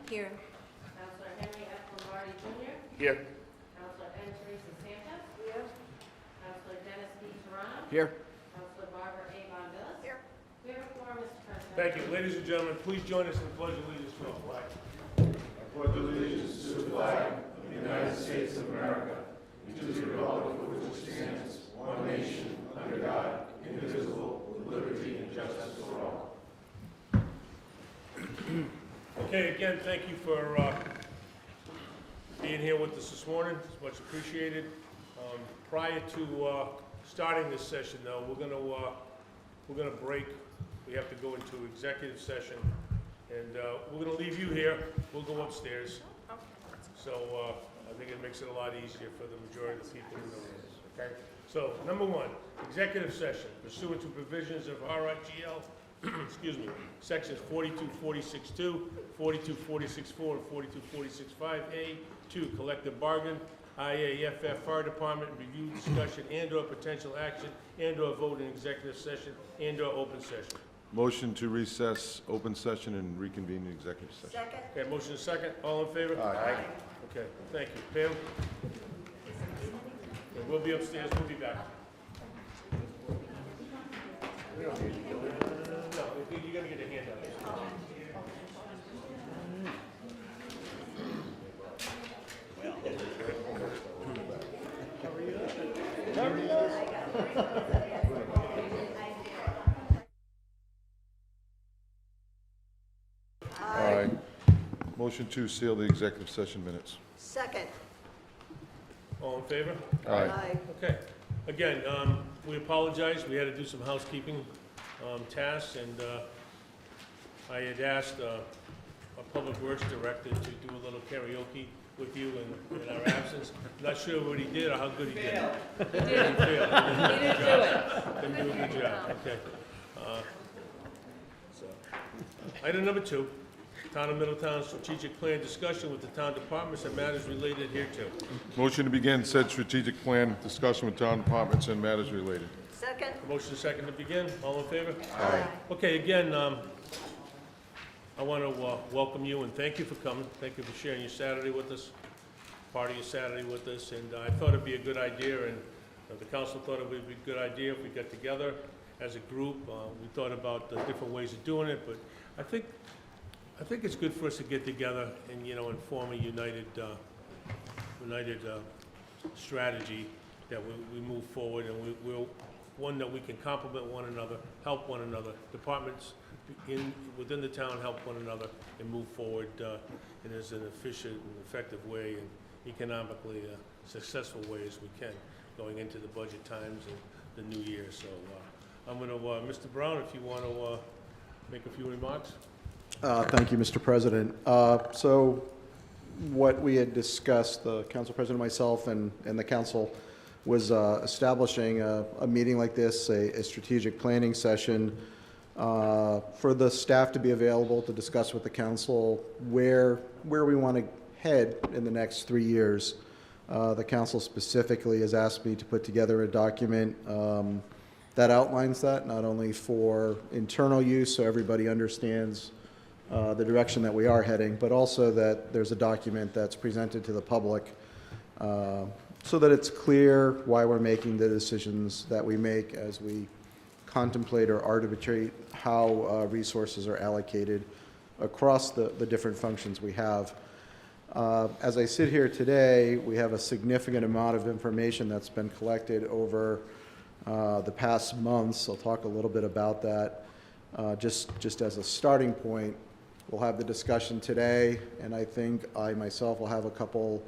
Here. Counselor Henry F. Lombardi Jr. Here. Counselor N. Teresa Sanchez. Here. Counselor Dennis D. Serrano. Here. Counselor Barbara A. Bonvillis. Here. We have a quorum, Mr. President. Thank you. Ladies and gentlemen, please join us in the Pledge of Allegiance to our flag. Okay, again, thank you for being here with us this morning. It's much appreciated. Prior to starting this session, though, we're gonna break. We have to go into executive session, and we're gonna leave you here. We'll go upstairs. So I think it makes it a lot easier for the majority of the people in the room. Okay. So number one, executive session pursuant to provisions of RIGL. Excuse me, sections 4246(2), 4246(4), and 4246(5)(a), 2, collective bargain, IAFF Fire Department, review, discussion, and/or potential action, and/or vote in executive session, and/or open session. Motion to recess open session and reconvene the executive session. Second. Okay, motion is second. All in favor? Aye. Okay, thank you. Pam? Okay, we'll be upstairs. We'll be back. We don't need to do it. No, you're gonna get a handout. Aye. Motion to seal the executive session minutes. Second. All in favor? Aye. Okay. Again, we apologize. We had to do some housekeeping tasks, and I had asked our Public Works Director to do a little karaoke with you in our absence. Not sure what he did or how good he did. He did. He failed. He didn't do it. Didn't do a good job. Okay. So, item number 2, Town of Middletown strategic plan discussion with the town departments and matters related hereto. Motion to begin said strategic plan discussion with town departments and matters related. Second. Motion second to begin. All in favor? Aye. Okay, again, I want to welcome you and thank you for coming. Thank you for sharing your Saturday with us, part of your Saturday with us. And I thought it'd be a good idea, and the council thought it would be a good idea if we got together as a group. We thought about the different ways of doing it, but I think it's good for us to get together and, and form a united strategy that we move forward, and we'll one that we can complement one another, help one another. Departments within the town help one another and move forward in as an efficient and effective way and economically successful way as we can going into the budget times and the new year. So I'm going to, Mr. Brown, if you want to make a few remarks. Thank you, Mr. President. So what we had discussed, the council president, myself, and the council, was establishing a meeting like this, a strategic planning session, for the staff to be available to discuss with the council where we want to head in the next 3 years. The council specifically has asked me to put together a document that outlines that, not only for internal use so everybody understands the direction that we are heading, but also that there's a document that's presented to the public so that it's clear why we're making the decisions that we make as we contemplate or arbitrate how resources are allocated across the different functions we have. As I sit here today, we have a significant amount of information that's been collected over the past months. I'll talk a little bit about that. Just as a starting point, we'll have the discussion today, and I think I myself will have a couple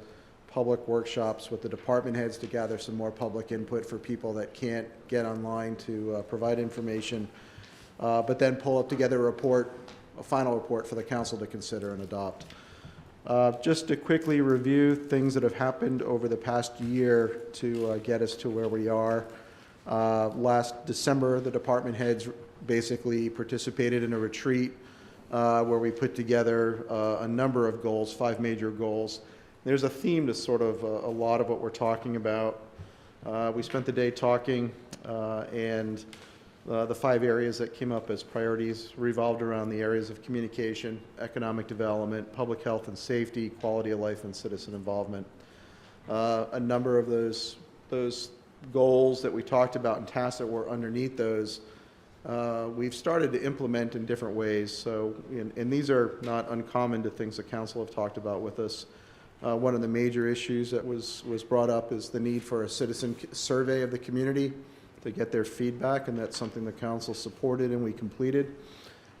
public workshops with the department heads to gather some more public input for people that can't get online to provide information, but then pull up together a final report for the council to consider and adopt. Just to quickly review things that have happened over the past year to get us to where we are. Last December, the department heads basically participated in a retreat where we put together a number of goals, 5 major goals. There's a theme to sort of a lot of what we're talking about. We spent the day talking and The 5 areas that came up as priorities revolved around the areas of communication, economic development, public health and safety, quality of life, and citizen involvement. A number of those goals that we talked about and tasks that were underneath those, we've started to implement in different ways. So, and these are not uncommon to things the council have talked about with us. One of the major issues that was brought up is the need for a citizen survey of the community to get their feedback, and that's something the council supported and we completed.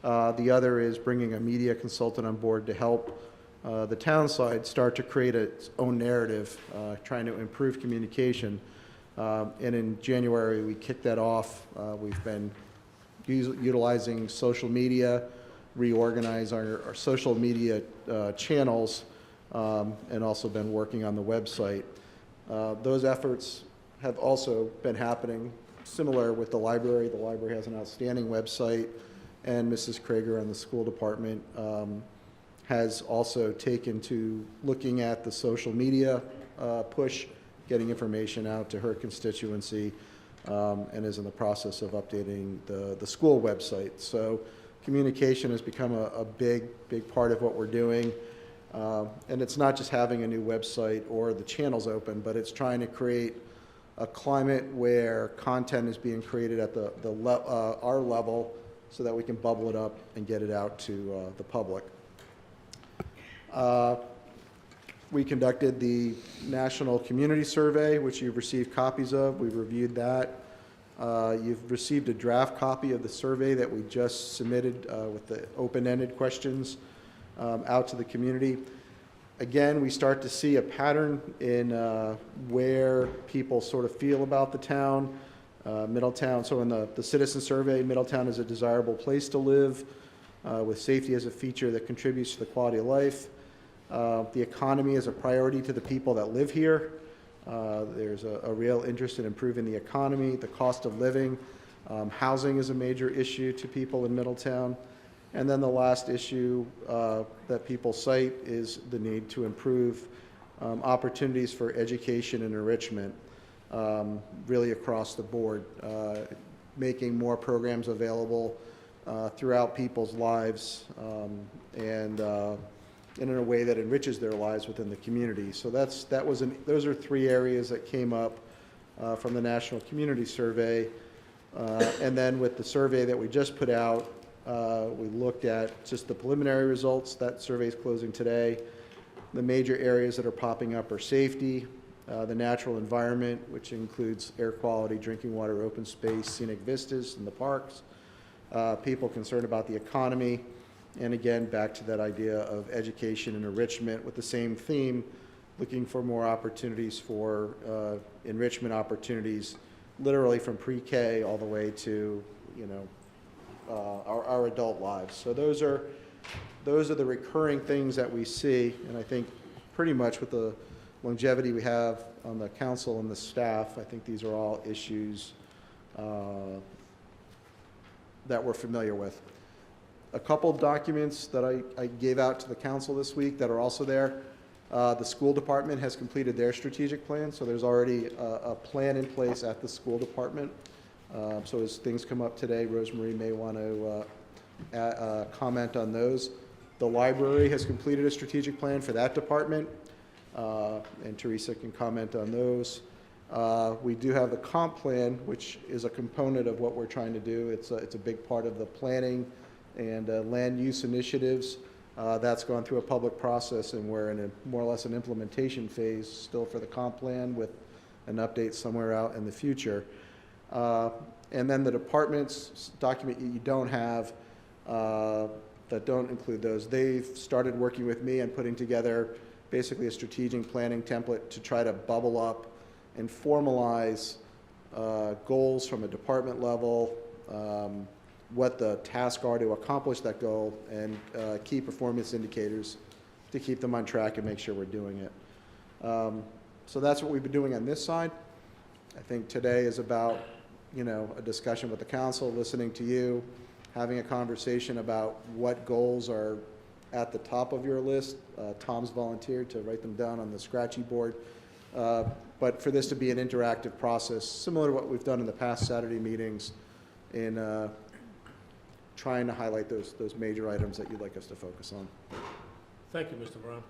The other is bringing a media consultant on board to help the town side start to create its own narrative, trying to improve communication. And in January, we kicked that off. We've been utilizing social media, reorganize our social media channels, and also been working on the website. Those efforts have also been happening similar with the library. The library has an outstanding website, and Mrs. Krager and the school department has also taken to looking at the social media push, getting information out to her constituency, and is in the process of updating the school website. So communication has become a big part of what we're doing. And it's not just having a new website or the channels open, but it's trying to create a climate where content is being created at our level so that we can bubble it up and get it out to the public. We conducted the National Community Survey, which you've received copies of. We've reviewed that. You've received a draft copy of the survey that we just submitted with the open-ended questions out to the community. Again, we start to see a pattern in where people sort of feel about the town. Middletown, so in the citizen survey, Middletown is a desirable place to live with safety as a feature that contributes to the quality of life. The economy is a priority to the people that live here. There's a real interest in improving the economy, the cost of living. Housing is a major issue to people in Middletown. And then the last issue that people cite is the need to improve opportunities for education and enrichment, really across the board, making more programs available throughout people's lives and in a way that enriches their lives within the community. So those are 3 areas that came up from the National Community Survey. And then with the survey that we just put out, we looked at just the preliminary results. That survey is closing today. The major areas that are popping up are safety, the natural environment, which includes air quality, drinking water, open space, scenic vistas in the parks, people concerned about the economy, and again, back to that idea of education and enrichment with the same theme, looking for more opportunities for enrichment opportunities, literally from pre-K all the way to, our adult lives. So those are the recurring things that we see, and I think pretty much with the longevity we have on the council and the staff, I think these are all issues that we're familiar with. A couple of documents that I gave out to the council this week that are also there. The school department has completed their strategic plan, so there's already a plan in place at the school department. So as things come up today, Rosemarie may want to comment on those. The library has completed a strategic plan for that department, and Teresa can comment on those. We do have the comp plan, which is a component of what we're trying to do. It's a big part of the planning and land use initiatives. That's gone through a public process, and we're in more or less an implementation phase still for the comp plan with an update somewhere out in the future. And then the departments document you don't have that don't include those. They've started working with me and putting together basically a strategic planning template to try to bubble up and formalize goals from a department level, what the tasks are to accomplish that goal, and key performance indicators to keep them on track and make sure we're doing it. So that's what we've been doing on this side. I think today is about, a discussion with the council, listening to you, having a conversation about what goals are at the top of your list. Tom's volunteered to write them down on the scratchy board. But for this to be an interactive process, similar to what we've done in the past Saturday meetings, in trying to highlight those major items that you'd like us to focus on. Thank you, Mr. Brown.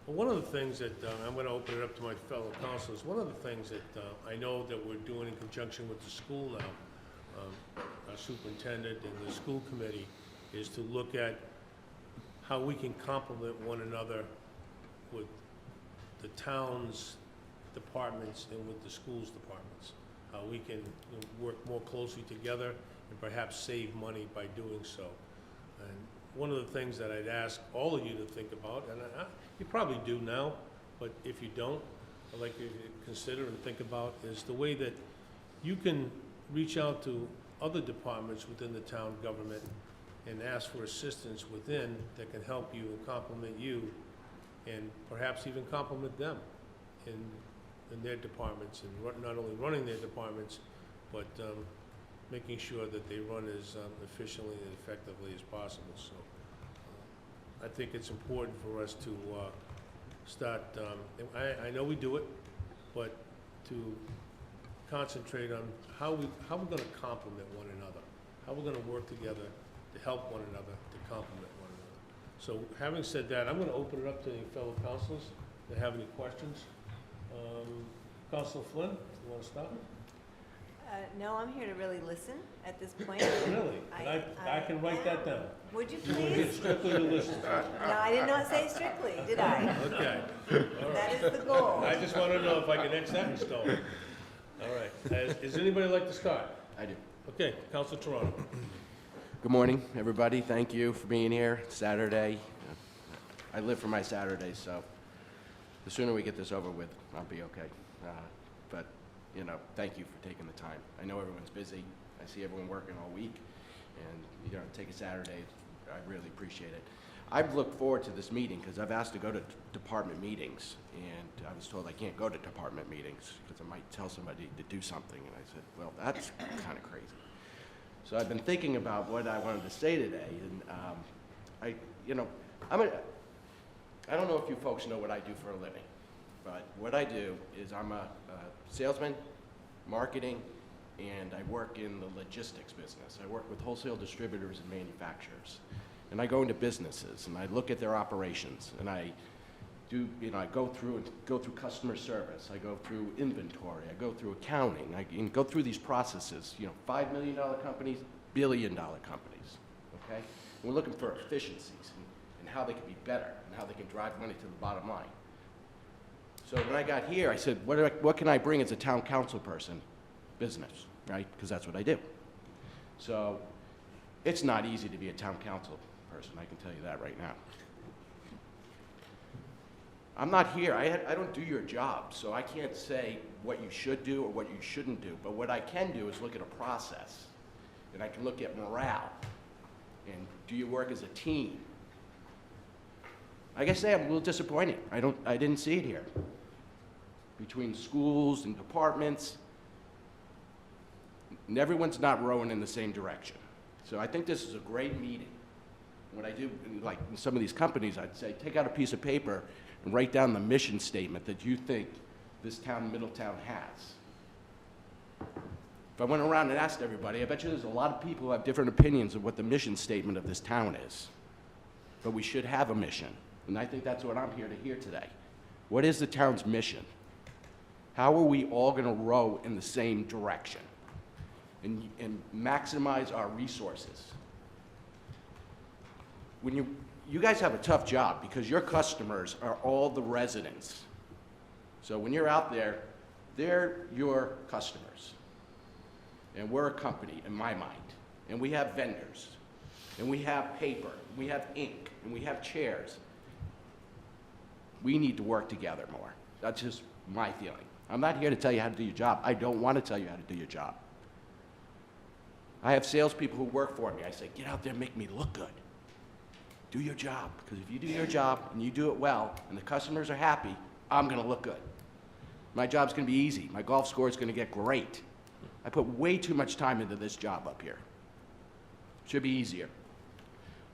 Well, one of the things that, I'm going to open it up to my fellow councilors, one of the things that I know that we're doing in conjunction with the school now, our superintendent and the school committee, is to look at how we can complement one another with the town's departments and with the school's departments. How we can work more closely together and perhaps save money by doing so. And one of the things that I'd ask all of you to think about, and you probably do now, but if you don't, I'd like you to consider and think about, is the way that you can reach out to other departments within the town government and ask for assistance within that can help you and complement you, and perhaps even complement them in their departments, and not only running their departments, but making sure that they run as efficiently and effectively as possible. So I think it's important for us to start, I know we do it, but to concentrate on how we're going to complement one another, how we're going to work together to help one another, to complement one another. So having said that, I'm going to open it up to any fellow councilors that have any questions. Councilor Flynn, you want to start? No, I'm here to really listen at this point. Really? And I can write that down. Would you You were here please? strictly to listen. No, I did not say strictly, did I? Okay, all That right. is the goal. I just want to know if I can etch that in stone. All right. Is anybody like to start? I do. Okay, Councilor Toronto. Good morning, everybody. Thank you for being here. It's Saturday. I live for my Saturdays, so the sooner we get this over with, I'll be okay. But, you know, thank you for taking the time. I know everyone's busy. I see everyone working all week, and, you know, take a Saturday, I really appreciate it. I've looked forward to this meeting because I've asked to go to department meetings, and I was told I can't go to department meetings because I might tell somebody to do something, and I said, well, that's kind of crazy. So I've been thinking about what I wanted to say today, and I don't know if you folks know what I do for a living, but what I do is I'm a salesman, marketing, and I work in the logistics business. I work with wholesale distributors and manufacturers, and I go into businesses and I look at their operations, and I do, I go through customer service, I go through inventory, I go through accounting, I go through these processes, $5 million companies, billion-dollar companies, okay? And we're looking for efficiencies and how they can be better and how they can drive money to the bottom line. So when I got here, I said, what can I bring as a town council person? Business, right? Because that's what I do. So it's not easy to be a town council person, I can tell you that right now. I'm not here, I don't do your job, so I can't say what you should do or what you shouldn't do, but what I can do is look at a process, and I can look at morale, and do you work as a team? I guess I'm a little disappointed. I didn't see it here. Between schools and departments, and everyone's not rowing in the same direction. So I think this is a great meeting. What I do, like in some of these companies, I'd say, take out a piece of paper and write down the mission statement that you think this town, Middletown, has. If I went around and asked everybody, I bet you there's a lot of people who have different opinions of what the mission statement of this town is. But we should have a mission, and I think that's what I'm here to hear today. What is the town's mission? How are we all going to row in the same direction and maximize our resources? When you guys have a tough job because your customers are all the residents. So when you're out there, they're your customers. And we're a company, in my mind. And we have vendors. And we have paper. We have ink. And we have chairs. We need to work together more. That's just my feeling. I'm not here to tell you how to do your job. I don't want to tell you how to do your job. I have salespeople who work for me. I say, get out there and make me look good. Do your job, because if you do your job and you do it well and the customers are happy, I'm going to look good. My job's going to be easy. My golf score is going to get great. I put way too much time into this job up here. Should be easier.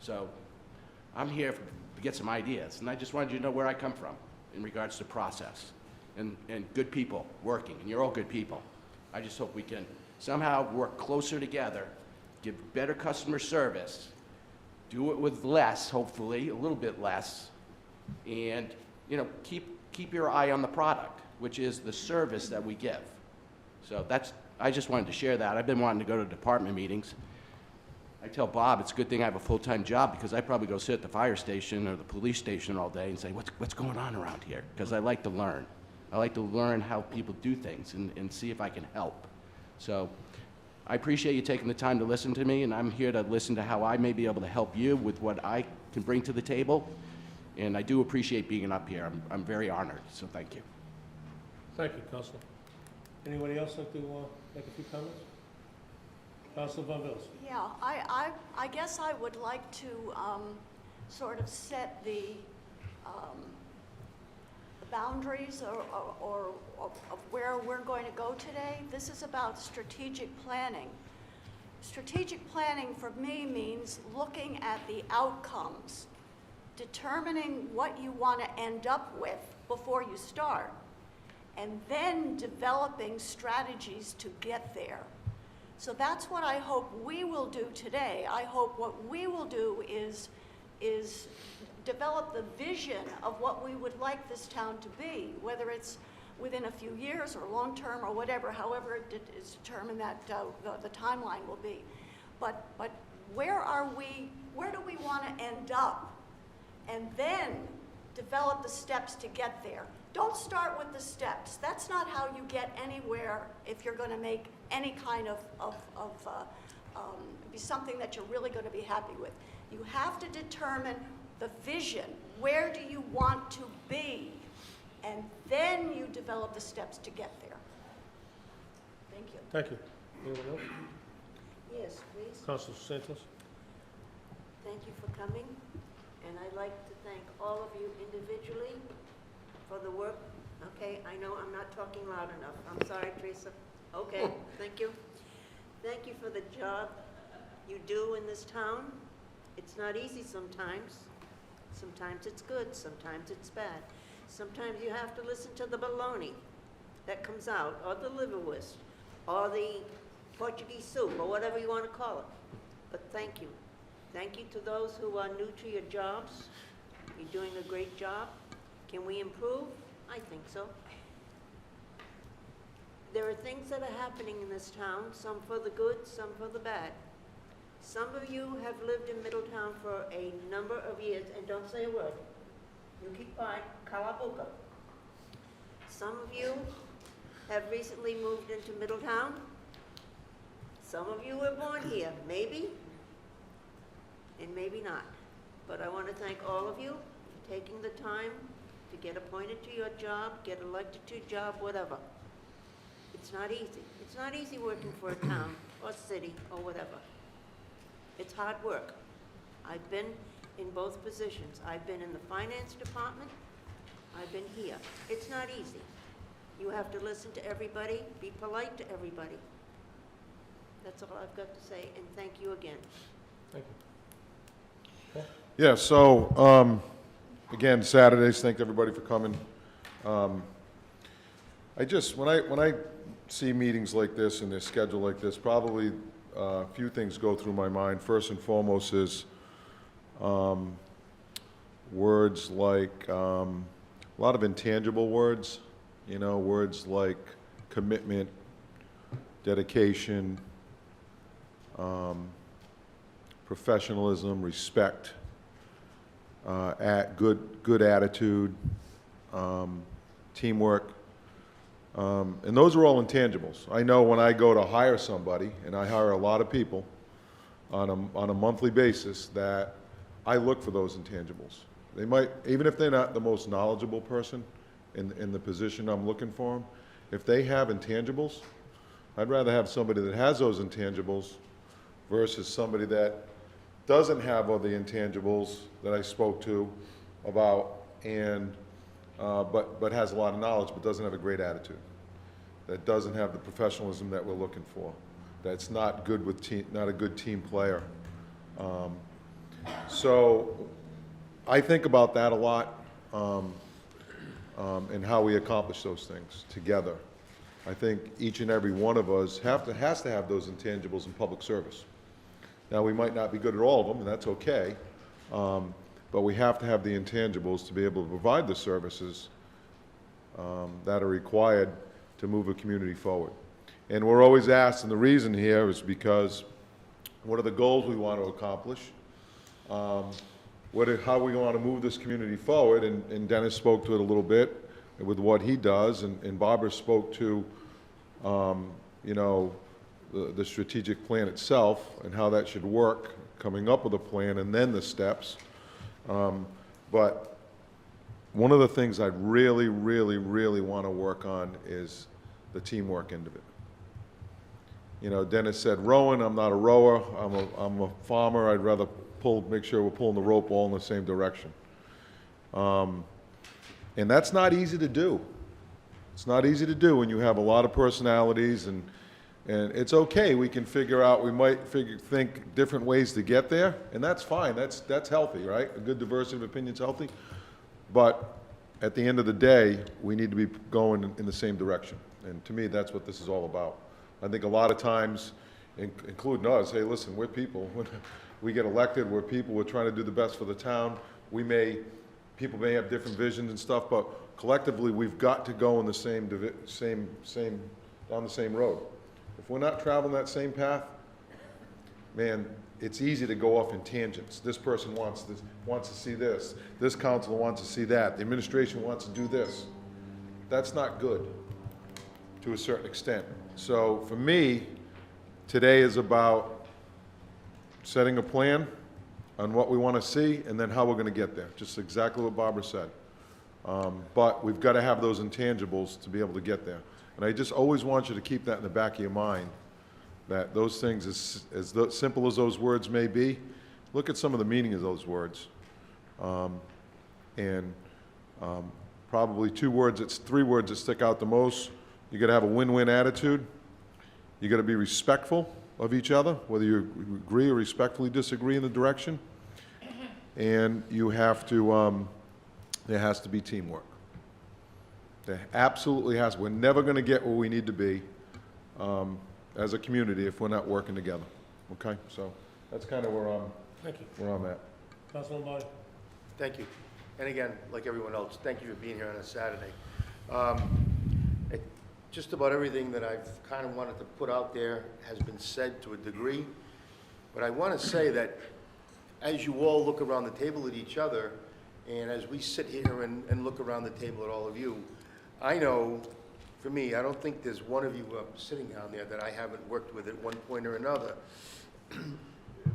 So I'm here to get some ideas, and I just wanted you to know where I come from in regards to process and good people working, and you're all good people. I just hope we can somehow work closer together give better customer service, do it with less, hopefully, a little bit less, and, you know, keep your eye on the product, which is the service that we give. So I just wanted to share that. I've been wanting to go to department meetings. I tell Bob it's a good thing I have a full-time job because I probably go sit at the fire station or the police station all day and say, what's going on around here? Because I like to learn. I like to learn how people do things and see if I can help. So I appreciate you taking the time to listen to me, and I'm here to listen to how I may be able to help you with what I can bring to the table. And I do appreciate being up here. I'm very honored, so thank you. Thank you, Councilor. Anybody else like to make a few comments? Councilor Von Villis. Yeah, I guess I would like to sort of set the boundaries or of where we're going to go today. This is about strategic planning. Strategic planning for me means looking at the outcomes, determining what you want to end up with before you start, and then developing strategies to get there. So that's what I hope we will do today. I hope what we will do is develop the vision of what we would like this town to be, whether it's within a few years or long-term or whatever, however it is determined that the timeline will be. But where do we want to end up? And then develop the steps to get there. Don't start with the steps. That's not how you get anywhere if you're going to make any kind of be something that you're really going to be happy with. You have to determine the vision. Where do you want to be? And then you develop the steps to get there. Thank you. Thank you. Anyone else? Yes, please. Councilor Santos. Thank you for coming, and I'd like to thank all of you individually for the work. Okay, I know I'm not talking loud enough. I'm sorry, Teresa. Okay, thank you. Thank you for the job you do in this town. It's not easy sometimes. Sometimes it's good, sometimes it's bad. Sometimes you have to listen to the baloney that comes out, or the liverwurst, or the Portuguese soup, or whatever you want to call it. But thank you. Thank you to those who are new to your jobs. You're doing a great job. Can we improve? I think so. There are things that are happening in this town, some for the good, some for the bad. Some of you have lived in Middletown for a number of years, and don't say a word. You keep quiet, Kalabuka. Some of you have recently moved into Middletown. Some of you were born here, maybe, and maybe not. But I want to thank all of you for taking the time to get appointed to your job, get elected to your job, whatever. It's not easy. It's not easy working for a town or city or whatever. It's hard work. I've been in both positions. I've been in the finance department. I've been here. It's not easy. You have to listen to everybody, be polite to everybody. That's all I've got to say, and thank you again. Thank you. Yeah, so, again, Saturdays, thank everybody for coming. When I see meetings like this and they're scheduled like this, probably a few things go through my mind. First and foremost is words like, a lot of intangible words, you know, words like commitment, dedication, professionalism, respect, good attitude, teamwork. And those are all intangibles. I know when I go to hire somebody, and I hire a lot of people on a monthly basis, that I look for those intangibles. They might, even if they're not the most knowledgeable person in the position I'm looking for them, if they have intangibles, I'd rather have somebody that has those intangibles versus somebody that doesn't have all the intangibles that I spoke to about, and but has a lot of knowledge but doesn't have a great attitude, that doesn't have the professionalism that we're looking for, that's not good with not a good team player. So I think about that a lot, and how we accomplish those things together. I think each and every one of us has to have those intangibles in public service. Now, we might not be good at all of them, and that's okay, but we have to have the intangibles to be able to provide the services that are required to move a community forward. And we're always asked, and the reason here is because what are the goals we want to accomplish? How we want to move this community forward, and Dennis spoke to it a little bit with what he does, and Barbara spoke to, you know, the strategic plan itself and how that should work, coming up with a plan and then the steps. But one of the things I really, really, really want to work on is the teamwork end of it. You know, Dennis said rowing. I'm not a rower. I'm a farmer. I'd rather make sure we're pulling the rope all in the same direction. And that's not easy to do. It's not easy to do when you have a lot of personalities, and it's okay. We can figure out, we might think different ways to get there, and that's fine. That's healthy, right? A good diversity of opinions is healthy. But at the end of the day, we need to be going in the same direction. And to me, that's what this is all about. I think a lot of times, including us, hey, listen, we're people. When we get elected, we're people. We're trying to do the best for the town. People may have different visions and stuff, but collectively, we've got to go in the down the same road. If we're not traveling that same path, man, it's easy to go off in tangents. This person wants to see this. This council wants to see that. The administration wants to do this. That's not good to a certain extent. So for me, today is about setting a plan on what we want to see and then how we're going to get there. Just exactly what Barbara said. But we've got to have those intangibles to be able to get there. And I just always want you to keep that in the back of your mind, that those things, as simple as those words may be, look at some of the meaning of those words. Probably three words that stick out the most. You got to have a win-win attitude. You got to be respectful of each other, whether you agree or respectfully disagree in the direction. And you have to, there has to be teamwork. There absolutely has. We're never going to get where we need to be as a community if we're not working together. Okay, so that's kind of where I'm at. Councilman Biden. Thank you. And again, like everyone else, thank you for being here on a Saturday. Just about everything that I've kind of wanted to put out there has been said to a degree. But I want to say that as you all look around the table at each other, and as we sit here and look around the table at all of you, I know, for me, I don't think there's one of you sitting down there that I haven't worked with at one point or another,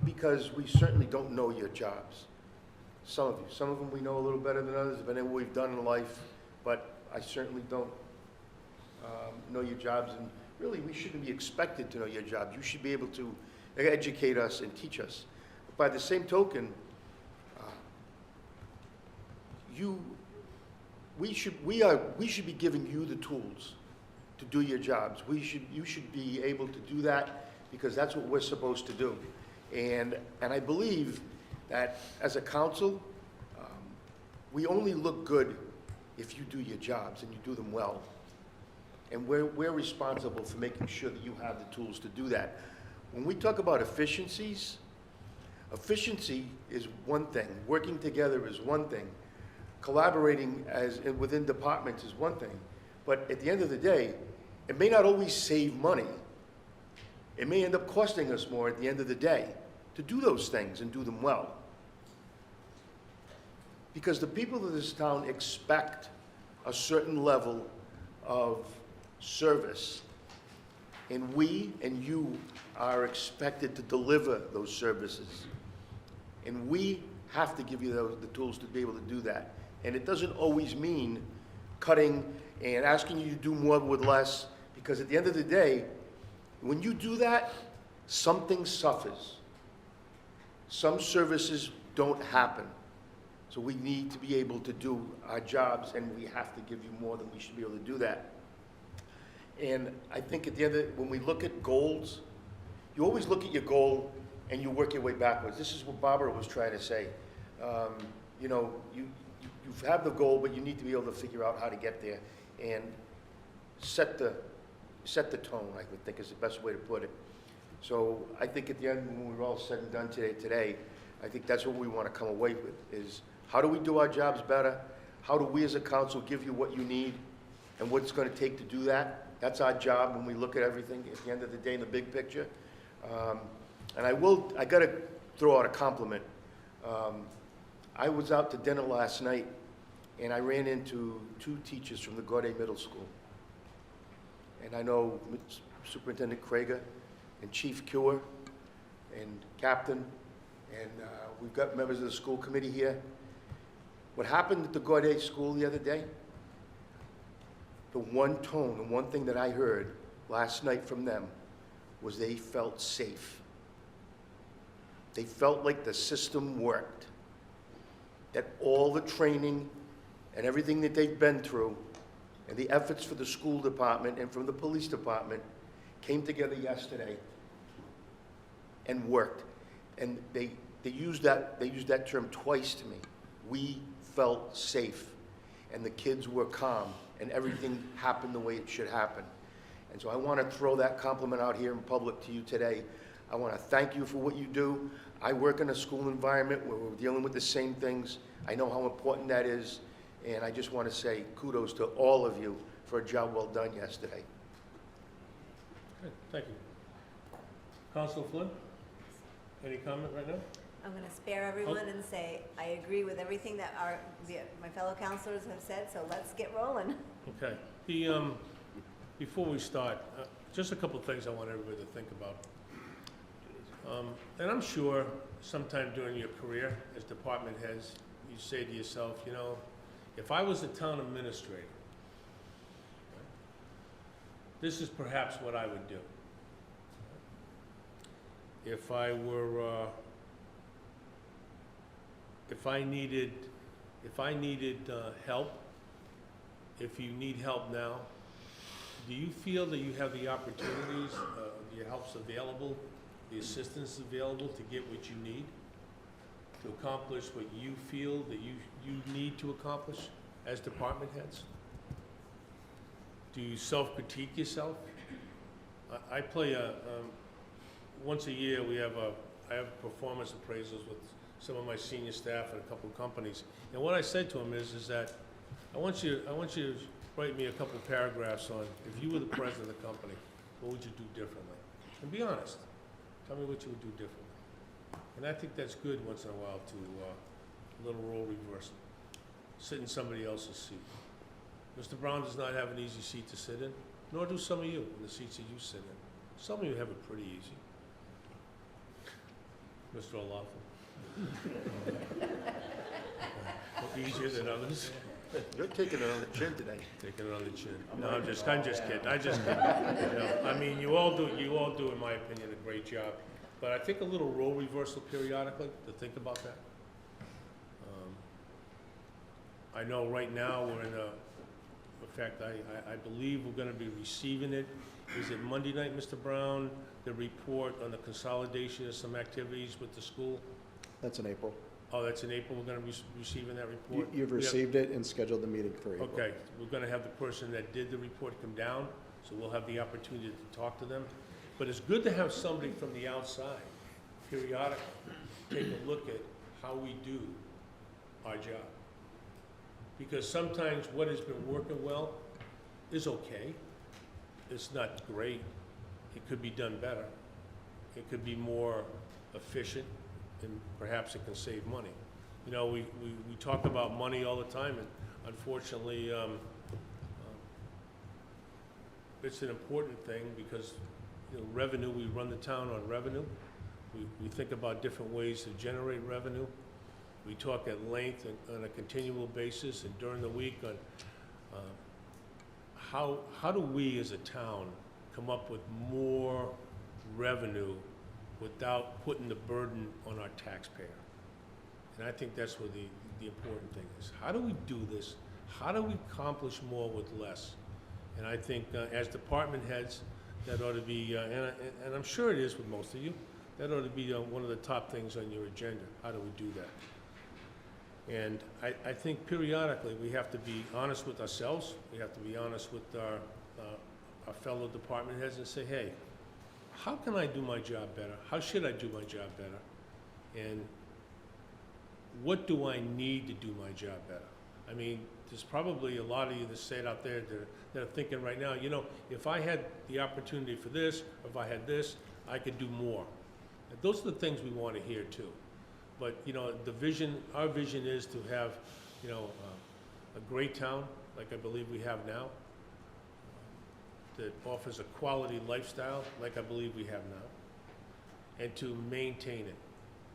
because we certainly don't know your jobs. Some of you. Some of them we know a little better than others, depending on what we've done in life, but I certainly don't know your jobs, and really we shouldn't be expected to know your jobs. You should be able to educate us and teach us. But by the same token, we should be giving you the tools to do your jobs. You should be able to do that, because that's what we're supposed to do. And I believe that as a council, we only look good if you do your jobs and you do them well. And we're responsible for making sure that you have the tools to do that. When we talk about efficiencies, efficiency is one thing. Working together is one thing. Collaborating within departments is one thing. But at the end of the day, it may not always save money. It may end up costing us more at the end of the day to do those things and do them well. Because the people of this town expect a certain level of service, and we and you are expected to deliver those services. And we have to give you the tools to be able to do that. And it doesn't always mean cutting and asking you to do more with less, because at the end of the day, when you do that, something suffers. Some services don't happen. So we need to be able to do our jobs, and we have to give you more than we should be able to do that. And I think at the end of it, when we look at goals, you always look at your goal and you work your way backwards. This is what Barbara was trying to say. You know, you have the goal, but you need to be able to figure out how to get there and set the tone, I would think is the best way to put it. So I think at the end, when we're all said and done today, I think that's what we want to come away with, is how do we do our jobs better? How do we as a council give you what you need and what it's going to take to do that? That's our job when we look at everything at the end of the day in the big picture. And I got to throw out a compliment. I was out to dinner last night, and I ran into 2 teachers from the Gaudet Middle School. And I know Superintendent Krager and Chief Cure and Captain, and we've got members of the school committee here. What happened at the Gaudet School the other day, the one tone, the one thing that I heard last night from them was they felt safe. They felt like the system worked, that all the training and everything that they've been through and the efforts for the school department and from the police department came together yesterday and worked. And they used that term twice to me. We felt safe, and the kids were calm, and everything happened the way it should happen. And so I want to throw that compliment out here in public to you today. I want to thank you for what you do. I work in a school environment where we're dealing with the same things. I know how important that is, and I just want to say kudos to all of you for a job well done yesterday. Good, thank you. Councilor Flynn, any comment right now? I'm going to spare everyone and say I agree with everything that my fellow councilors have said, so let's get rolling. Okay. Before we start, just a couple of things I want everybody to think about. And I'm sure sometime during your career as department heads, you say to yourself, you know, if I was a town administrator, this is perhaps what I would do. If I were, if I needed help, if you need help now, do you feel that you have the opportunities, your help's available, the assistance available to get what you need to accomplish what you feel that you need to accomplish as department heads? Do you self-critique yourself? I play once a year I have performance appraisals with some of my senior staff at a couple of companies. And what I said to them is that I want you to write me a couple of paragraphs on, if you were the president of the company, what would you do differently? And be honest. Tell me what you would do differently. And I think that's good once in a while to a little role reversal. Sit in somebody else's seat. Mr. Brown does not have an easy seat to sit in, nor do some of you in the seats that you sit in. Some of you have it pretty easy. Mr. O'Loughlin. Easier than others. You're taking it on the chin today. Taking it on the chin. No, I'm just kidding. You know, I mean, you all do, in my opinion, a great job. But I think a little role reversal periodically to think about that. I know right now we're in in fact, I believe we're going to be receiving it. Is it Monday night, Mr. Brown? The report on the consolidation of some activities with the school? That's in April. Oh, that's in April, we're gonna be receiving that report? You've received it and scheduled the meeting for April. Okay, we're gonna have the person that did the report come down, so we'll have the opportunity to talk to them. But it's good to have somebody from the outside periodically take a look at how we do our job. Because sometimes what has been working well is okay. It's not great. It could be done better. It could be more efficient, and perhaps it can save money. You know, we talk about money all the time, and unfortunately, it's an important thing because, you know, revenue, we run the town on revenue. We think about different ways to generate revenue. We talk at length and on a continual basis and during the week on how do we as a town come up with more revenue without putting the burden on our taxpayer. And I think that's what the important thing is. How do we do this? How do we accomplish more with less? And I think as department heads, that ought to be, and I'm sure it is with most of you, that ought to be one of the top things on your agenda. How do we do that? And I think periodically we have to be honest with ourselves. We have to be honest with our fellow department heads and say, hey, how can I do my job better? How should I do my job better? And what do I need to do my job better? I mean, there's probably a lot of you that sit out there that are thinking right now, you know, if I had the opportunity for this, or if I had this, I could do more. And those are the things we want to hear too. But, you know, our vision is to have, you know, a great town, like I believe we have now, that offers a quality lifestyle, like I believe we have now, and to maintain it,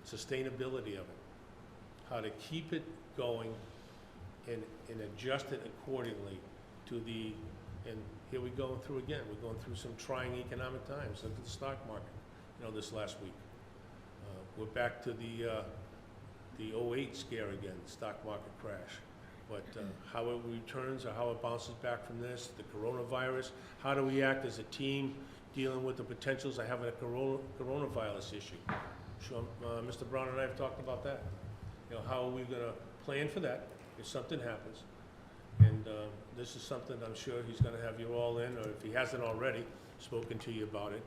sustainability of it, how to keep it going and adjust it accordingly to and here we go through again, we're going through some trying economic times. Look at the stock market, you know, this last week. We're back to the 08 scare again, stock market crash. But how it returns or how it bounces back from this, the coronavirus, how do we act as a team dealing with the potentials of having a coronavirus issue? Sure, Mr. Brown and I have talked about that. You know, how are we gonna plan for that if something happens? And this is something I'm sure he's gonna have you all in, or if he hasn't already, spoken to you about it.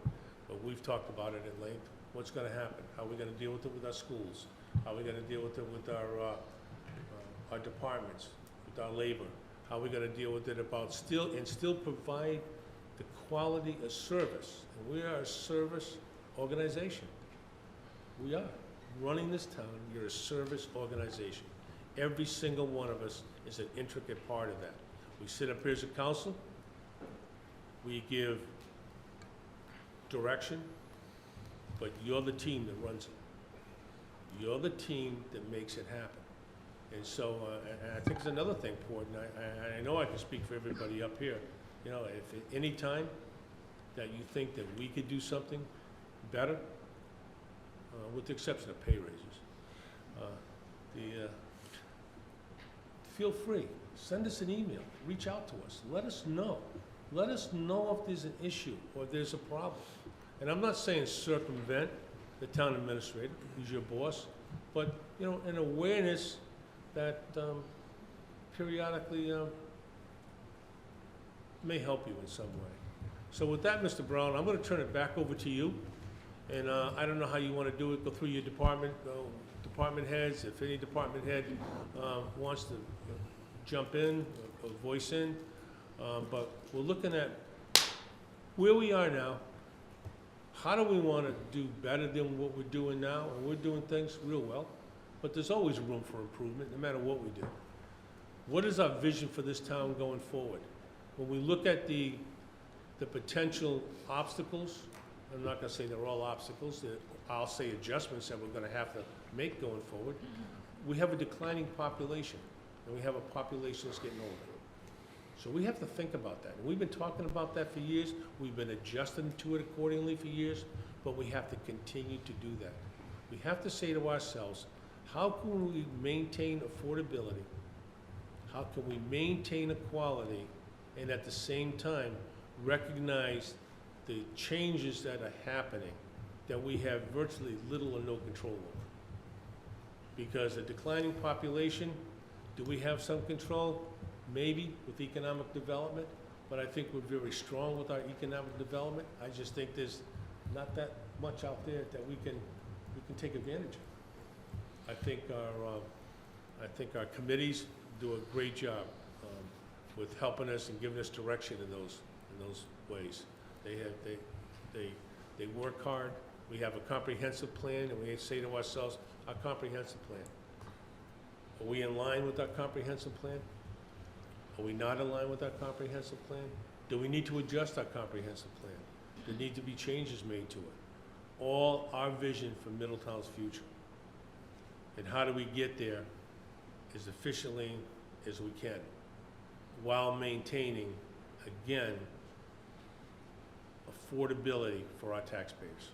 But we've talked about it at length. What's gonna happen? How are we gonna deal with it with our schools? How are we gonna deal with it with our departments, with our labor? How are we gonna deal with it about still provide the quality of service? And we are a service organization. We are. Running this town, you're a service organization. Every single one of us is an intricate part of that. We sit up here as a council, we give direction, but you're the team that runs it. You're the team that makes it happen. And so, and I think there's another thing important. I know I can speak for everybody up here. You know, if at any time that you think that we could do something better, with the exception of pay raises, feel free. Send us an email. Reach out to us. Let us know. Let us know if there's an issue or if there's a problem. And I'm not saying circumvent the town administrator, who's your boss, but, you know, an awareness that periodically may help you in some way. So with that, Mr. Brown, I'm going to turn it back over to you. And I don't know how you want to do it. Go through your department heads. If any department head wants to jump in or voice in. But we're looking at where we are now. How do we want to do better than what we're doing now? And we're doing things real well. But there's always room for improvement, no matter what we do. What is our vision for this town going forward? When we look at the potential obstacles, I'm not going to say they're all obstacles, I'll say adjustments that we're going to have to make going forward. We have a declining population, and we have a population that's getting older. So we have to think about that. And we've been talking about that for years. We've been adjusting to it accordingly for years, but we have to continue to do that. We have to say to ourselves, how can we maintain affordability? How can we maintain equality and at the same time recognize the changes that are happening that we have virtually little or no control over? Because a declining population, do we have some control? Maybe with economic development, but I think we're very strong with our economic development. I just think there's not that much out there that we can take advantage of. I think our committees do a great job with helping us and giving us direction in those ways. They work hard. We have a comprehensive plan, and we say to ourselves, our comprehensive plan. Are we in line with our comprehensive plan? Are we not in line with our comprehensive plan? Do we need to adjust our comprehensive plan? There need to be changes made to it. All our vision for Middletown's future. And how do we get there as efficiently as we can, while maintaining, again, affordability for our taxpayers.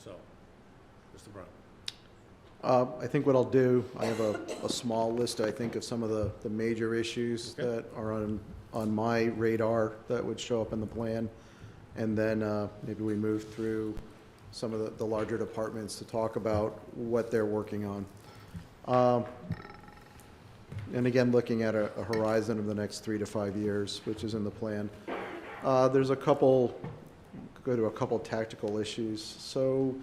So, Mr. Brown. I think what I'll do, I have a small list, I think, of some of the major issues that are on my radar that would show up in the plan. And then maybe we move through some of the larger departments to talk about what they're working on. And again, looking at a horizon of the next 3 to 5 years, which is in the plan. There's a couple go to a couple tactical issues. So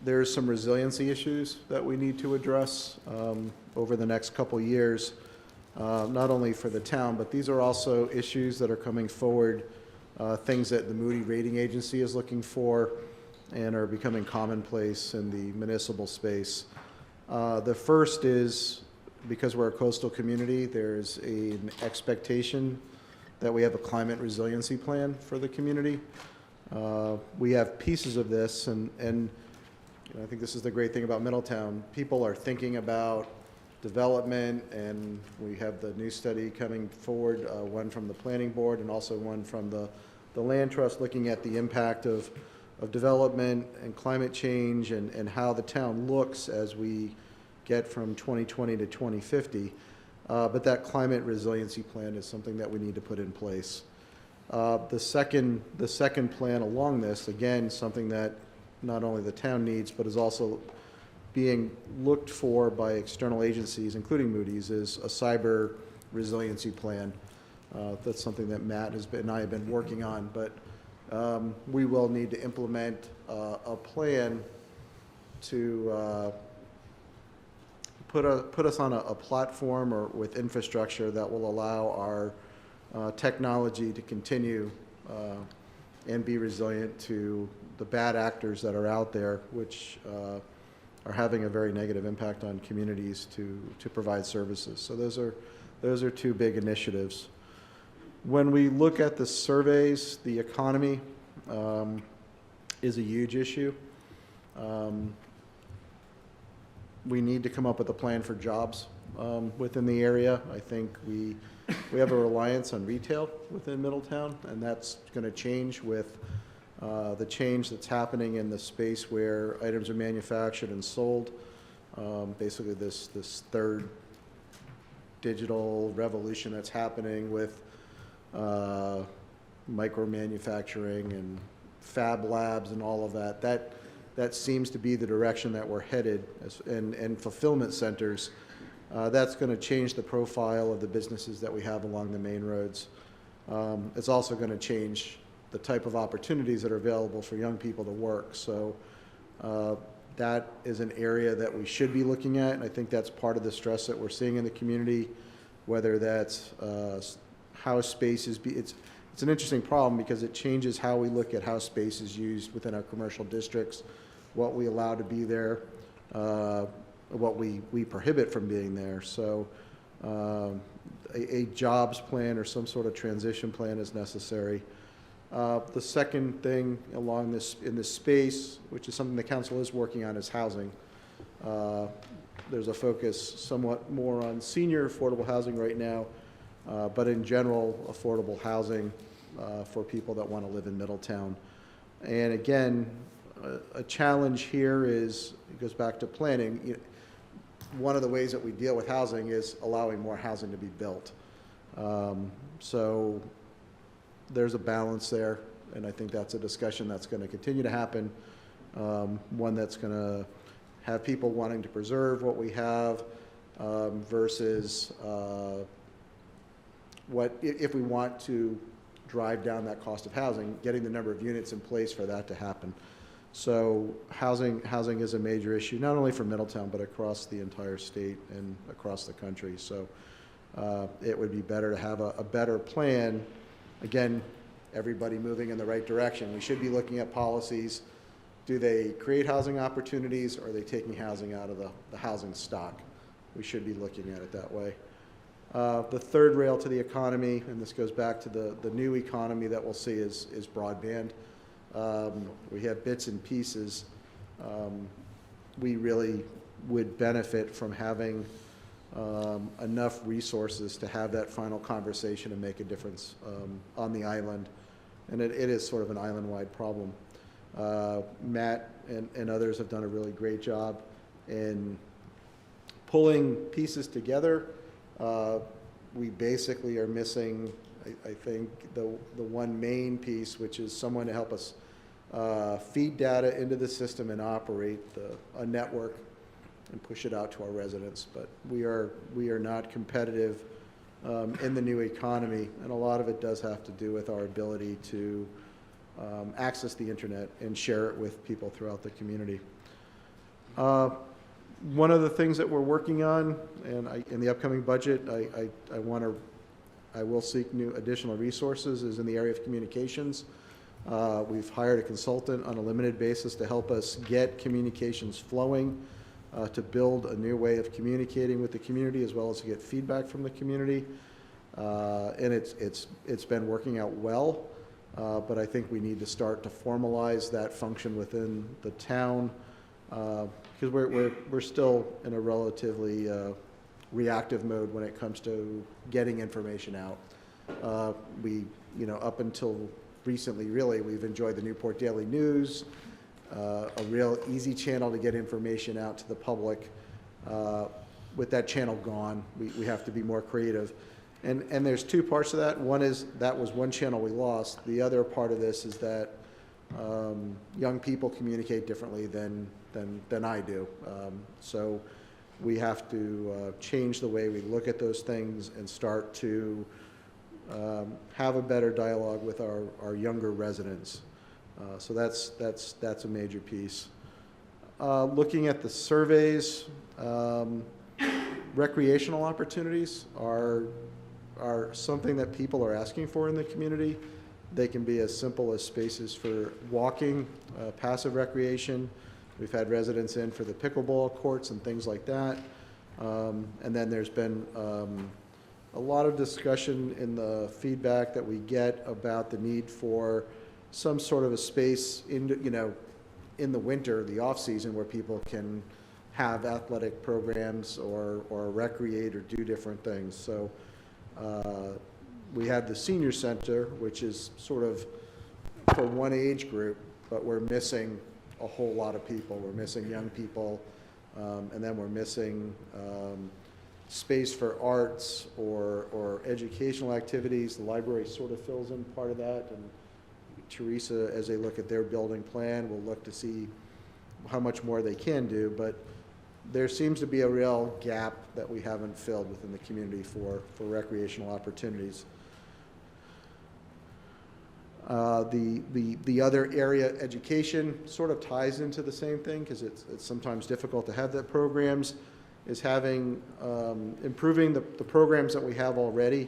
there's some resiliency issues that we need to address over the next couple years, not only for the town, but these are also issues that are coming forward, things that the Moody Rating Agency is looking for and are becoming commonplace in the municipal space. The first is, because we're a coastal community, there's an expectation that we have a climate resiliency plan for the community. We have pieces of this, and you know, I think this is the great thing about Middletown. People are thinking about development, and we have the new study coming forward, one from the planning board and also one from the land trust, looking at the impact of development and climate change and how the town looks as we get from 2020 to 2050. But that climate resiliency plan is something that we need to put in place. The second plan along this, again, something that not only the town needs, but is also being looked for by external agencies, including Moody's, is a cyber resiliency plan. That's something that Matt and I have been working on, but we will need to implement a plan to put us on a platform or with infrastructure that will allow our technology to continue and be resilient to the bad actors that are out there, which are having a very negative impact on communities to provide services. So those are two big initiatives. When we look at the surveys, the economy is a huge issue. We need to come up with a plan for jobs within the area. I think we have a reliance on retail within Middletown, and that's going to change with the change that's happening in the space where items are manufactured and sold. Basically, this third digital revolution that's happening with micro manufacturing and fab labs and all of that. That seems to be the direction that we're headed, and fulfillment centers. That's going to change the profile of the businesses that we have along the main roads. It's also going to change the type of opportunities that are available for young people to work. So that is an area that we should be looking at, and I think that's part of the stress that we're seeing in the community, whether that's how space is. It's an interesting problem because it changes how we look at how space is used within our commercial districts, what we allow to be there, what we prohibit from being there. So a jobs plan or some sort of transition plan is necessary. The second thing in this space, which is something the council is working on, is housing. There's a focus somewhat more on senior affordable housing right now, but in general, affordable housing for people that want to live in Middletown. And again, a challenge here is, it goes back to planning. One of the ways that we deal with housing is allowing more housing to be built. So there's a balance there, and I think that's a discussion that's going to continue to happen, one that's going to have people wanting to preserve what we have versus what if we want to drive down that cost of housing, getting the number of units in place for that to happen. So housing is a major issue, not only for Middletown, but across the entire state and across the country. So it would be better to have a better plan. Again, everybody moving in the right direction. We should be looking at policies. Do they create housing opportunities, or are they taking housing out of the housing stock? We should be looking at it that way. The third rail to the economy, and this goes back to the new economy that we'll see, is broadband. We have bits and pieces. We really would benefit from having enough resources to have that final conversation and make a difference on the island. And it is sort of an island-wide problem. Matt and others have done a really great job in pulling pieces together. We basically are missing, I think, the one main piece, which is someone to help us feed data into the system and operate a network and push it out to our residents. But we are not competitive in the new economy, and a lot of it does have to do with our ability to access the internet and share it with people throughout the community. One of the things that we're working on, and in the upcoming budget, I will seek new additional resources, is in the area of communications. We've hired a consultant on a limited basis to help us get communications flowing, to build a new way of communicating with the community, as well as to get feedback from the community. And it's been working out well, but I think we need to start to formalize that function within the town, because we're still in a relatively reactive mode when it comes to getting information out. Up until recently, really, we've enjoyed the Newport Daily News, a real easy channel to get information out to the public. With that channel gone, we have to be more creative. And there's two parts to that. One is that was one channel we lost. The other part of this is that young people communicate differently than I do. So we have to change the way we look at those things and start to have a better dialogue with our younger residents. So that's a major piece. Looking at the surveys, recreational opportunities are something that people are asking for in the community. They can be as simple as spaces for walking, passive recreation. We've had residents in for the pickleball courts and things like that. And then there's been a lot of discussion in the feedback that we get about the need for some sort of a space in the winter, the off season, where people can have athletic programs or recreate or do different things. So we have the senior center, which is sort of for one age group, but we're missing a whole lot of people. We're missing young people, and then we're missing space for arts or educational activities. The library sort of fills in part of that, and Teresa, as they look at their building plan, will look to see how much more they can do, but there seems to be a real gap that we haven't filled within the community for recreational opportunities. The other area, education, sort of ties into the same thing, because it's sometimes difficult to have that programs, is having, improving the programs that we have already,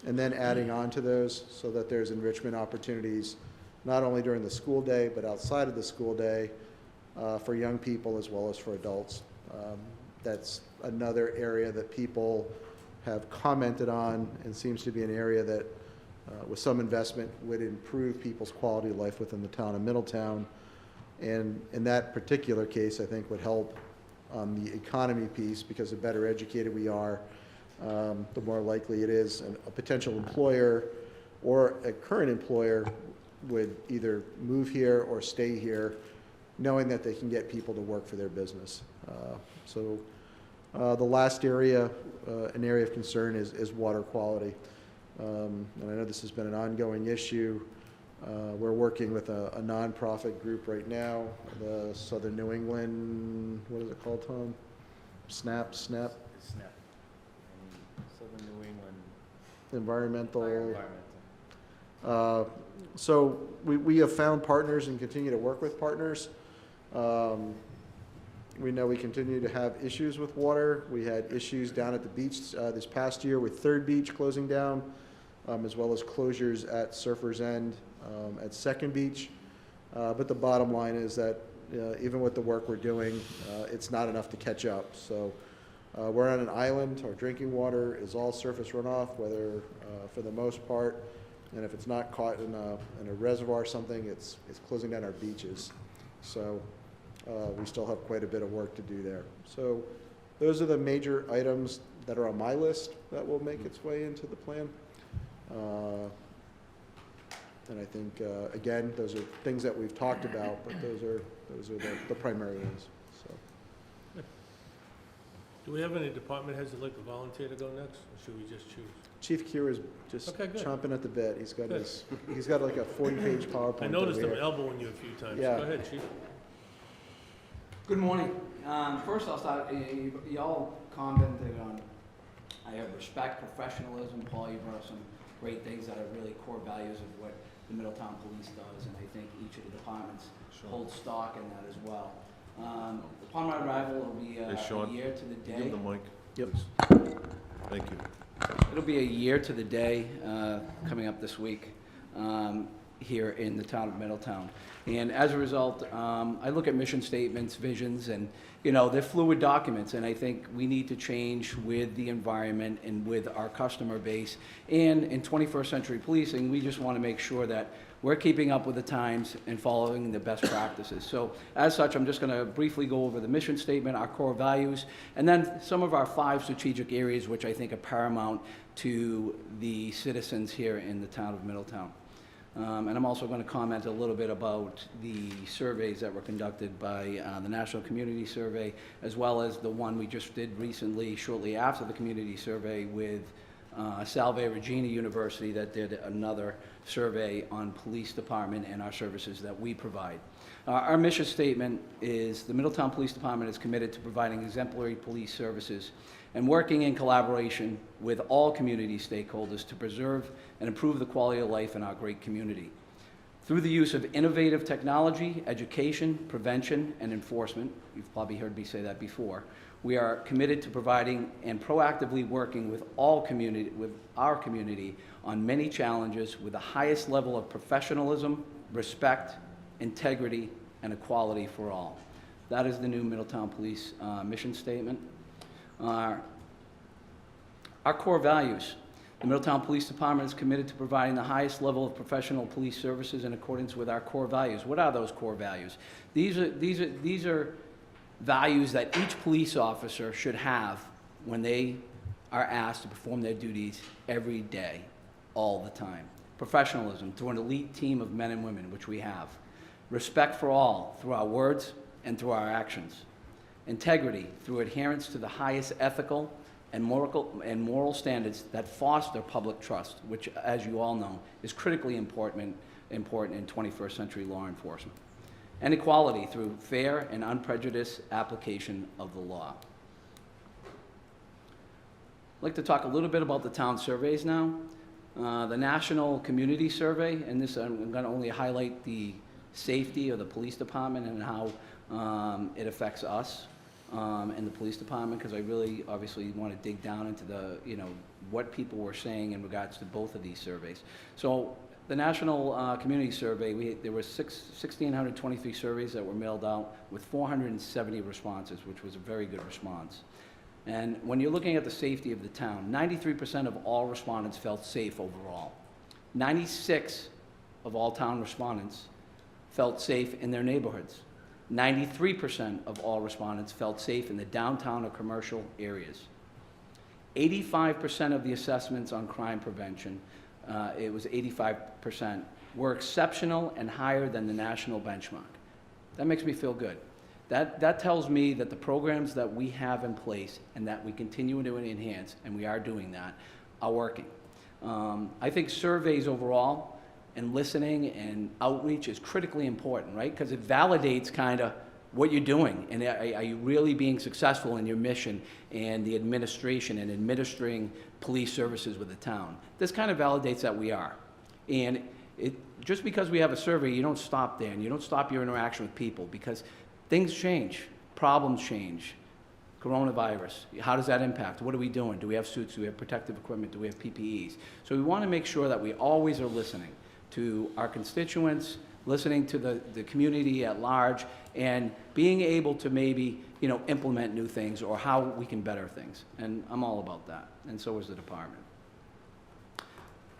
and then adding on to those so that there's enrichment opportunities, not only during the school day, but outside of the school day, for young people as well as for adults. That's another area that people have commented on, and seems to be an area that, with some investment, would improve people's quality of life within the town of Middletown. And in that particular case, I think would help on the economy piece, because the better educated we are, the more likely it is a potential employer or a current employer would either move here or stay here, knowing that they can get people to work for their business. The last area, an area of concern, is water quality. And I know this has been an ongoing issue. We're working with a nonprofit group right now, the Southern New England, what is it called, Tom? SNAP. SNAP. Southern New England. Environmental. So we have found partners and continue to work with partners. We know we continue to have issues with water. We had issues down at the beach this past year with Third Beach closing down, as well as closures at Surfer's End, at Second Beach. But the bottom line is that even with the work we're doing, it's not enough to catch up. So we're on an island. Our drinking water is all surface runoff, whether for the most part, and if it's not caught in a reservoir or something, it's closing down our beaches. So we still have quite a bit of work to do there. So those are the major items that are on my list that will make its way into the plan. And I think, again, those are things that we've talked about, but those are the primary ones. So. Do we have any department heads that like to volunteer to go next, or should we just choose? Chief Cure is just Okay, good. chomping at the bit. He's got like a 40-page PowerPoint. I noticed over him here. elbowing you a few times. Yeah. Go ahead, Chief. Good morning. First, I'll start. Y'all commented on, I have respect, professionalism. Paul, you brought up some great things that are really core values of what the Middletown Police does, and I think each of the departments hold stock in that as well. Upon my arrival, it'll be Hey, a Sean, year to the Give day. the mic. Yep. please. Thank you. It'll be a year to the day coming up this week here in the town of Middletown. And as a result, I look at mission statements, visions, and, you know, they're fluid documents, and I think we need to change with the environment and with our customer base. And in 21st century policing, we just want to make sure that we're keeping up with the times and following the best practices. So as such, I'm just going to briefly go over the mission statement, our core values, and then some of our 5 strategic areas which I think are paramount to the citizens here in the town of Middletown. And I'm also going to comment a little bit about the surveys that were conducted by the National Community Survey, as well as the one we just did recently, shortly after the community survey, with Salve Regina University, that did another survey on police department and our services that we provide. Our mission statement is the Middletown Police Department is committed to providing exemplary police services and working in collaboration with all community stakeholders to preserve and improve the quality of life in our great community. Through the use of innovative technology, education, prevention, and enforcement, you've probably heard me say that before, we are committed to providing and proactively working with our community on many challenges with the highest level of professionalism, respect, integrity, and equality for all. That is the new Middletown Police mission statement. Our core values. The Middletown Police Department is committed to providing the highest level of professional police services in accordance with our core values. What are those core values? These are values that each police officer should have when they are asked to perform their duties every day, all the time. Professionalism through an elite team of men and women, which we have. Respect for all through our words and through our actions. Integrity through adherence to the highest ethical and moral standards that foster public trust, which, as you all know, is critically important in 21st century law enforcement. And equality through fair and unprejudiced application of the law. I'd like to talk a little bit about the town surveys now. The National Community Survey, and this I'm going to only highlight the safety of the police department and how it affects us and the police department, because I really obviously want to dig down into the, what people were saying in regards to both of these surveys. So the National Community Survey, there were 1,623 surveys that were mailed out with 470 responses, which was a very good response. And when you're looking at the safety of the town, 93% of all respondents felt safe overall. 96% of all town respondents felt safe in their neighborhoods. 93% of all respondents felt safe in the downtown or commercial areas. 85% of the assessments on crime prevention, it was 85%, were exceptional and higher than the national benchmark. That makes me feel good. That tells me that the programs that we have in place and that we continue to enhance, and we are doing that, are working. I think surveys overall and listening and outreach is critically important, right? Because it validates kind of what you're doing, and are you really being successful in your mission and the administration and administering police services with the town. This kind of validates that we are. And just because we have a survey, you don't stop there, and you don't stop your interaction with people, because things change, problems change. Coronavirus, how does that impact? What are we doing? Do we have suits? Do we have protective equipment? Do we have PPEs? So we want to make sure that we always are listening to our constituents, listening to the community at large, and being able to maybe, implement new things or how we can better things. And I'm all about that, and so is the department.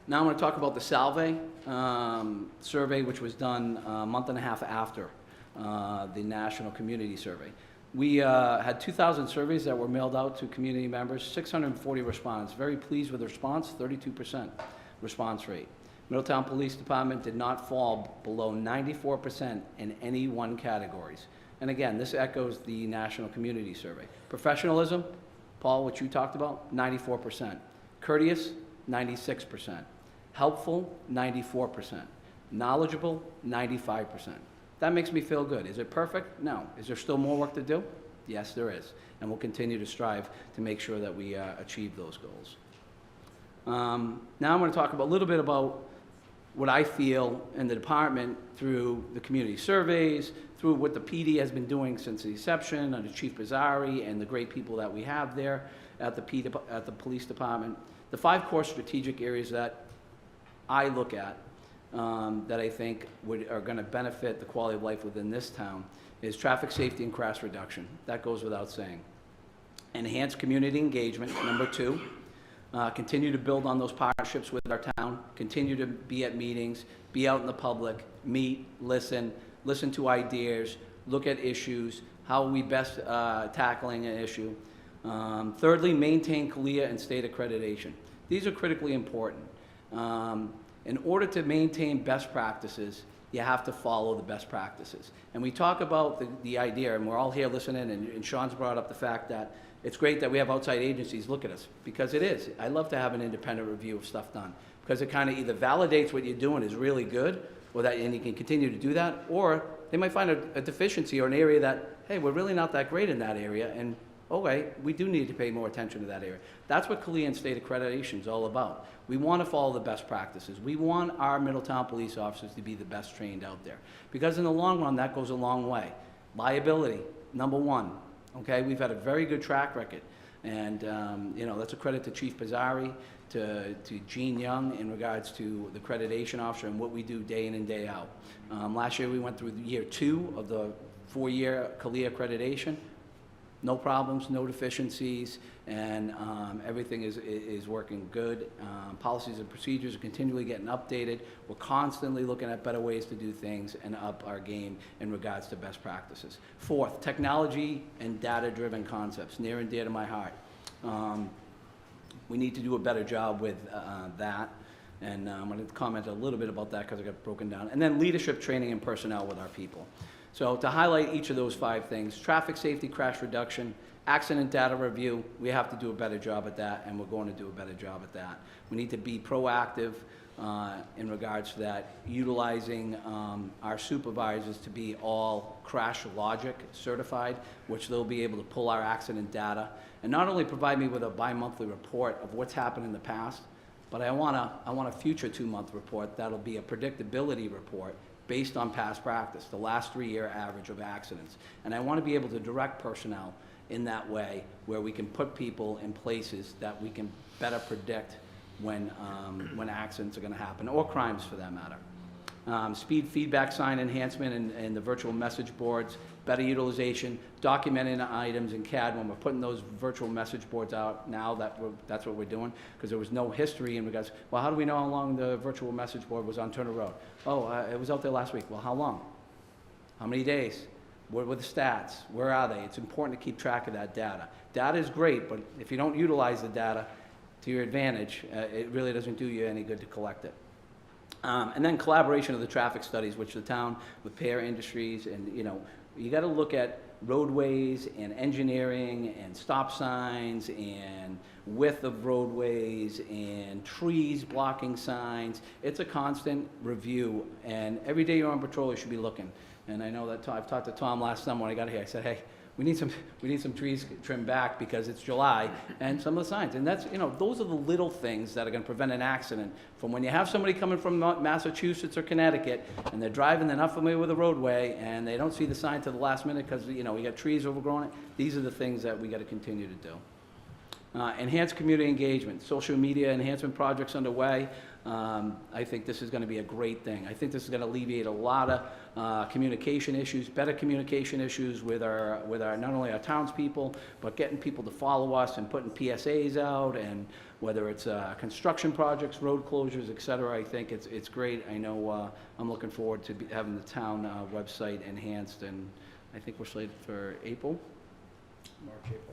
Now I'm going to talk about the Salve survey, which was done a month and a half after the National Community Survey. We had 2,000 surveys that were mailed out to community members, 640 respondents. Very pleased with the response, 32% response rate. Middletown Police Department did not fall below 94% in any one categories. And again, this echoes the National Community Survey. Professionalism, Paul, what you talked about, 94%. Courteous, 96%. Helpful, 94%. Knowledgeable, 95%. That makes me feel good. Is it perfect? No. Is there still more work to do? Yes, there is. And we'll continue to strive to make sure that we achieve those goals. Now I'm going to talk a little bit about what I feel in the department through the community surveys, through what the PD has been doing since the inception, under Chief Bizzari and the great people that we have there at the police department. The 5 core strategic areas that I look at that I think are going to benefit the quality of life within this town is traffic safety and crash reduction. That goes without saying. Enhance community engagement, number 2. Continue to build on those partnerships with our town. Continue to be at meetings, be out in the public, meet, listen to ideas, look at issues, how are we best tackling an issue. Thirdly, maintain CALEA and state accreditation. These are critically important. In order to maintain best practices, you have to follow the best practices. And we talk about the idea, and we're all here listening, and Sean's brought up the fact that it's great that we have outside agencies look at us, because it is. I love to have an independent review of stuff done, because it kind of either validates what you're doing is really good, and you can continue to do that, or they might find a deficiency or an area that, hey, we're really not that great in that area, and okay, we do need to pay more attention to that area. That's what CALEA and state accreditation is all about. We want to follow the best practices. We want our Middletown police officers to be the best trained out there, because in the long run, that goes a long way. Liability, number 1. Okay, we've had a very good track record, and you know, that's a credit to Chief Bizzari, to Gene Young in regards to the accreditation officer and what we do day in and day out. Last year we went through year 2 of the 4-year CALEA accreditation. No problems, no deficiencies, and everything is working good. Policies and procedures are continually getting updated. We're constantly looking at better ways to do things and up our game in regards to best practices. 4th, technology and data-driven concepts, near and dear to my heart. We need to do a better job with that, and I'm going to comment a little bit about that because I got broken down. And then leadership training and personnel with our people. So to highlight each of those 5 things, traffic safety, crash reduction, accident data review, we have to do a better job at that, and we're going to do a better job at that. We need to be proactive in regards to that, utilizing our supervisors to be all Crash Logic certified, which they'll be able to pull our accident data, and not only provide me with a bi-monthly report of what's happened in the past, but I want a future 2-month report that'll be a predictability report based on past practice, the last 3-year average of accidents. And I want to be able to direct personnel in that way where we can put people in places that we can better predict when accidents are going to happen, or crimes for that matter. Speed feedback sign enhancement and the virtual message boards, better utilization, documenting items in CAD when we're putting those virtual message boards out now, that's what we're doing, because there was no history in regards, well, how do we know how long the virtual message board was on Turner Road? Oh, it was out there last week. Well, how long? How many days? What were the stats? Where are they? It's important to keep track of that data. Data is great, but if you don't utilize the data to your advantage, it really doesn't do you any good to collect it. And then collaboration of the traffic studies, which the town with Pear Industries, and you know, you got to look at roadways and engineering and stop signs and width of roadways and trees blocking signs. It's a constant review, and every day you're on patrol, you should be looking. And I know that I've talked to Tom last summer when I got here. I said, hey, we need some trees trimmed back because it's July, and some of the signs. And that's, you know, those are the little things that are going to prevent an accident. From when you have somebody coming from Massachusetts or Connecticut, and they're driving, they're not familiar with the roadway, and they don't see the sign till the last minute because, you know, we got trees overgrowing it. These are the things that we got to continue to do. Enhance community engagement, social media enhancement projects underway. I think this is going to be a great thing. I think this is going to alleviate a lot of communication issues, better communication issues with our not only our townspeople, but getting people to follow us and putting PSAs out, and whether it's construction projects, road closures, et cetera. I think it's great. I know I'm looking forward to having the town website enhanced, and I think we're slated for April.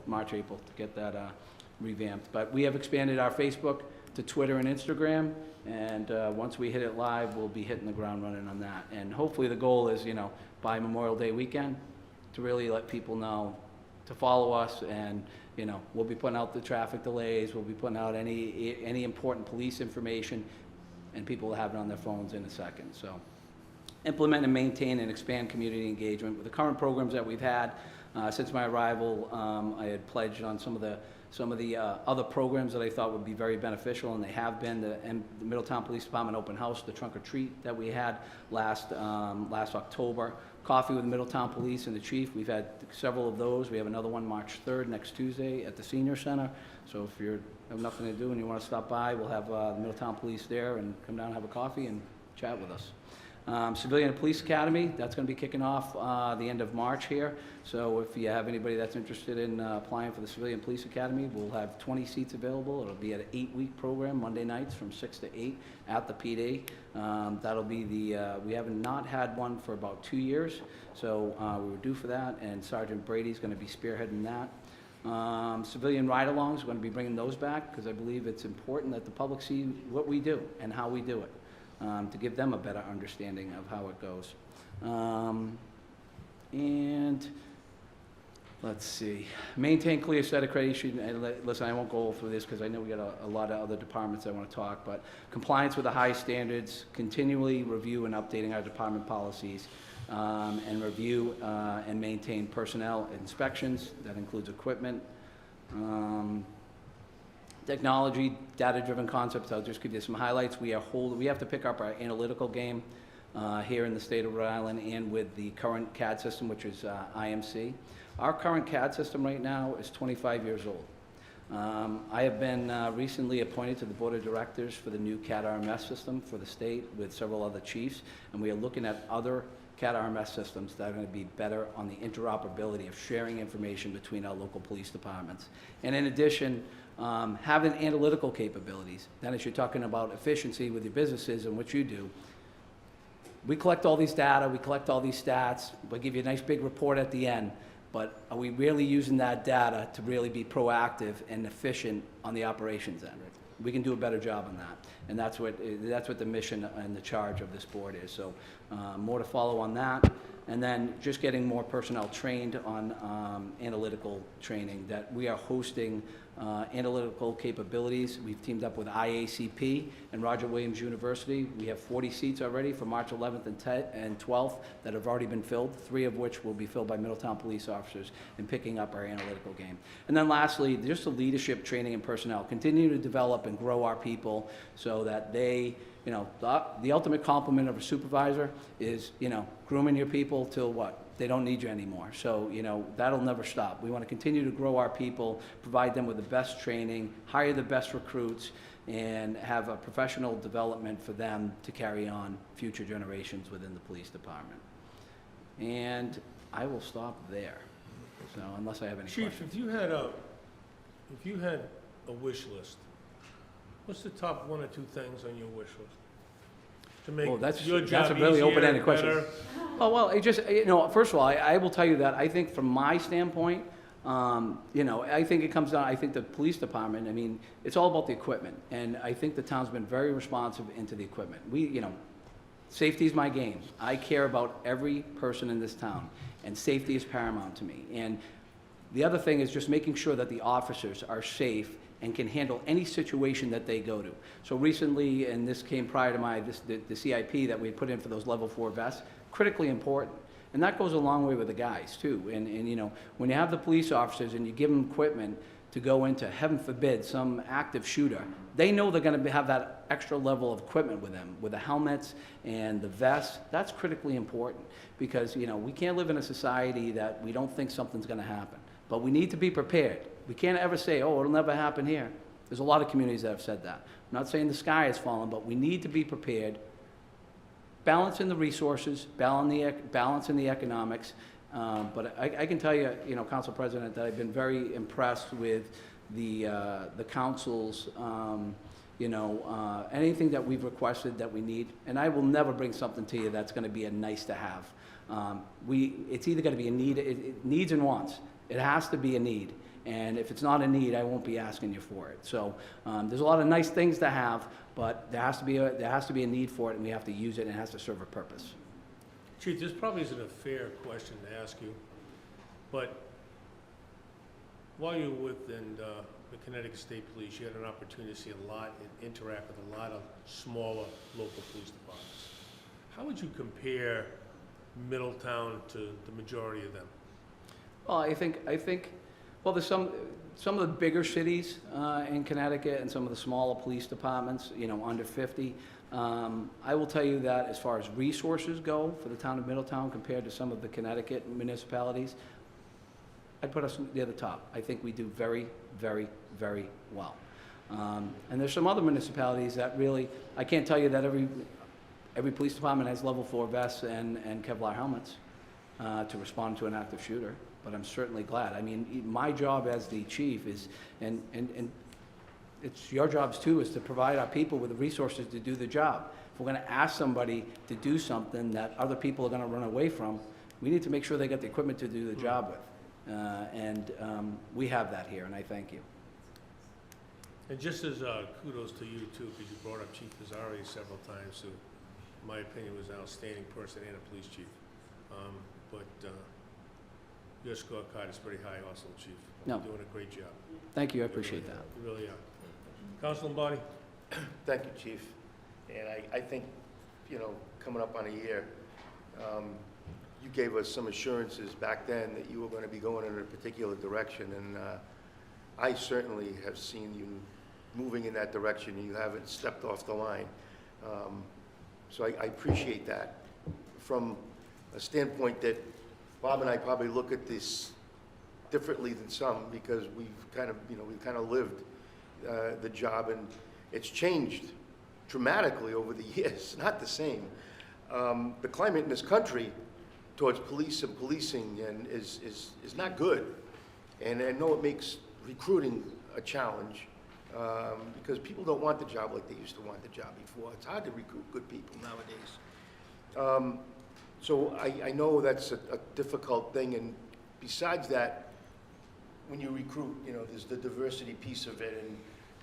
March, April to get that revamped. But we have expanded our Facebook to Twitter and Instagram, and once we hit it live, we'll be hitting the ground running on that. And hopefully the goal is, you know, by Memorial Day weekend, to really let people know to follow us, and, you know, we'll be putting out the traffic delays, we'll be putting out any important police information, and people will have it on their phones in a second. So implement and maintain and expand community engagement with the current programs that we've had. Since my arrival, I had pledged on some of the other programs that I thought would be very beneficial, and they have been. The Middletown Police Department open house, the trunk or treat that we had last October, coffee with Middletown Police and the chief. We've had several of those. We have another one March 3rd, next Tuesday, at the Senior Center. So if you have nothing to do and you want to stop by, we'll have the Middletown Police there and come down and have a coffee and chat with us. Civilian Police Academy, that's going to be kicking off the end of March here. So if you have anybody that's interested in applying for the Civilian Police Academy, we'll have 20 seats available. It'll be an 8-week program, Monday nights from 6 to 8 at the PD. That'll be we haven't not had one for about 2 years, so we were due for that, and Sergeant Brady's going to be spearheading that. Civilian ride-alongs, we're going to be bringing those back because I believe it's important that the public see what we do and how we do it. To give them a better understanding of how it goes. And let's see, maintain clear set accreditation. And listen, I won't go through this because I know we got a lot of other departments I want to talk, but compliance with the high standards, continually review and updating our department policies, and review and maintain personnel inspections. That includes equipment. Technology, data-driven concepts, I'll just give you some highlights. We have to pick up our analytical game here in the state of Rhode Island and with the current CAD system, which is IMC. Our current CAD system right now is 25 years old. I have been recently appointed to the Board of Directors for the new CAD RMS system for the state with several other chiefs, and we are looking at other CAD RMS systems that are going to be better on the interoperability of sharing information between our local police departments. And in addition, having analytical capabilities. Then as you're talking about efficiency with your businesses and what you do, we collect all these data, we collect all these stats, we'll give you a nice big report at the end, but are we really using that data to really be proactive and efficient on the operations end? We can do a better job on that, and that's what the mission and the charge of this board is. So more to follow on that, and then just getting more personnel trained on analytical training. That we are hosting analytical capabilities. We've teamed up with IACP and Roger Williams University. We have 40 seats already for March 11th and 12th that have already been filled, 3 of which will be filled by Middletown police officers in picking up our analytical game. And then lastly, just the leadership training and personnel. Continue to develop and grow our people so that they, you know, the ultimate compliment of a supervisor is, you know, grooming your people till what? They don't need you anymore. So, you know, that'll never stop. We want to continue to grow our people, provide them with the best training, hire the best recruits, and have a professional development for them to carry on future generations within the police department. And I will stop there. So, unless I have any Chief, questions. if you had a wish list, what's the top 1 or 2 things on your wish list? To make Well, that's your a job really easier, open-ended question. better? Oh, well, it just, you know, first of all, I will tell you that I think from my standpoint, you know, I think it comes down, I think the police department, I mean, it's all about the equipment. And I think the town's been very responsive into the equipment. You know, safety is my game. I care about every person in this town, and safety is paramount to me. And the other thing is just making sure that the officers are safe and can handle any situation that they go to. So recently, and this came prior to the CIP that we put in for those level 4 vests, critically important. And that goes a long way with the guys too. And you know, when you have the police officers and you give them equipment to go into, heaven forbid, some active shooter, they know they're gonna have that extra level of equipment with them, with the helmets and the vests. That's critically important because, you know, we can't live in a society that we don't think something's gonna happen. But we need to be prepared. We can't ever say, oh, it'll never happen here. There's a lot of communities that have said that. I'm not saying the sky has fallen, but we need to be prepared, balancing the resources, balancing the economics. But I can tell you, you know, Council President, that I've been very impressed with the council's, you know, anything that we've requested that we need. And I will never bring something to you that's going to be a nice to have. It's either going to be a need, needs and wants. It has to be a need. And if it's not a need, I won't be asking you for it. So there's a lot of nice things to have, but there has to be a need for it, and we have to use it, and it has to serve a purpose. Chief, this probably isn't a fair question to ask you, but while you were with the Connecticut State Police, you had an opportunity to see a lot and interact with a lot of smaller local police departments. How would you compare Middletown to the majority of them? Well, I think, well, there's some of the bigger cities in Connecticut and some of the smaller police departments, you know, under 50. I will tell you that as far as resources go for the town of Middletown compared to some of the Connecticut municipalities, I'd put us near the top. I think we do very, very, very well. And there's some other municipalities that really, I can't tell you that every police department has level 4 vests and Kevlar helmets to respond to an active shooter, but I'm certainly glad. I mean, my job as the chief is, and it's your jobs too, is to provide our people with the resources to do the job. If we're gonna ask somebody to do something that other people are gonna run away from, we need to make sure they get the equipment to do the job with. We have that here, and I thank you. And just as kudos to you too, because you brought up Chief Pizzari several times, who, in my opinion, was an outstanding person and a police chief. But your scorecard is pretty high also, Chief. No. You're doing a great job. Thank you, I appreciate that. You really are. Councilman Lombardi? Thank you, Chief. And I think, you know, coming up on a year, you gave us some assurances back then that you were going to be going in a particular direction, and I certainly have seen you moving in that direction, and you haven't stepped off the line. So I appreciate that. From a standpoint that Bob and I probably look at this differently than some, because we've kind of lived the job, and it's changed dramatically over the years. Not the same. The climate in this country towards police and policing is not good, and I know it makes recruiting a challenge, because people don't want the job like they used to want the job before. It's hard to recruit good people nowadays. So I know that's a difficult thing, and besides that, when you recruit, you know, there's the diversity piece of it, and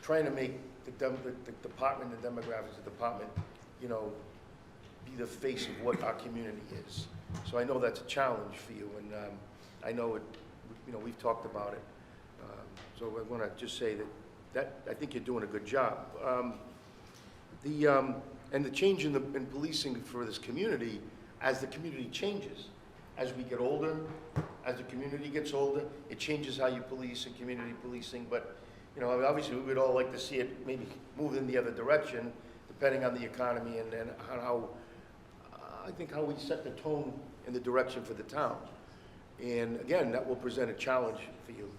trying to make the department, the demographics of the department, you know, be the face of what our community is. So I know that's a challenge for you, and I know it, you know, we've talked about it. So I want to just say that I think you're doing a good job. And the change in policing for this community, as the community changes, as we get older, as the community gets older, it changes how you police and community policing. But, you know, obviously we would all like to see it maybe move in the other direction, depending on the economy and how, I think, how we set the tone in the direction for the town. And again, that will present a challenge for you.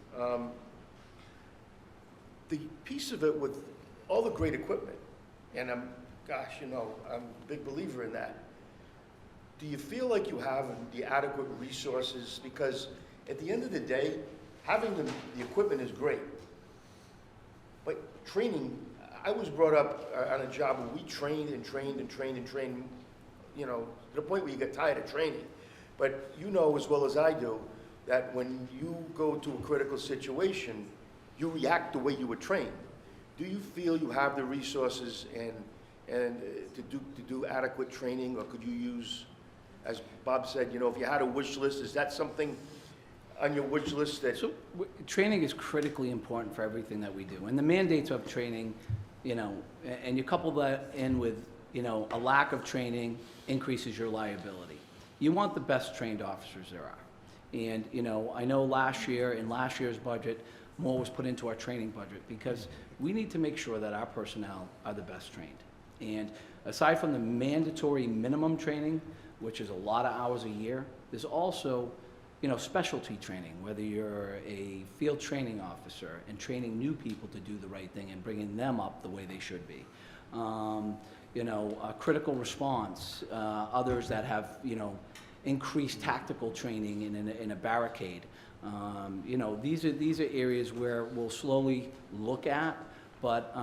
The piece of it with all the great equipment, and gosh, you know, I'm a big believer in that. Do you feel like you have the adequate resources? Because at the end of the day, having the equipment is great, but training, I was brought up on a job where we trained and trained and trained and trained, you know, to the point where you get tired of training. But you know as well as I do that when you go to a critical situation, you react the way you were trained. Do you feel you have the resources and to do adequate training, or could you use, as Bob said, you know, if you had a wish list, is that something on your wish list that? So training is critically important for everything that we do. And the mandates of training, you know, and you couple that in with, you know, a lack of training increases your liability. You want the best trained officers there are. And, you know, I know last year, in last year's budget, more was put into our training budget because we need to make sure that our personnel are the best trained. And aside from the mandatory minimum training, which is a lot of hours a year, there's also, you know, specialty training, whether you're a field training officer and training new people to do the right thing and bringing them up the way they should be. You know, critical response, others that have, you know, increased tactical training in a barricade. You know, these are areas where we'll slowly look at, but,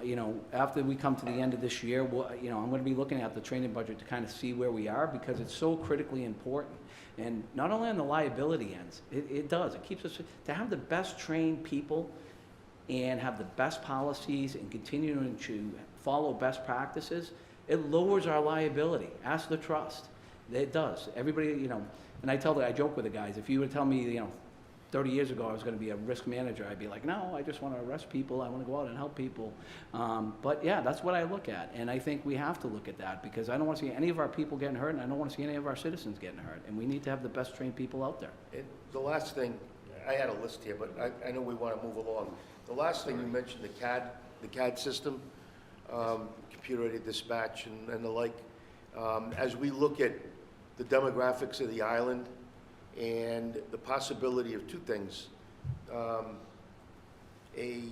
you know, after we come to the end of this year, you know, I'm going to be looking at the training budget to kind of see where we are, because it's so critically important. And not only on the liability ends, it does. It keeps us, to have the best trained people and have the best policies and continuing to follow best practices, it lowers our liability. Ask the trust. It does. Everybody, you know, and I joke with the guys, if you would tell me, you know, 30 years ago, I was going to be a risk manager. I'd be like, no, I just want to arrest people. I want to go out and help people. But yeah, that's what I look at. And I think we have to look at that because I don't want to see any of our people getting hurt, and I don't want to see any of our citizens getting hurt. And we need to have the best trained people out there. And the last thing, I had a list here, but I know we want to move along. The last thing you mentioned, the CAD system, computer-aided dispatch and the like. As we look at the demographics of the island and the possibility of two things, a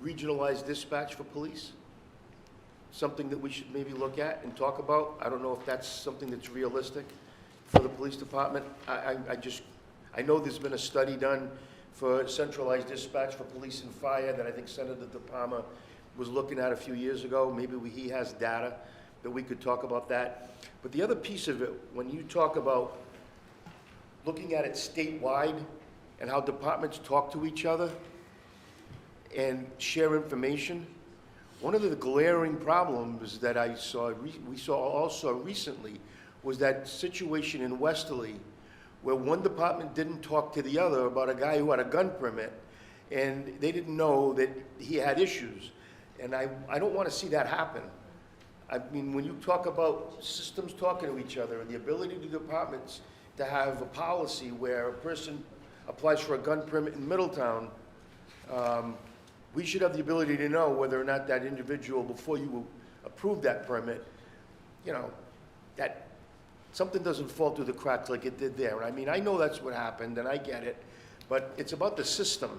regionalized dispatch for police, something that we should maybe look at and talk about. I don't know if that's something that's realistic for the police department. I know there's been a study done for centralized dispatch for police and fire that I think Senator De Palma was looking at a few years ago. Maybe he has data that we could talk about that. But the other piece of it, when you talk about looking at it statewide and how departments talk to each other and share information, one of the glaring problems that we saw also recently was that situation in Westerly where one department didn't talk to the other about a guy who had a gun permit, and they didn't know that he had issues. And I don't want to see that happen. I mean, when you talk about systems talking to each other and the ability of the departments to have a policy where a person applies for a gun permit in Middletown, we should have the ability to know whether or not that individual, before you approve that permit, you know, that something doesn't fall through the cracks like it did there. I mean, I know that's what happened, and I get it, but it's about the system.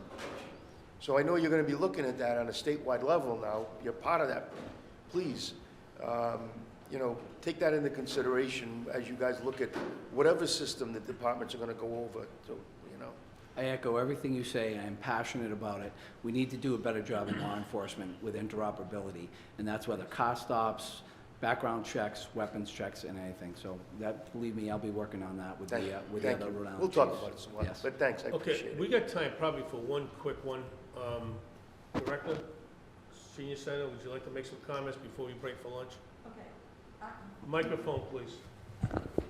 So I know you're going to be looking at that on a statewide level now. You're part of that. Please, you know, take that into consideration as you guys look at whatever system the departments are going to go over. So, you know. I echo everything you say. I'm passionate about it. We need to do a better job in law enforcement with interoperability, and that's whether car stops, background checks, weapons checks, and anything. So that, believe me, I'll be working on that with the other Rhode Island We'll talk chiefs. about it some more. Yes. But thanks, I appreciate Okay, it. we got time probably for one quick one. Director, Senior Senator, would you like to make some comments before we break for lunch? Okay. Microphone, please.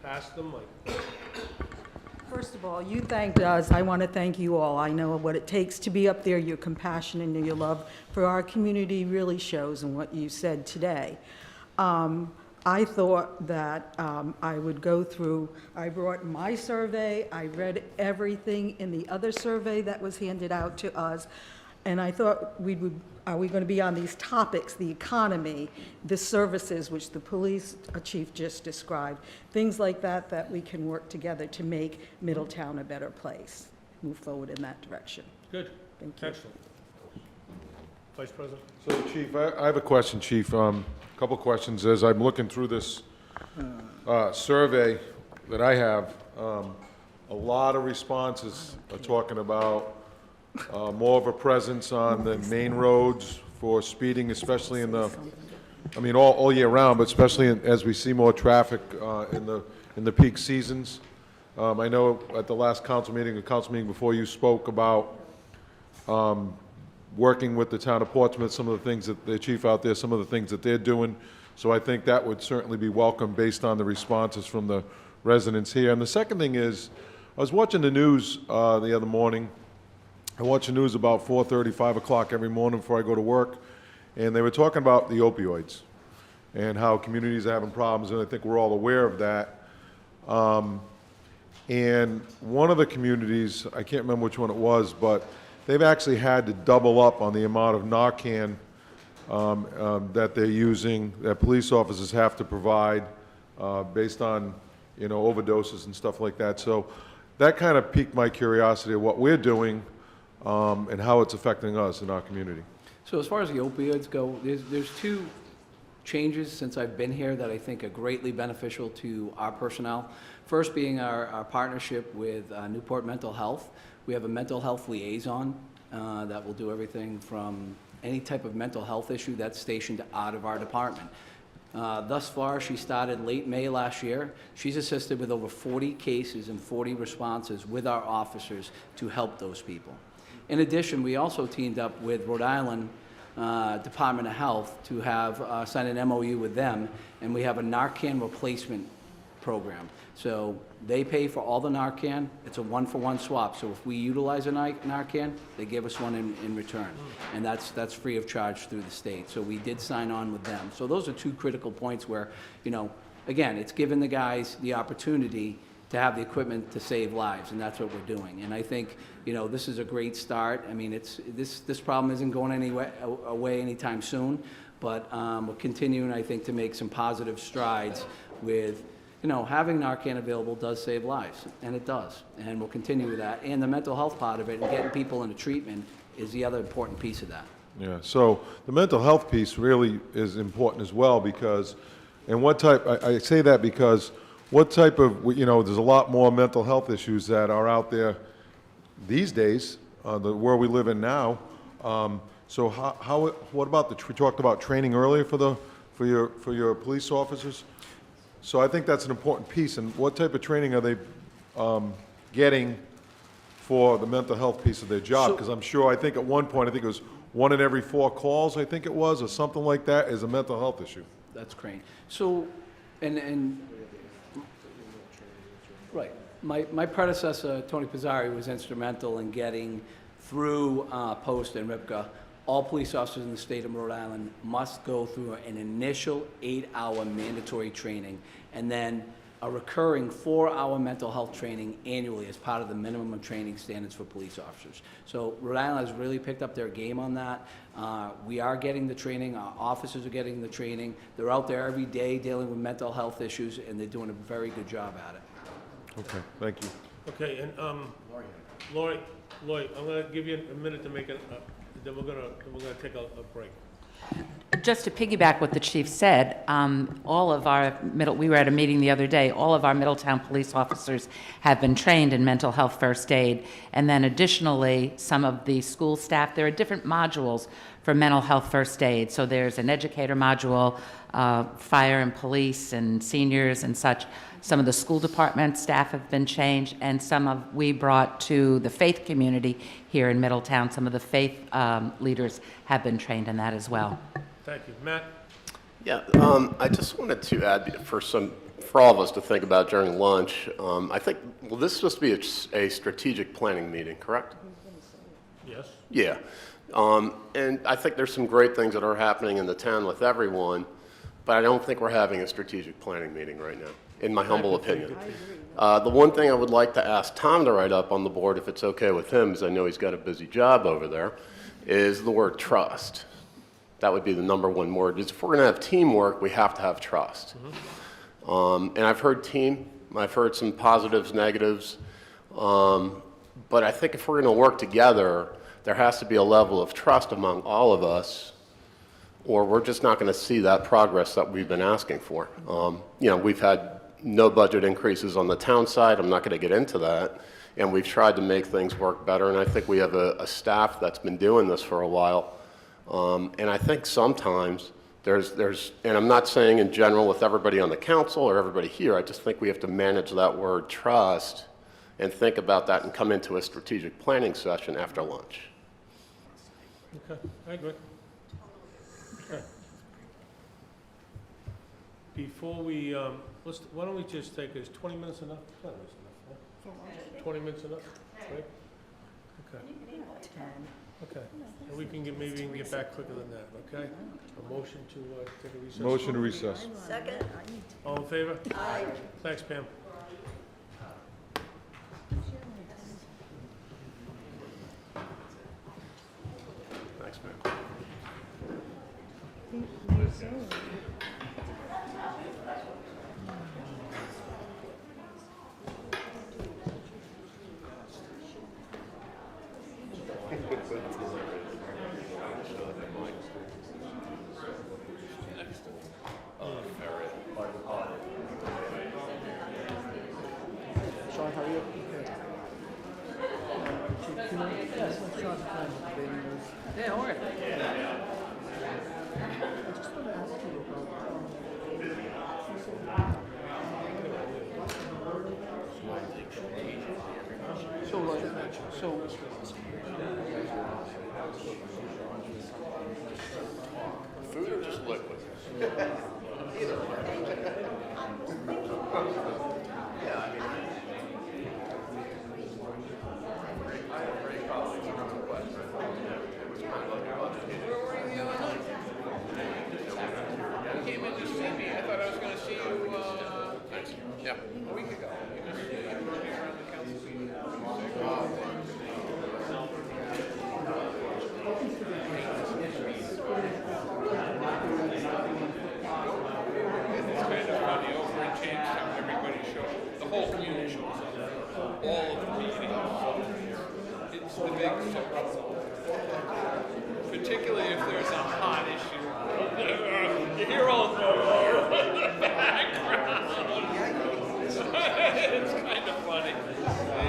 Pass the mic. First of all, you thanked us. I want to thank you all. I know what it takes to be up there. Your compassion and your love for our community really shows in what you said today. I thought that I would go through, I brought my survey, I read everything in the other survey that was handed out to us, and I thought are we going to be on these topics, the economy, the services, which the police chief just described, things like that, that we can work together to make Middletown a better place, move forward in that direction. Good. Thank you. Excellent. Vice President? So, Chief, I have a question, Chief. A couple questions. As I'm looking through this survey that I have, a lot of responses are talking about more of a presence on the main roads for speeding, especially in the, I mean, all year round, but especially as we see more traffic in the peak seasons. I know at the last council meeting before, you spoke about working with the town of Portsmouth, some of the things that the chief out there, some of the things that they're doing. So I think that would certainly be welcome based on the responses from the residents here. And the second thing is, I was watching the news the other morning. I watch the news about 4:30, 5 o'clock every morning before I go to work, and they were talking about the opioids and how communities are having problems, and I think we're all aware of that. And one of the communities, I can't remember which one it was, but they've actually had to double up on the amount of Narcan that they're using, that police officers have to provide based on, you know, overdoses and stuff like that. So that kind of piqued my curiosity of what we're doing and how it's affecting us in our community. So as far as the opioids go, there's two changes since I've been here that I think are greatly beneficial to our personnel. First being our partnership with Newport Mental Health. We have a mental health liaison that will do everything from any type of mental health issue that's stationed out of our department. Thus far, she started late May last year. She's assisted with over 40 cases and 40 responses with our officers to help those people. In addition, we also teamed up with Rhode Island Department of Health to have signed an MOU with them, and we have a Narcan replacement program. So they pay for all the Narcan. It's a one-for-one swap. So if we utilize a Narcan, they give us one in return. And that's free of charge through the state. So we did sign on with them. So those are two critical points where, you know, again, it's given the guys the opportunity to have the equipment to save lives, and that's what we're doing. And I think, you know, this is a great start. I mean, this problem isn't going away anytime soon, but we're continuing, I think, to make some positive strides with, you know, having Narcan available does save lives, and it does, and we'll continue with that. And the mental health part of it and getting people into treatment is the other important piece of that. Yeah, so the mental health piece really is important as well because, and what type, I say that because what type of, you know, there's a lot more mental health issues that are out there these days, the world we live in now. So what about we talked about training earlier for your police officers? So I think that's an important piece. And what type of training are they getting for the mental health piece of their job? Because I'm sure, I think at one point, I think it was 1 in every 4 calls, I think it was, or something like that, is a mental health issue. That's great. So, right. My predecessor, Tony Pizzari, was instrumental in getting through Post and RIPCA. All police officers in the state of Rhode Island must go through an initial 8-hour mandatory training and then a recurring 4-hour mental health training annually as part of the minimum training standards for police officers. So Rhode Island has really picked up their game on that. We are getting the training. Our officers are getting the training. They're out there every day dealing with mental health issues, and they're doing a very good job at it. Okay, thank you. Okay, and Lori, I'm going to give you a minute to make it, then we're going to take a break. Just to piggyback what the chief said, all of our we were at a meeting the other day, all of our Middletown police officers have been trained in mental health first aid. And then additionally, some of the school staff, there are different modules for mental health first aid. So there's an educator module, fire and police and seniors and such. Some of the school department staff have been changed, and we brought to the faith community here in Middletown. Some of the faith leaders have been trained in that as well. Thank you. Matt? Yeah, I just wanted to add for all of us to think about during lunch. I think, well, this is supposed to be a strategic planning meeting, correct? Yes. Yeah. And I think there's some great things that are happening in the town with everyone, but I don't think we're having a strategic planning meeting right now, in my humble opinion. The one thing I would like to ask Tom to write up on the board, if it's okay with him, because I know he's got a busy job over there, is the word trust. That would be the #1 word. If we're going to have teamwork, we have to have trust. And I've heard team. I've heard some positives, negatives. But I think if we're going to work together, there has to be a level of trust among all of us, or we're just not going to see that progress that we've been asking for. You know, we've had no budget increases on the town side. I'm not going to get into that. And we've tried to make things work better. And I think we have a staff that's been doing this for a while. And I think sometimes and I'm not saying in general with everybody on the council or everybody here, I just think we have to manage that word trust and think about that and come into a strategic planning session after lunch. Okay, I agree. Okay. Before we, why don't we just take, is 20 minutes enough? 20 minutes enough, huh? 20 minutes enough, right? Okay. Okay, and we can get back quicker than that, okay? A motion to take a recess? Motion to recess. Second? All in favor? Aye. Thanks, Pam. Thanks, man. Sean, how are you? Yeah, all right. I just want to ask you Food or just liquid? Came in to see me. I thought I was gonna see you, a week ago. Around the council meeting. It's kind of funny, over in Jamestown, everybody shows, the whole community shows up. All of the meetings. It's the big football. Particularly if there's a hot issue. You hear all the in the background. It's kind of funny.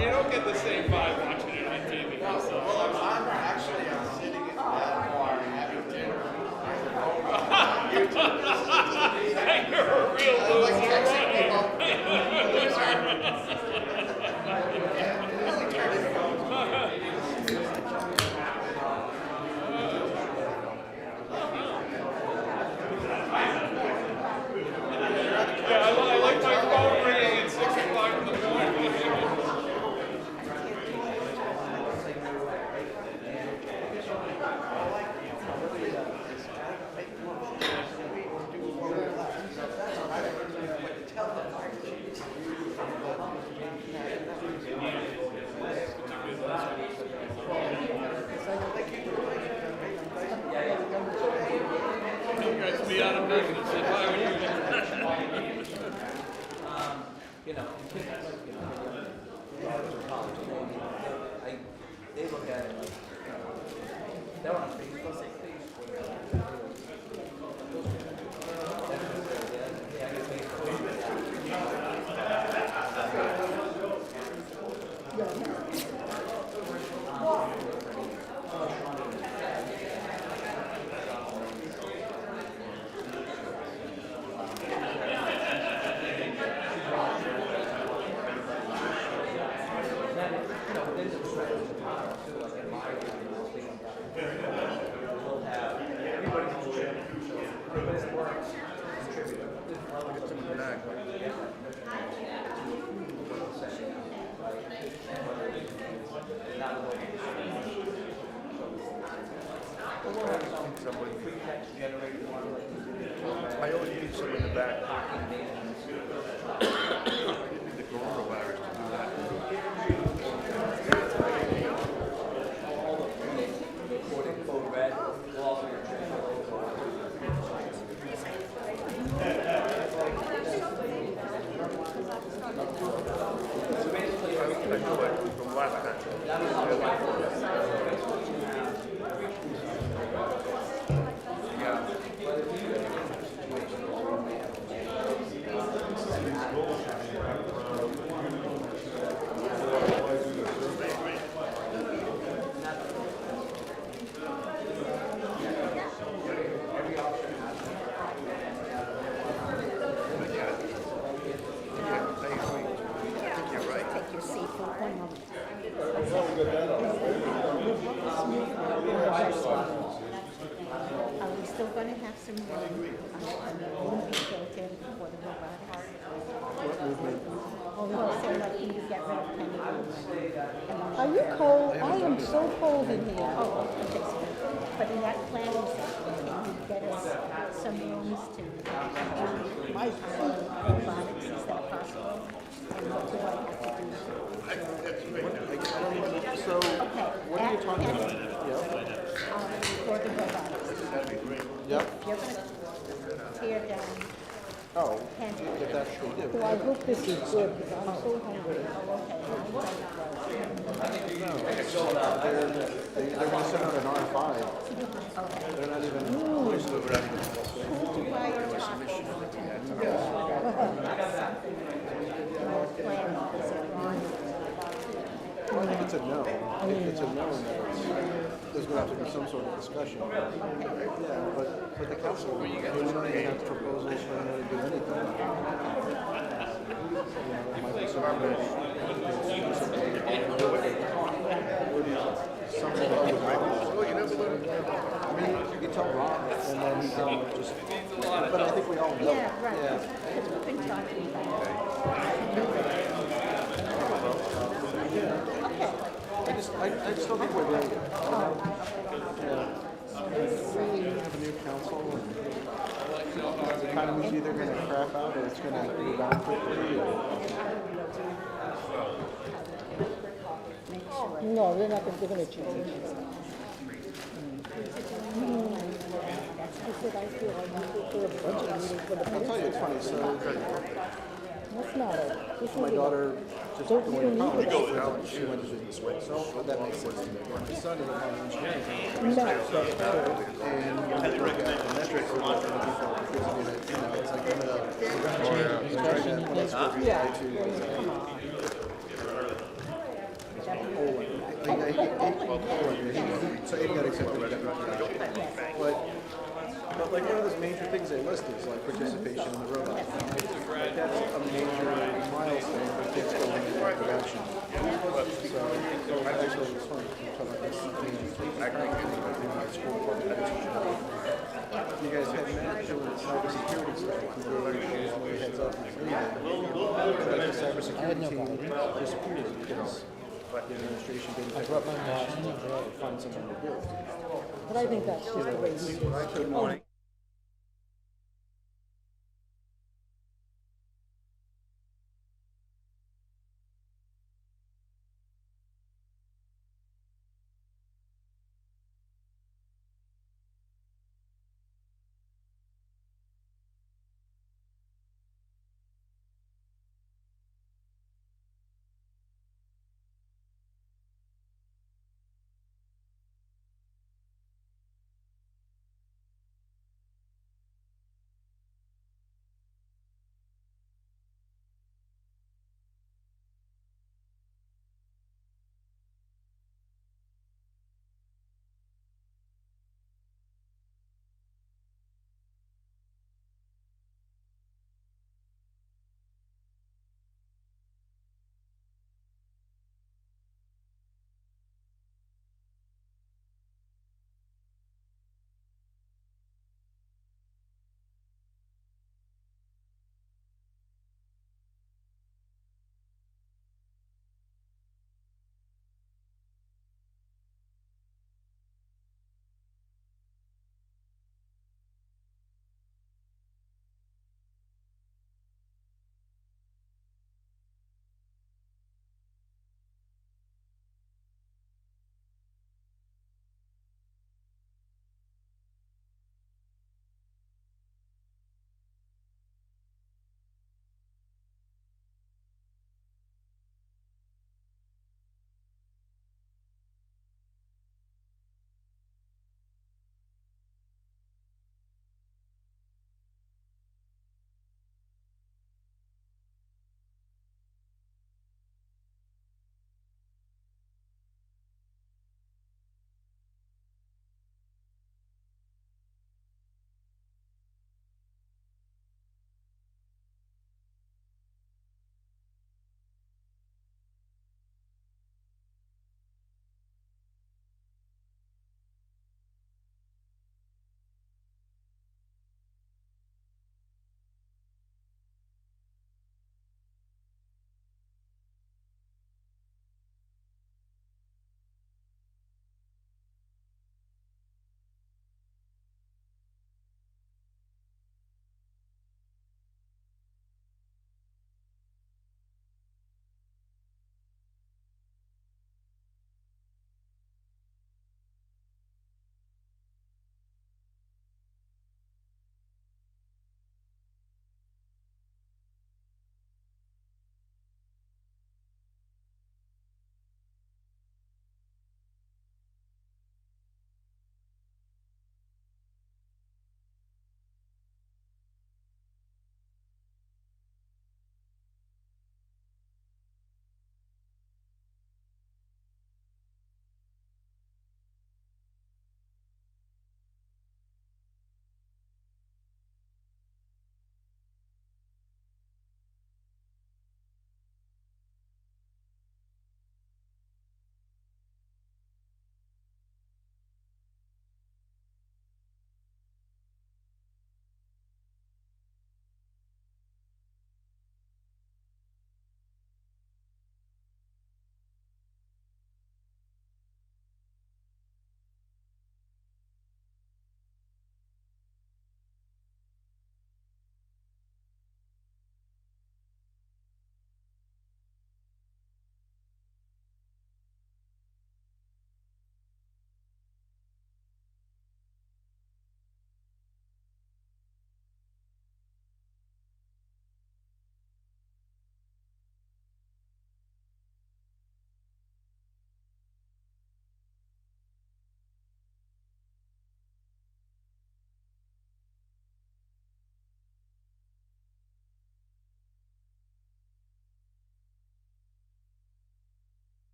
You don't get the same vibe watching it on TV. I'm actually sitting in that bar having dinner. You're a real I like my phone ringing at 6 o'clock in the morning. You guys be out of business if I were you. You know, they look at it like, they're on Facebook. I always need someone in the back. The coronavirus to do that. I know it from last Are we still going to have some movement built in for the robotics? Well, so like you get rid of chemicals. Are you cold? I am so cold in here. Oh, okay. But in that planning session, can you get us some rooms to do robotics? Is that possible? And what do I have to do? So, what are you talking about? For the robotics. Yep. You're going to tear down. Oh, Handle. if that's what they do. Well, I hope this is good, because I'm so hungry. They're going to send out an R5. They're not even close to it. Well, I think it's a no. If it's a no, then there's going to have to be some sort of discussion. Yeah, but the council, they don't even have proposals for them to do anything. It might be something something that would regulate. I mean, you talk tell Ron, and then he can just, but I think we all know. Yeah, right. Yeah. Because we've been talking about it. Okay. I just don't think we're there yet. Yeah. We have a new council, and the economy's either gonna crap out or it's gonna rebound quickly, or. No, they're not gonna, they're gonna change. That's what I feel, I need to do a budget meeting for the. I'll tell you, it's funny, so That's not it. This my is daughter just Don't going you to need college, it? she went to business school, so that makes sense to me. My son is a minor engineer. No, that's And when you look at the metrics of what the people are contributing, you know, it's like we're gonna change, especially when it's supposed to be tied to, so he got accepted. But like one of those major things they list is like participation in the robot. Like that's a major milestone for kids going into production. So actually it's funny. You guys had Matt doing cybersecurity stuff. He gave you heads up and everything. The cybersecurity team disappeared because the administration didn't pick up and find someone to do it. But I think that's just the way he is. Good morning.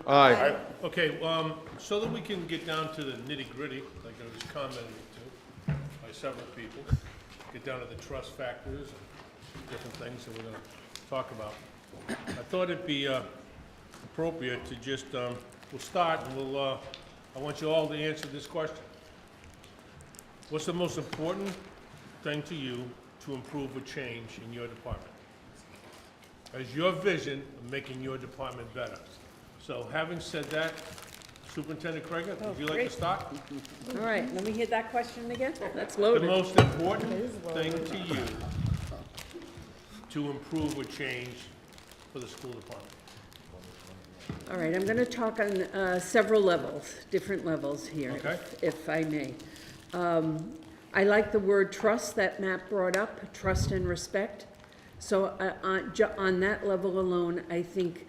Aye. Okay, so that we can get down to the nitty-gritty, like I was commenting to by several people, get down to the trust factors and different things that we're gonna talk about. I thought it'd be appropriate to just, we'll start and we'll, I want you all to answer this question. What's the most important thing to you to improve or change in your department? As your vision of making your department better. So having said that, Superintendent Craig, would you like to start? All right, let me hear that question again. That's The loaded. most important thing to you to improve or change for the school department? All right, I'm going to talk on several levels, different levels here, Okay. if I may. I like the word trust that Matt brought up, trust and respect. So on that level alone, I think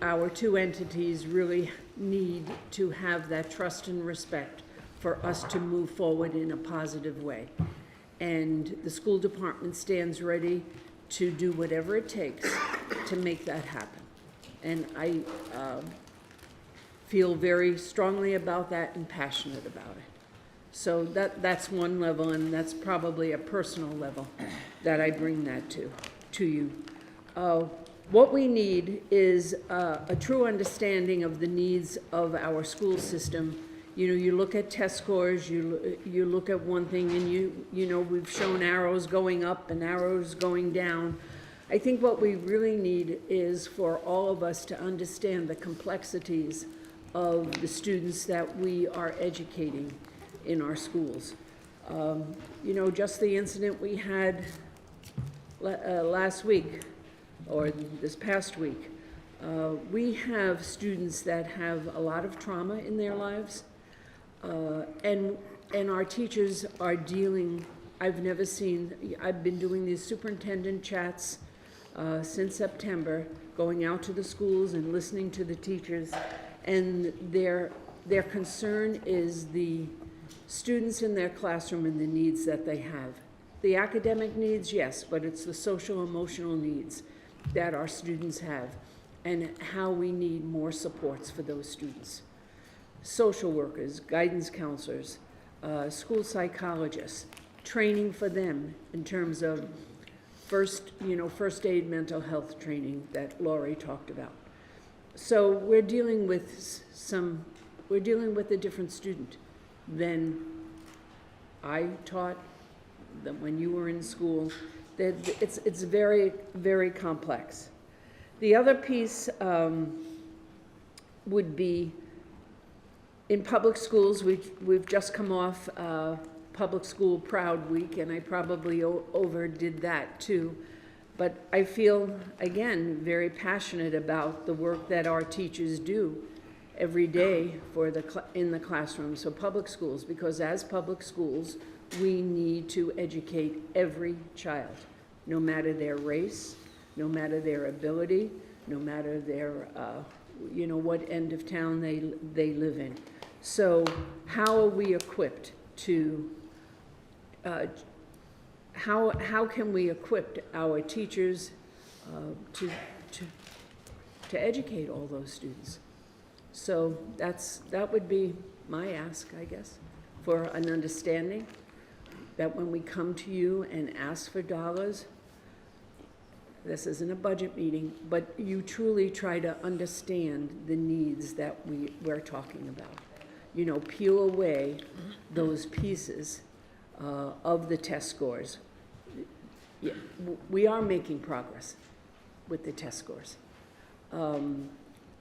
our two entities really need to have that trust and respect for us to move forward in a positive way. And the school department stands ready to do whatever it takes to make that happen. And I feel very strongly about that and passionate about it. So that's one level, and that's probably a personal level that I bring that to you. What we need is a true understanding of the needs of our school system. You know, you look at test scores, you look at one thing, and you know, we've shown arrows going up and arrows going down. I think what we really need is for all of us to understand the complexities of the students that we are educating in our schools. You know, just the incident we had last week, or this past week, we have students that have a lot of trauma in their lives, and our teachers are dealing, I've been doing these superintendent chats since September, going out to the schools and listening to the teachers, and their concern is the students in their classroom and the needs that they have. The academic needs, yes, but it's the social emotional needs that our students have and how we need more supports for those students. Social workers, guidance counselors, school psychologists, training for them in terms of first aid mental health training that Laurie talked about. So we're dealing with a different student than I taught, than when you were in school. It's very, very complex. The other piece would be in public schools. We've just come off Public School Proud Week, and I probably overdid that too. But I feel, again, very passionate about the work that our teachers do every day in the classroom, so public schools, because as public schools, we need to educate every child, no matter their race, no matter their ability, no matter their, what end of town they live in. So how are we equipped to, how can we equip our teachers to educate all those students? So that would be my ask, I guess, for an understanding that when we come to you and ask for dollars, this isn't a budget meeting, but you truly try to understand the needs that we're talking about. You know, peel away those pieces of the test scores. Yeah, we are making progress with the test scores.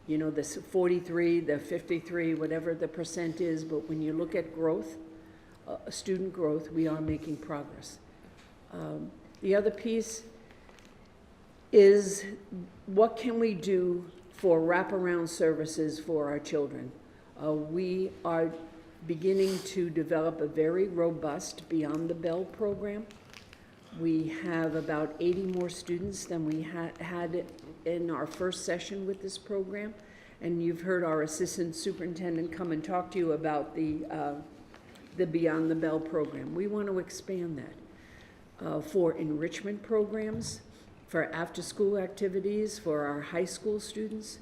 You know, the 43, the 53, whatever the percent is, but when you look at growth, student growth, we are making progress. The other piece is what can we do for wraparound services for our children? We are beginning to develop a very robust Beyond the Bell program. We have about 80 more students than we had in our first session with this program. And you've heard our assistant superintendent come and talk to you about the Beyond the Bell program. We want to expand that for enrichment programs, for after-school activities for our high school students,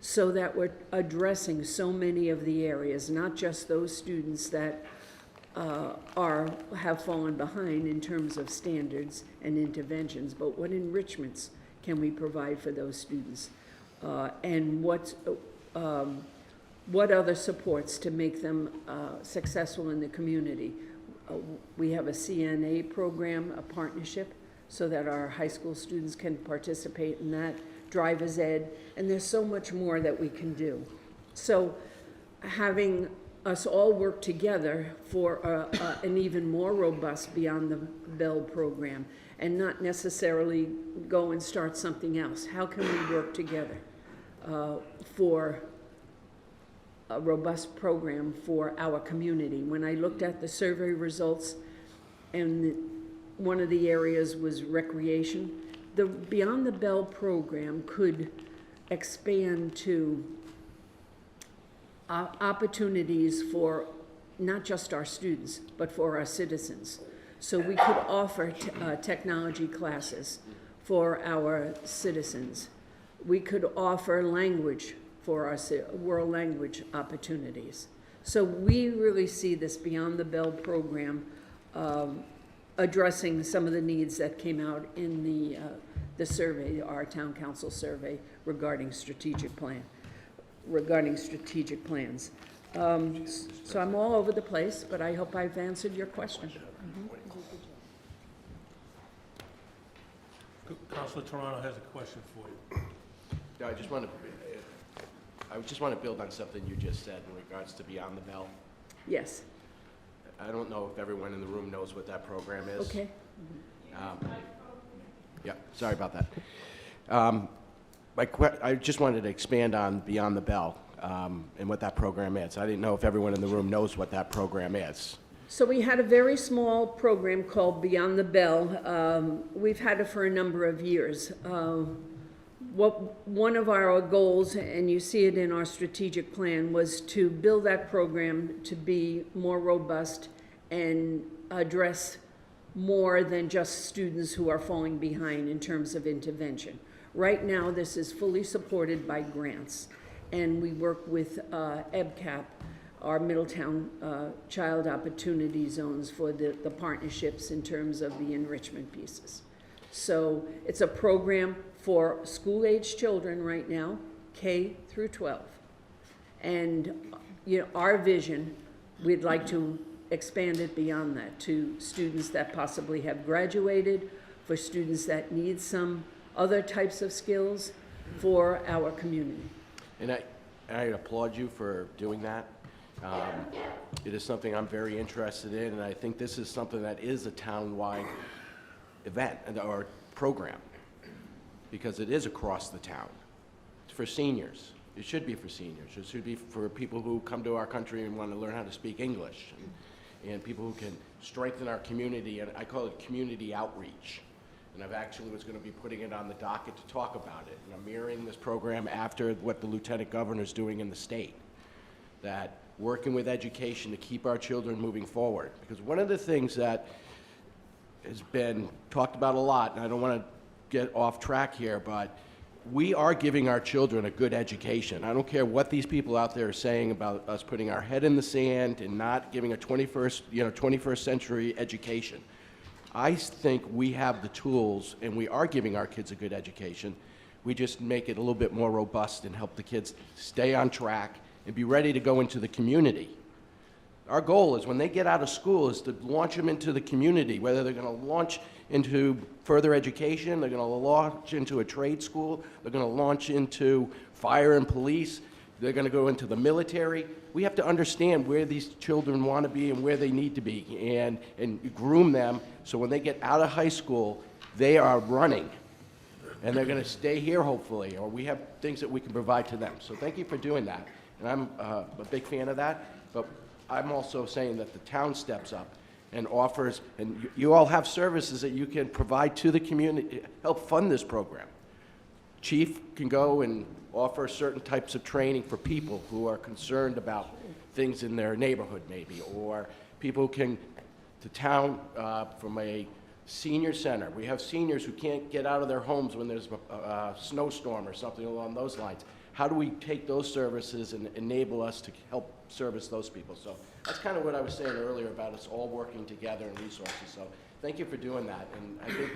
so that we're addressing so many of the areas, not just those students that have fallen behind in terms of standards and interventions, but what enrichments can we provide for those students? And what other supports to make them successful in the community? We have a CNA program, a partnership, so that our high school students can participate in that, driver's ed, and there's so much more that we can do. So having us all work together for an even more robust Beyond the Bell program, and not necessarily go and start something else. How can we work together for a robust program for our community? When I looked at the survey results, and one of the areas was recreation, the Beyond the Bell program could expand to opportunities for not just our students, but for our citizens. So we could offer technology classes for our citizens. We could offer language for our world language opportunities. So we really see this Beyond the Bell program addressing some of the needs that came out in the survey, our town council survey regarding strategic plans. So I'm all over the place, but I hope I've answered your question. Councilor Toronto has a question for you. Yeah, I just want to build on something you just said in regards to Beyond the Bell. Yes. I don't know if everyone in the room knows what that program is. Okay. Yeah, sorry about that. I just wanted to expand on Beyond the Bell and what that program is. I didn't know if everyone in the room knows what that program is. So we had a very small program called Beyond the Bell. We've had it for a number of years. One of our goals, and you see it in our strategic plan, was to build that program to be more robust and address more than just students who are falling behind in terms of intervention. Right now, this is fully supported by grants, and we work with EBCAP, our Middletown Child Opportunity Zones, for the partnerships in terms of the enrichment pieces. So it's a program for school-age children right now, K through 12. And our vision, we'd like to expand it beyond that to students that possibly have graduated, for students that need some other types of skills for our community. And I applaud you for doing that. It is something I'm very interested in, and I think this is something that is a town-wide event or program, because it is across the town. It's for seniors. It should be for seniors. It should be for people who come to our country and want to learn how to speak English, and people who can strengthen our community, and I call it community outreach. And I've actually was going to be putting it on the docket to talk about it, and I'm mirroring this program after what the Lieutenant Governor's doing in the state, that working with education to keep our children moving forward. Because one of the things that has been talked about a lot, and I don't want to get off track here, but we are giving our children a good education. I don't care what these people out there are saying about us putting our head in the sand and not giving a 21st century education. I think we have the tools, and we are giving our kids a good education. We just make it a little bit more robust and help the kids stay on track and be ready to go into the community. Our goal is when they get out of school is to launch them into the community, whether they're going to launch into further education, they're going to launch into a trade school, they're going to launch into fire and police, they're going to go into the military. We have to understand where these children want to be and where they need to be, and groom them so when they get out of high school, they are running. And they're going to stay here, hopefully, or we have things that we can provide to them. So thank you for doing that. And I'm a big fan of that, but I'm also saying that the town steps up and offers, and you all have services that you can provide to the community, help fund this program. Chief can go and offer certain types of training for people who are concerned about things in their neighborhood maybe, or people who can, to town from a senior center. We have seniors who can't get out of their homes when there's a snowstorm or something along those lines. how do we take those services and enable us to help service those people? So that's kind of what I was saying earlier about us all working together and resources. So thank you for doing that. And I think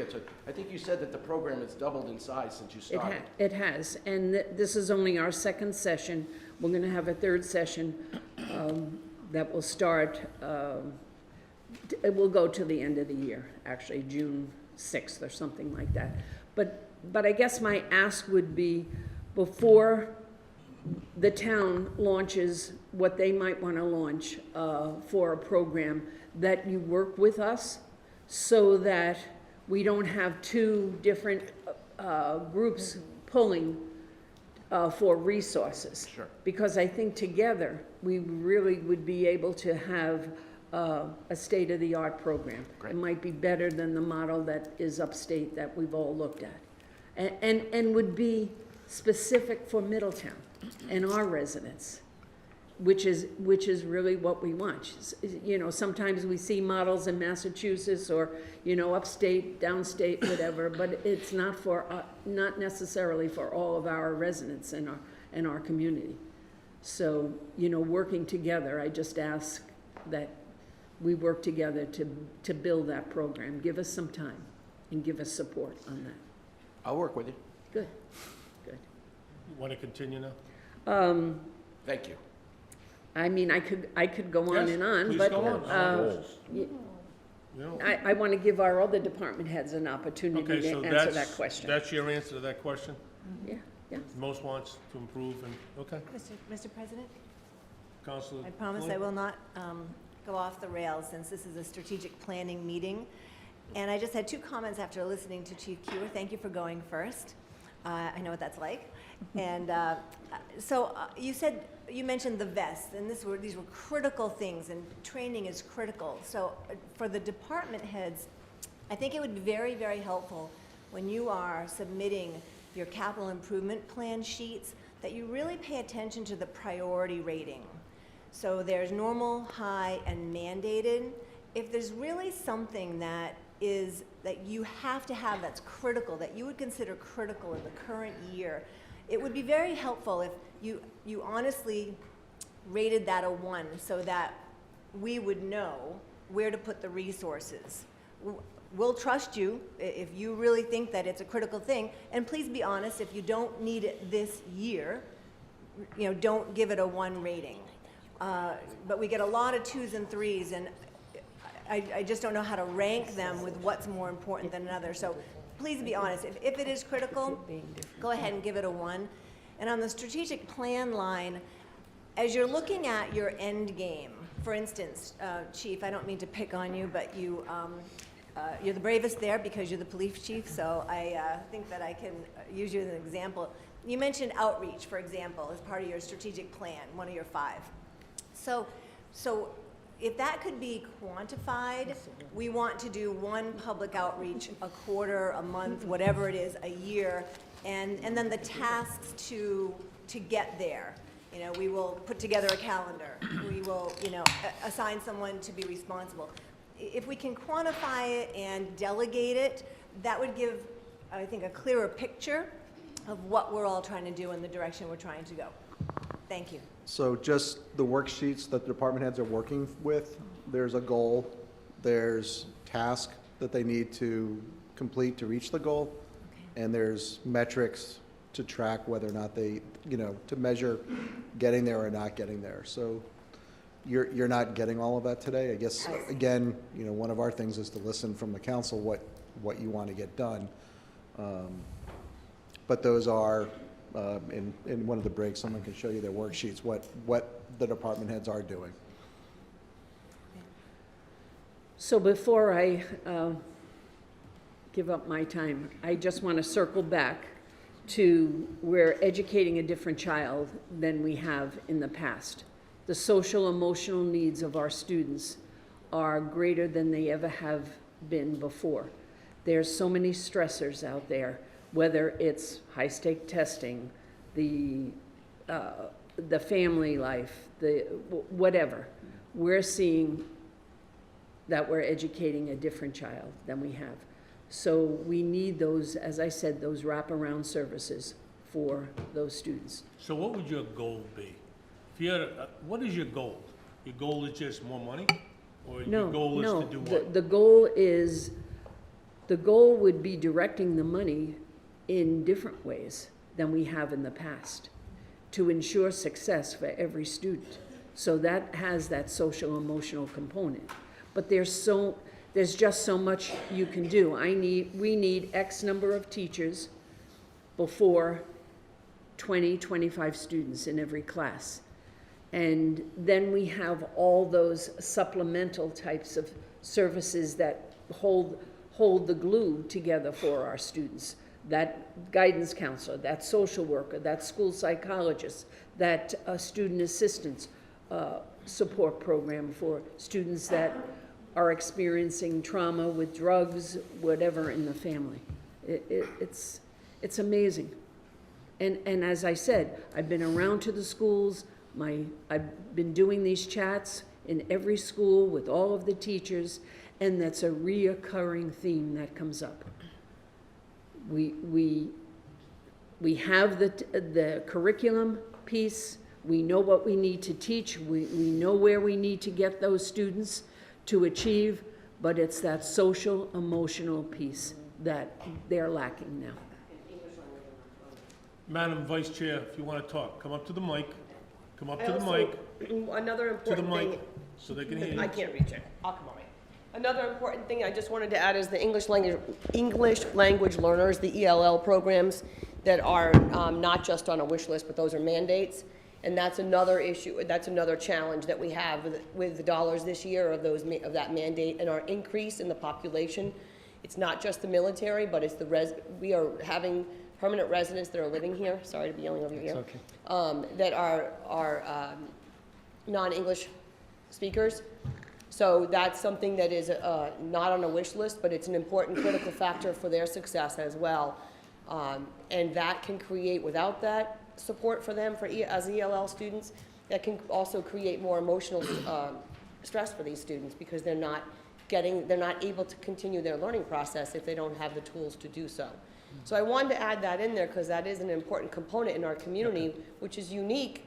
I think you said that the program has doubled in size since you started. It has, and this is only our second session. We're going to have a third session that will start, it will go to the end of the year, actually, June 6th or something like that. But I guess my ask would be, before the town launches what they might want to launch for a program, that you work with us so that we don't have two different groups pulling for resources. Sure. Because I think together, we really would be able to have a state-of-the-art program. Great. It might be better than the model that is upstate that we've all looked at. And would be specific for Middletown and our residents, which is really what we want. You know, sometimes we see models in Massachusetts or, you know, upstate, downstate, whatever, but it's not not necessarily for all of our residents in our community. So, you know, working together, I just ask that we work together to build that program. Give us some time and give us support on that. I'll work with you. Good, good. You want to continue now? Thank you. I mean, I could go on Yes, and on, please but go on. y- You know? I want to give our other department heads an opportunity Okay, to so answer that that's, question. that's your answer to that question? Yeah, yeah. Most wants to improve and, okay. Mr. President, Counselor. I promise I will not go off the rails since this is a strategic planning meeting. And I just had two comments after listening to Chief Kewer. Thank you for going first. I know what that's like. And you mentioned the vests, and these were critical things, and training is critical. So for the department heads, I think it would be very, very helpful when you are submitting your capital improvement plan sheets that you really pay attention to the priority rating. So there's normal, high, and mandated. If there's really something that you have to have that's critical, that you would consider critical in the current year, it would be very helpful if you honestly rated that a 1 so that we would know where to put the resources. We'll trust you if you really think that it's a critical thing, and please be honest, if you don't need it this year, you know, don't give it a 1 rating. But we get a lot of 2s and 3s, and I just don't know how to rank them with what's more important than another. So please be honest. If it is critical, go ahead and give it a 1. And on the strategic plan line, as you're looking at your end game, for instance, Chief, I don't mean to pick on you, but you're the bravest there because you're the police chief, so I think that I can use you as an example. You mentioned outreach, for example, as part of your strategic plan, one of your 5. So if that could be quantified, we want to do 1 public outreach a quarter, a month, whatever it is, a year, and then the tasks to get there. You know, we will put together a calendar. We will, you know, assign someone to be responsible. If we can quantify it and delegate it, that would give, I think, a clearer picture of what we're all trying to do and the direction we're trying to go. Thank you. So just the worksheets that the department heads are working with, there's a goal, there's task that they need to complete to reach the goal, and there's metrics to track whether or not they, you know, to measure getting there or not getting there. So you're not getting all of that today. I guess, again, you know, one of our things is to listen from the council what you want to get done. But those are, in one of the breaks, someone can show you their worksheets, what the department heads are doing. So before I give up my time, I just want to circle back to we're educating a different child than we have in the past. The social emotional needs of our students are greater than they ever have been before. There's so many stressors out there, whether it's high-stake testing, the family life, whatever. We're seeing that we're educating a different child than we have. So we need those, as I said, those wraparound services for those students. So what would your goal be? If you had what is your goal? Your goal is just more money? Or your goal is to do what? The goal would be directing the money in different ways than we have in the past to ensure success for every student. So that has that social emotional component. But there's just so much you can do. We need X number of teachers before 20, 25 students in every class. And then we have all those supplemental types of services that hold the glue together for our students. That guidance counselor, that social worker, that school psychologist, that student assistance support program for students that are experiencing trauma with drugs, whatever in the family. It's amazing. And as I said, I've been around to the schools. I've been doing these chats in every school with all of the teachers, and that's a reoccurring theme that comes up. We have the curriculum piece. We know what we need to teach. We know where we need to get those students to achieve, but it's that social, emotional piece that they're lacking now. Madam Vice Chair, if you want to talk, come up to the mic. Come up to the mic. Another important thing. So they can hear you. I can't reach it. I'll come on. Another important thing I just wanted to add is the English language learners, the ELL programs that are not just on a wish list, but those are mandates. And that's another issue, that's another challenge that we have with the dollars this year of that mandate and our increase in the population. It's not just the military, but it's we are having permanent residents that are living here, sorry to be yelling over your ear, that are non-English speakers. So that's something that is not on a wish list, but it's an important critical factor for their success as well. And that can create, without that support for them as ELL students, that can also create more emotional stress for these students because they're not able to continue their learning process if they don't have the tools to do so. So I wanted to add that in there because that is an important component in our community, which is unique.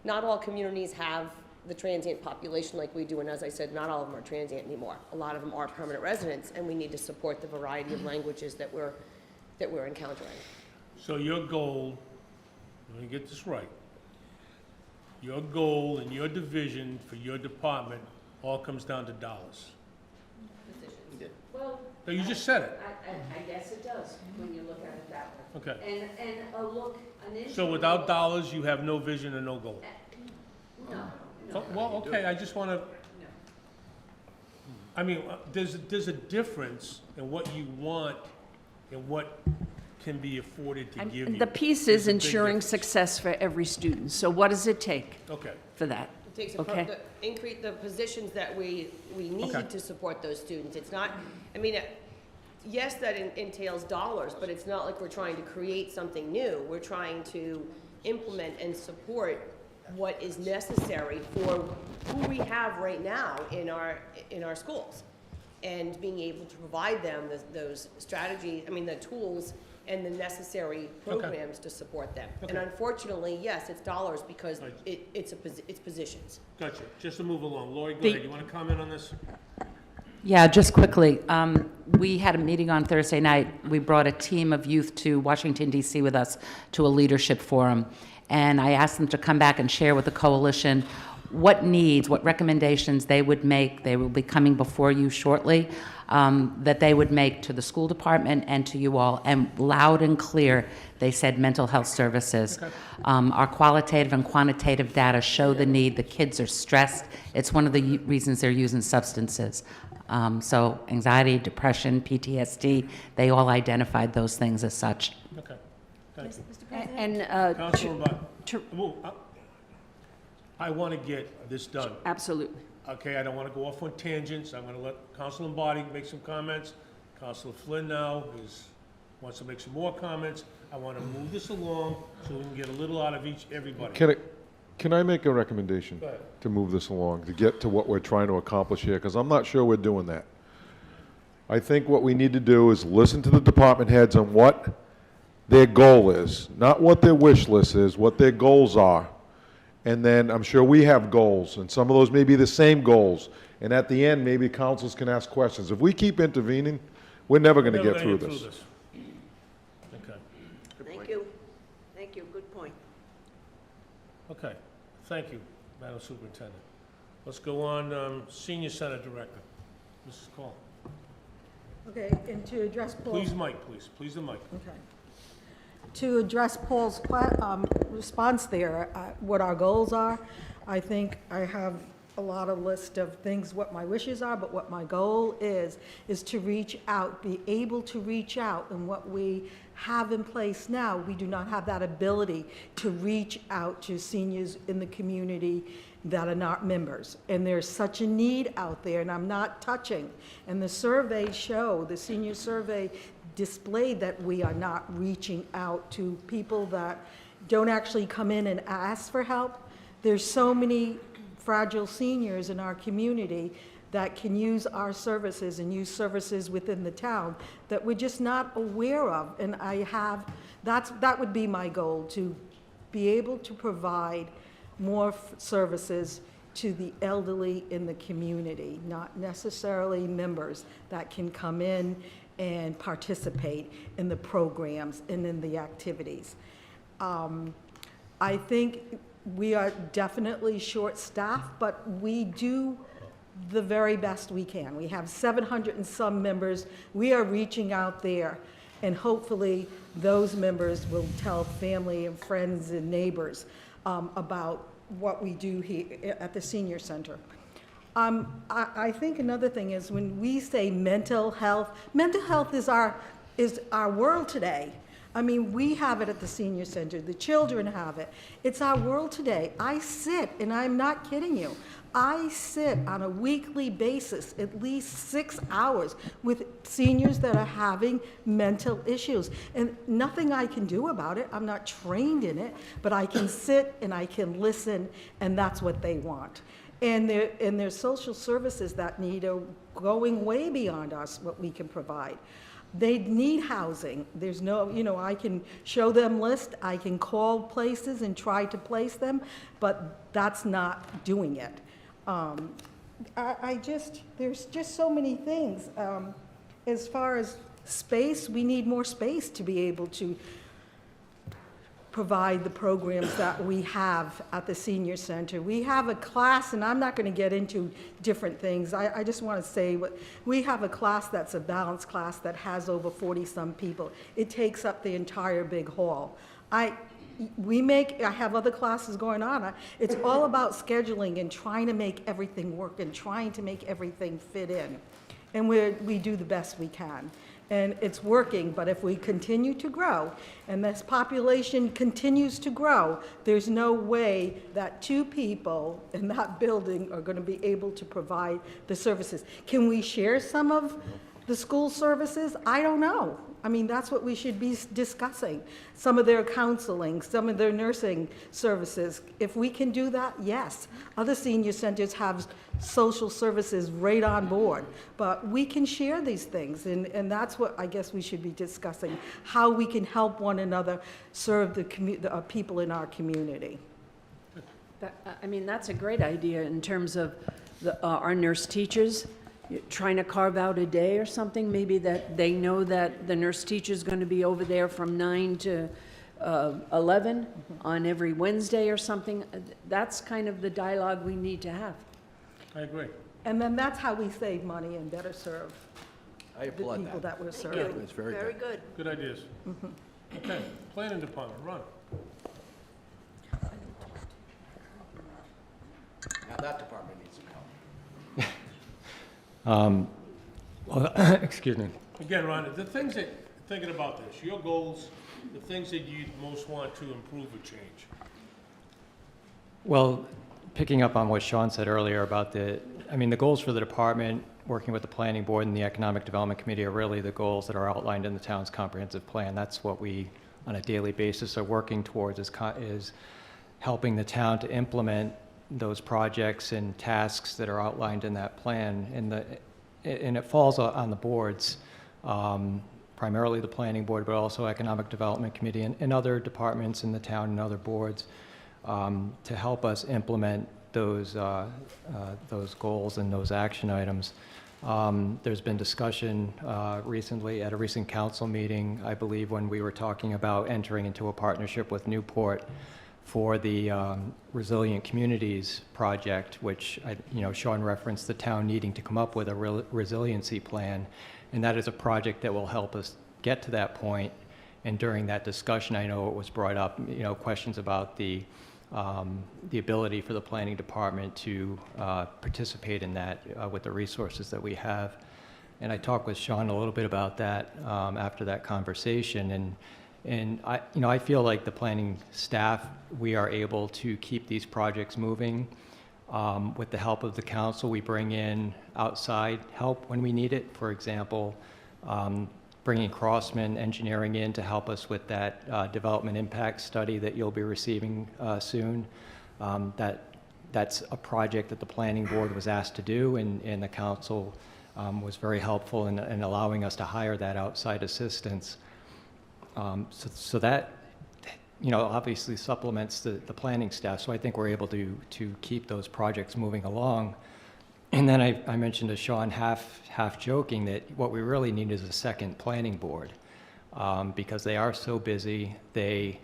Not all communities have the transient population like we do, and as I said, not all of them are transient anymore. A lot of them are permanent residents, and we need to support the variety of languages that we're encountering. So your goal, let me get this right. Your goal and your division for your department all comes down to dollars. Well, No, you just said it. I guess it does when you look at it that way. Okay. And a look, an issue. So without dollars, you have no vision and no goal? No. Oh, well, okay, I just want to, I mean, there's a difference in what you want and what can be afforded to give you. The piece is ensuring success for every student. So what does it take Okay. for that? It takes Okay. increase the positions that we need Okay. to support those students. It's not, I mean, yes, that entails dollars, but it's not like we're trying to create something new. We're trying to implement and support what is necessary for who we have right now in our schools, and being able to provide them those strategies, the tools and the necessary programs to support them. And unfortunately, yes, it's dollars because it's positions. Gotcha. Just to move along. Lori, go ahead. You want to comment on this? Yeah, just quickly. We had a meeting on Thursday night. We brought a team of youth to Washington, D.C. with us to a leadership forum. And I asked them to come back and share with the coalition what needs, what recommendations they would make. They will be coming before you shortly, that they would make to the school department and to you all. And loud and clear, they said mental health services. Okay. Our qualitative and quantitative data show the need. The kids are stressed. It's one of the reasons they're using substances. So anxiety, depression, PTSD, they all identified those things as such. Okay. Thank you. Mr. President? And Councilman Bott. I want to get this done. absolutely. Okay, I don't want to go off on tangents. I'm going to let Councilman Lombardi make some comments. Councilor Flynn now wants to make some more comments. I want to move this along so we can get a little out of everybody. Can I make a recommendation Go ahead. to move this along, to get to what we're trying to accomplish here? Because I'm not sure we're doing that. I think what we need to do is listen to the department heads on what their goal is, not what their wish list is, what their goals are. And then I'm sure we have goals, and some of those may be the same goals. And at the end, maybe councils can ask questions. If we keep intervening, we're never going to Never get gonna through this. Okay, Thank you. Thank you, good point. okay. Thank you, Madam Superintendent. Let's go on, Senior Center Director, Mrs. Cole. Okay, and to address Paul's... Please, Mike, please. Please, the mic. Okay. To address Paul's response there, what our goals are, I think I have a lot of list of things, what my wishes are, but what my goal is to reach out, be able to reach out. And what we have in place now, we do not have that ability to reach out to seniors in the community that are not members. And there's such a need out there, and I'm not touching. And the surveys show, the senior survey displayed that we are not reaching out to people that don't actually come in and ask for help. There's so many fragile seniors in our community that can use our services and use services within the town that we're just not aware of. And that would be my goal, to be able to provide more services to the elderly in the community, not necessarily members that can come in and participate in the programs and in the activities. I think we are definitely short-staffed, but we do the very best we can. We have 700 and some members. We are reaching out there, and hopefully those members will tell family and friends and neighbors about what we do here at the senior center. I think another thing is when we say mental health is our world today. I mean, we have it at the senior center, the children have it. It's our world today. I sit, and I'm not kidding you, I sit on a weekly basis, at least 6 hours, with seniors that are having mental issues. And nothing I can do about it. I'm not trained in it, but I can sit and I can listen, and that's what they want. And there's social services that need going way beyond us, what we can provide. They need housing. There's no, I can show them lists, I can call places and try to place them, but that's not doing it. There's just so many things. As far as space, we need more space to be able to provide the programs that we have at the senior center. We have a class, and I'm not going to get into different things. I just want to say, we have a class that's a balanced class that has over 40-some people. It takes up the entire big hall. I have other classes going on. It's all about scheduling and trying to make everything work and trying to make everything fit in. And we do the best we can. And it's working, but if we continue to grow, and this population continues to grow, there's no way that 2 people in that building are going to be able to provide the services. Can we share some of the school services? I don't know. I mean, that's what we should be discussing. Some of their counseling, some of their nursing services. If we can do that, yes. Other senior centers have social services right on board, but we can share these things, and that's what I guess we should be discussing, how we can help one another serve the people in our community. I mean, that's a great idea in terms of our nurse teachers. Trying to carve out a day or something, maybe that they know that the nurse teacher's going to be over there from 9 to 11 on every Wednesday or something. That's kind of the dialogue we need to have. I agree. And then that's how we save money and better serve I the applaud people that. that we're Thank serving. you. That's very Very good. Good ideas. Okay, Planning Department, Ron. Now that department needs some help. Excuse me. Again, Ron, the things that, thinking about this, your goals, the things that you most want to improve or change. Well, picking up on what Sean said earlier about the goals for the department, working with the planning board and the economic development committee are really the goals that are outlined in the town's comprehensive plan. That's what we, on a daily basis, are working towards, is helping the town to implement those projects and tasks that are outlined in that plan. And it falls on the board's primarily the planning board, but also economic development committee and other departments in the town and other boards to help us implement those goals and those action items. There's been discussion recently at a recent council meeting, I believe, when we were talking about entering into a partnership with Newport for the Resilient Communities project, which Sean referenced the town needing to come up with a resiliency plan, and that is a project that will help us get to that point. And during that discussion, I know it was brought up, questions about the ability for the planning department to participate in that with the resources that we have. And I talked with Sean a little bit about that after that conversation, and I feel like the planning staff, we are able to keep these projects moving. With the help of the council, we bring in outside help when we need it. For example, bringing Crossman Engineering in to help us with that development impact study that you'll be receiving soon. That's a project that the planning board was asked to do, and the council was very helpful in allowing us to hire that outside assistance. So that, obviously supplements the planning staff. So I think we're able to keep those projects moving along. And then I mentioned to Sean, half joking, that what we really need is a second planning board because they are so busy. They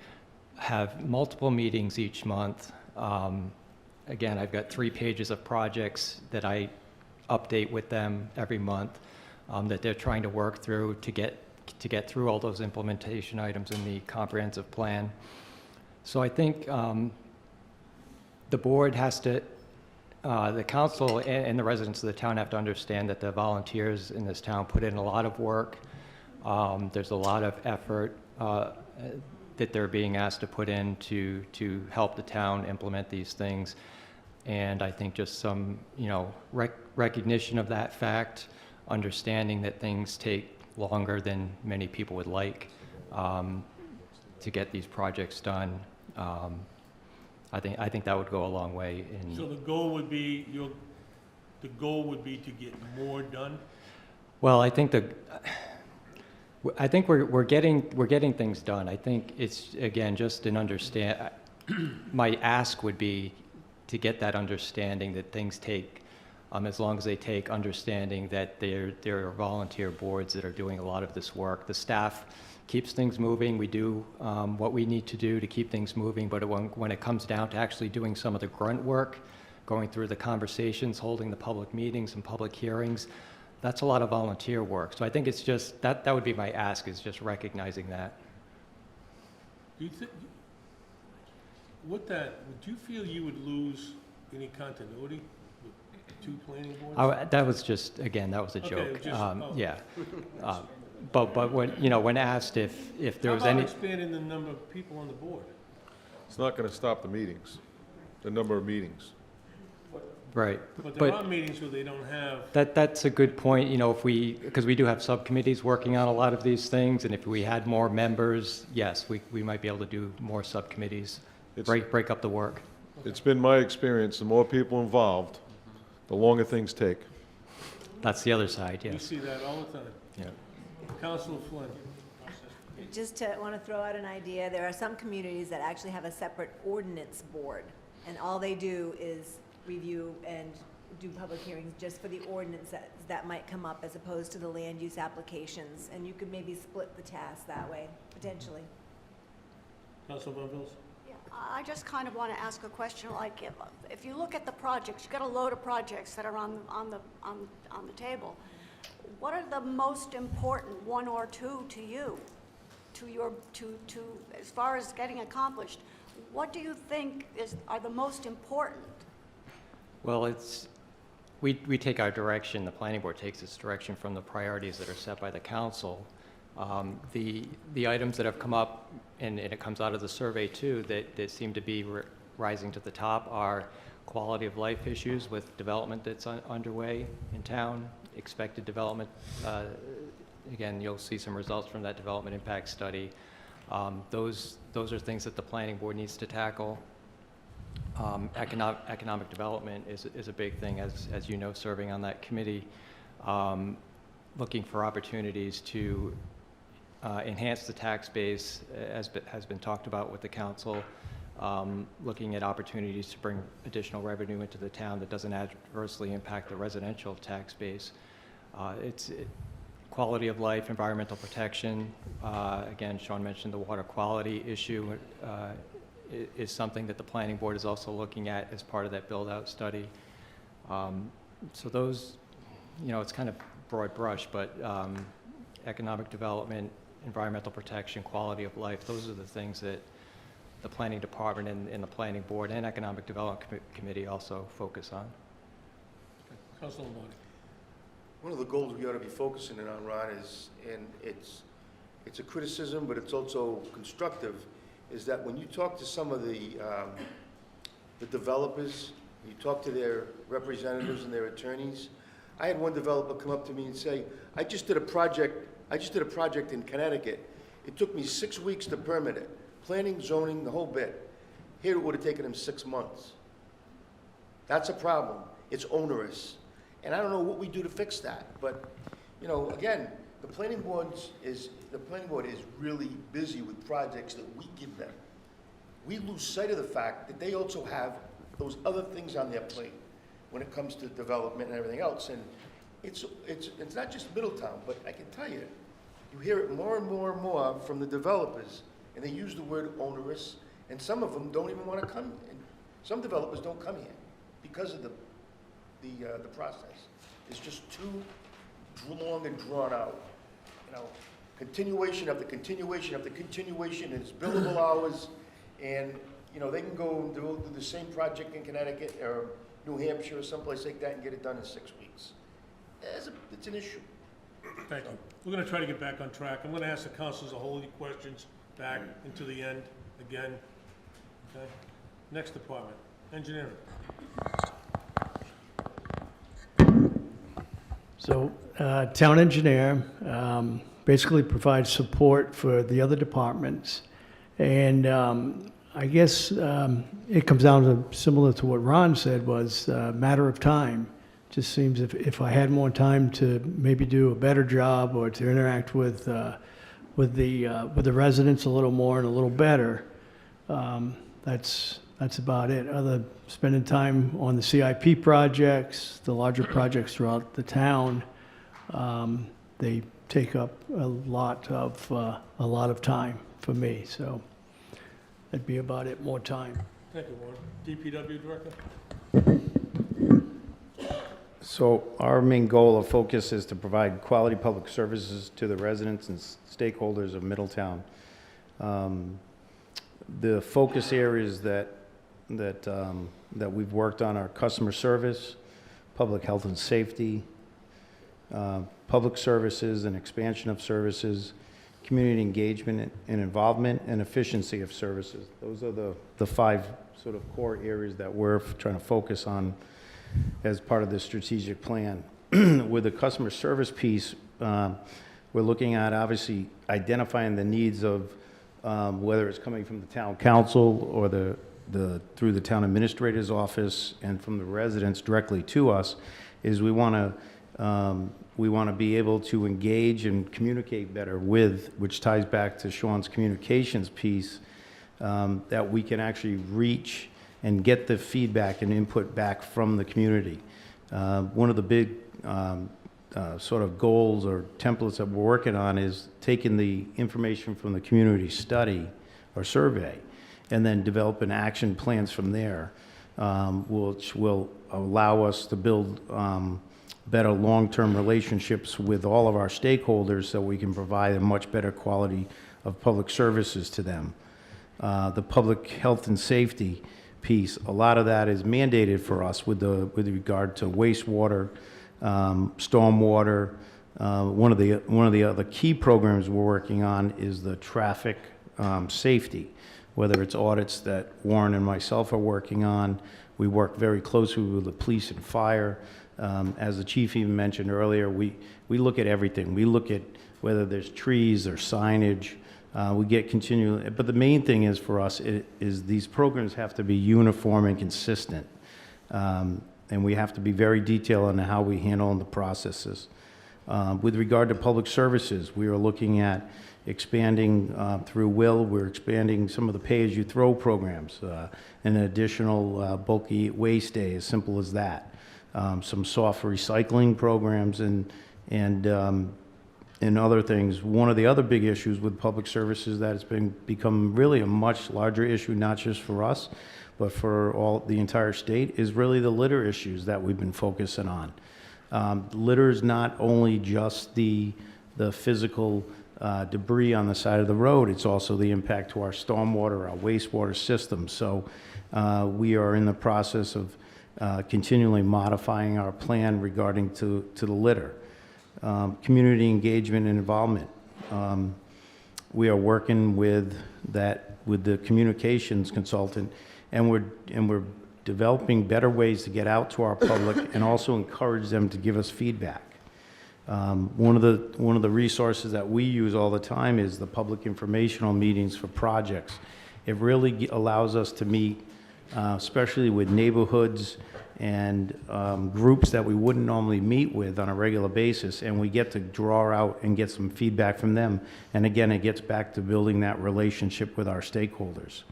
have multiple meetings each month. Again, I've got 3 pages of projects that I update with them every month that they're trying to work through to get through all those implementation items in the comprehensive plan. So I think the board has to, the council and the residents of the town have to understand that the volunteers in this town put in a lot of work. There's a lot of effort that they're being asked to put in to help the town implement these things. And I think just some, recognition of that fact, understanding that things take longer than many people would like to get these projects done. I think that would go a long way. So the goal would be to get more done? Well, I think we're getting things done. I think it's, again, just an understand. My ask would be to get that understanding that things take as long as they take, understanding that there are volunteer boards that are doing a lot of this work. The staff keeps things moving. We do what we need to do to keep things moving, but when it comes down to actually doing some of the grunt work, going through the conversations, holding the public meetings and public hearings, that's a lot of volunteer work. So I think it's just, that would be my ask, is just recognizing that. Do you think, would you feel you would lose any continuity with 2 planning boards? That was just, again, that was a joke. Okay, just, Yeah. But when asked if there was any. How about expanding the number of people on the board? It's not going to stop the meetings, the number of meetings. Right. But there are meetings where they don't have. That's a good point, because we do have subcommittees working on a lot of these things, and if we had more members, yes, we might be able to do more subcommittees, break up the work. It's been my experience, the more people involved, the longer things take. That's the other side, yes. You see that all the time. Yeah. Councilor Flynn. Just want to throw out an idea, there are some communities that actually have a separate ordinance board, and all they do is review and do public hearings just for the ordinance that might come up, as opposed to the land use applications, and you could maybe split the task that way, potentially. Councilor Von Bills? Yeah, I just kind of want to ask a question, like, if you look at the projects, you've got a load of projects that are on the table. What are the most important, 1 or 2 to you, as far as getting accomplished? What do you think are the most important? Well, we take our direction, the planning board takes its direction from the priorities that are set by the council. The items that have come up, and it comes out of the survey too, that seem to be rising to the top are quality of life issues with development that's underway in town, expected development. Again, you'll see some results from that development impact study. Those are things that the planning board needs to tackle. Economic development is a big thing, as you know, serving on that committee, looking for opportunities to enhance the tax base, as has been talked about with the council, looking at opportunities to bring additional revenue into the town that doesn't adversely impact the residential tax base. Quality of life, environmental protection. Again, Sean mentioned the water quality issue is something that the planning board is also looking at as part of that build-out study. So those, it's kind of broad brush, but economic development, environmental protection, quality of life, those are the things that the planning department and the planning board and economic development committee also focus on. Councilor Lombardi. One of the goals we ought to be focusing in on, Ron, is, and it's a criticism, but it's also constructive, is that when you talk to some of the developers, you talk to their representatives and their attorneys. I had one developer come up to me and say, I just did a project in Connecticut. It took me 6 weeks to permit it. Planning, zoning, the whole bit. Here it would have taken him 6 months. That's a problem. It's onerous. And I don't know what we do to fix that. But, again, the planning board is really busy with projects that we give them. We lose sight of the fact that they also have those other things on their plate when it comes to development and everything else. And it's not just Middletown, but I can tell you, you hear it more and more and more from the developers, and they use the word onerous, and some of them don't even want to come. And some developers don't come here because of the process. It's just too long and drawn out. Continuation of the continuation of the continuation is billable hours, and they can go and do the same project in Connecticut or New Hampshire or someplace like that and get it done in 6 weeks. It's an issue. Thank you. We're going to try to get back on track. I'm going to ask the councilors a whole lot of questions back into the end again. Okay. Next department, engineering. So, town engineer basically provides support for the other departments. And I guess it comes down to similar to what Ron said, was a matter of time. Just seems if I had more time to maybe do a better job or to interact with the residents a little more and a little better, that's about it. Other spending time on the CIP projects, the larger projects throughout the town, they take up a lot of time for me. So that'd be about it. More time. Thank you, Warren. DPW Director? So our main goal of focus is to provide quality public services to the residents and stakeholders of Middletown. The focus areas that we've worked on are customer service, public health and safety, public services and expansion of services, community engagement and involvement, and efficiency of services. Those are the 5 sort of core areas that we're trying to focus on as part of the strategic plan. With the customer service piece, we're looking at obviously identifying the needs of whether it's coming from the town council or through the town administrator's office and from the residents directly to us, is we want to be able to engage and communicate better with, which ties back to Sean's communications piece, that we can actually reach and get the feedback and input back from the community. One of the big sort of goals or templates that we're working on is taking the information from the community study or survey and then developing action plans from there, which will allow us to build better long-term relationships with all of our stakeholders so we can provide a much better quality of public services to them. The public health and safety piece, a lot of that is mandated for us with regard to wastewater, stormwater. One of the other key programs we're working on is the traffic safety, whether it's audits that Warren and myself are working on. We work very closely with the police and fire. As the chief even mentioned earlier, we look at everything. We look at whether there's trees or signage. We get continually, but the main thing is for us is these programs have to be uniform and consistent, and we have to be very detailed on how we handle the processes. With regard to public services, we are looking at expanding through Will, we're expanding some of the pay-as-you-throw programs, an additional bulky waste day, as simple as that. Some soft recycling programs and other things. One of the other big issues with public services that has become really a much larger issue, not just for us, but for the entire state, is really the litter issues that we've been focusing on. Litter is not only just the physical debris on the side of the road, it's also the impact to our stormwater, our wastewater system. So we are in the process of continually modifying our plan regarding to the litter. Community engagement and involvement. We are working with the communications consultant, and we're developing better ways to get out to our public and also encourage them to give us feedback. One of the resources that we use all the time is the public informational meetings for projects. It really allows us to meet, especially with neighborhoods and groups that we wouldn't normally meet with on a regular basis, and we get to draw out and get some feedback from them. And again, it gets back to building that relationship with our stakeholders.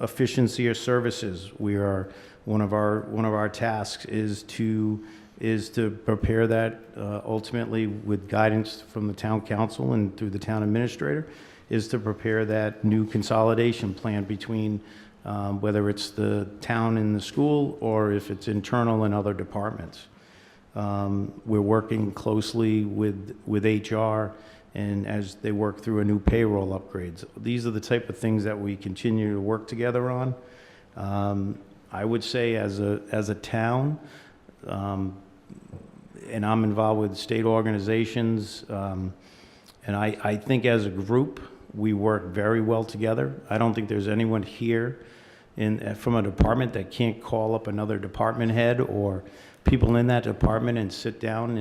Efficiency of services. One of our tasks is to prepare that ultimately with guidance from the town council and through the town administrator, is to prepare that new consolidation plan between whether it's the town and the school or if it's internal and other departments. We're working closely with HR and as they work through a new payroll upgrades. These are the type of things that we continue to work together on. I would say as a town, and I'm involved with state organizations, and I think as a group, we work very well together. I don't think there's anyone here from a department that can't call up another department head or people in that department and sit down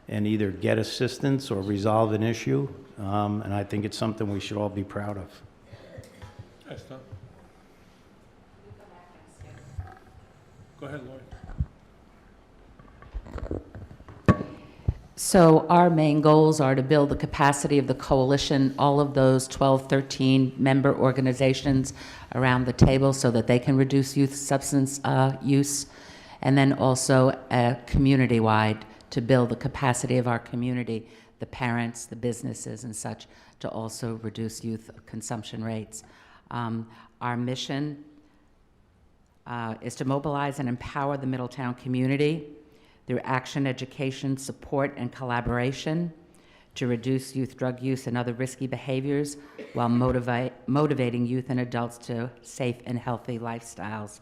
and either get assistance or resolve an issue. And I think it's something we should all be proud of. Thanks, Tom. Go ahead, Lori. So our main goals are to build the capacity of the coalition, all of those 12, 13 member organizations around the table so that they can reduce youth substance use, and then also community-wide to build the capacity of our community, the parents, the businesses and such, to also reduce youth consumption rates. Our mission is to mobilize and empower the Middletown community through action, education, support, and collaboration to reduce youth drug use and other risky behaviors while motivating youth and adults to safe and healthy lifestyles.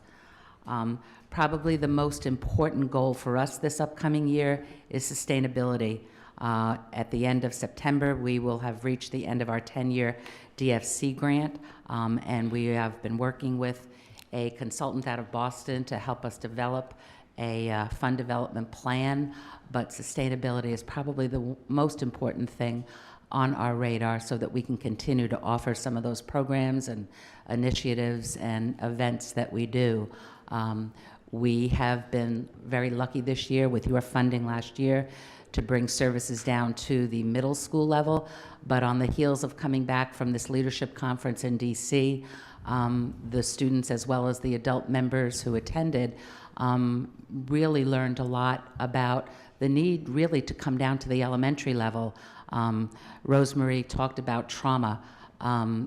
Probably the most important goal for us this upcoming year is sustainability. At the end of September, we will have reached the end of our 10-year DFC grant, and we have been working with a consultant out of Boston to help us develop a fund development plan, but sustainability is probably the most important thing on our radar so that we can continue to offer some of those programs and initiatives and events that we do. We have been very lucky this year with your funding last year to bring services down to the middle school level, but on the heels of coming back from this leadership conference in DC, the students as well as the adult members who attended really learned a lot about the need really to come down to the elementary level. Rosemary talked about trauma.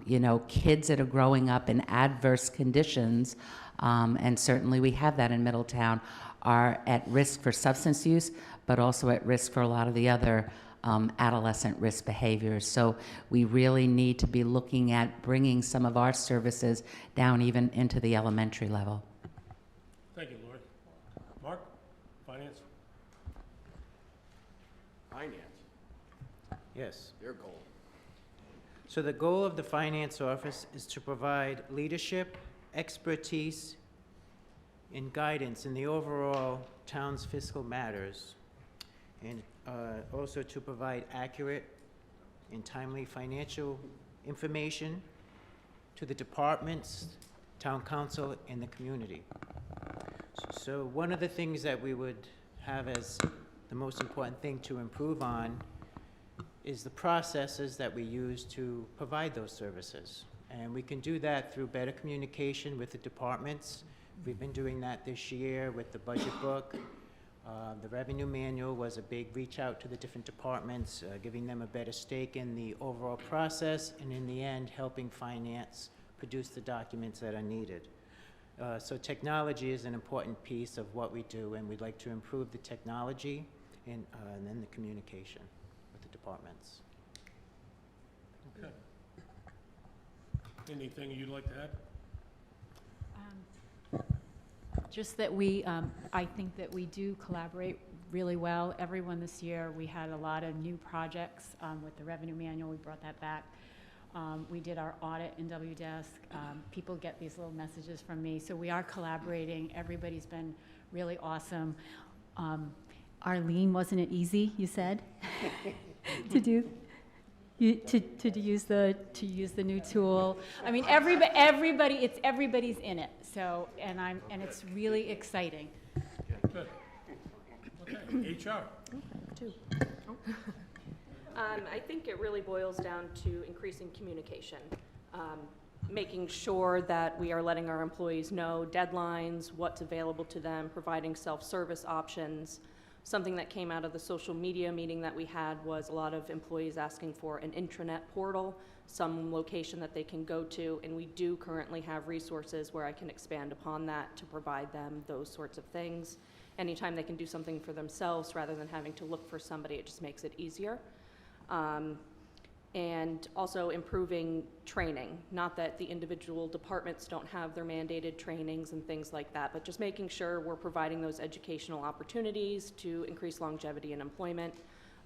You know, kids that are growing up in adverse conditions, and certainly we have that in Middletown, are at risk for substance use, but also at risk for a lot of the other adolescent risk behaviors. So we really need to be looking at bringing some of our services down even into the elementary level. Thank you, Lori. Mark, finance? Finance, Yes. their goal. So the goal of the Finance Office is to provide leadership, expertise, and guidance in the overall town's fiscal matters, and also to provide accurate and timely financial information to the departments, town council, and the community. So one of the things that we would have as the most important thing to improve on is the processes that we use to provide those services. And we can do that through better communication with the departments. We've been doing that this year with the budget book. The revenue manual was a big reach out to the different departments, giving them a better stake in the overall process, and in the end, helping finance produce the documents that are needed. So technology is an important piece of what we do, and we'd like to improve the technology and then the communication with the departments. Okay. Anything you'd like to add? Just that I think that we do collaborate really well. Everyone this year, we had a lot of new projects with the revenue manual. We brought that back. We did our audit in WDesk. People get these little messages from me. So we are collaborating. Everybody's been really awesome. Arlene, wasn't it easy, you said, to do? To use the new tool. I mean, everybody's in it. So, and it's really exciting. Good. Okay, HR. I think it really boils down to increasing communication, making sure that we are letting our employees know deadlines, what's available to them, providing self-service options. Something that came out of the social media meeting that we had was a lot of employees asking for an intranet portal, some location that they can go to, and we do currently have resources where I can expand upon that to provide them those sorts of things. Anytime they can do something for themselves rather than having to look for somebody, it just makes it easier. And also improving training. Not that the individual departments don't have their mandated trainings and things like that, but just making sure we're providing those educational opportunities to increase longevity in employment.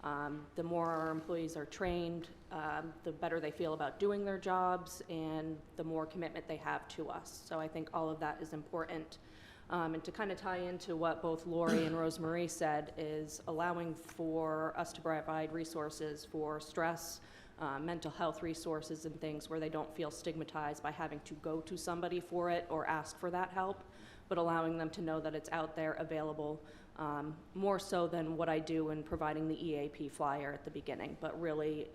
The more our employees are trained, the better they feel about doing their jobs and the more commitment they have to us. So I think all of that is important. And to kind of tie into what both Lori and Rosemarie said is allowing for us to provide resources for stress, mental health resources and things where they don't feel stigmatized by having to go to somebody for it or ask for that help, but allowing them to know that it's out there available, more so than what I do in providing the EAP flyer at the beginning, but really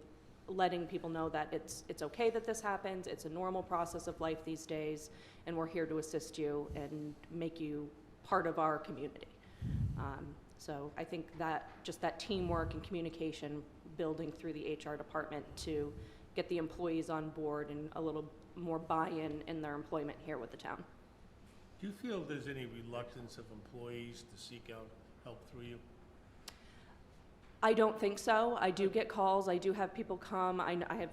letting people know that it's okay that this happens, it's a normal process of life these days, and we're here to assist you and make you part of our community. So I think that just that teamwork and communication building through the HR department to get the employees on board and a little more buy-in in their employment here with the town. Do you feel there's any reluctance of employees to seek out help through you? I don't think so. I do get calls. I do have people come. I have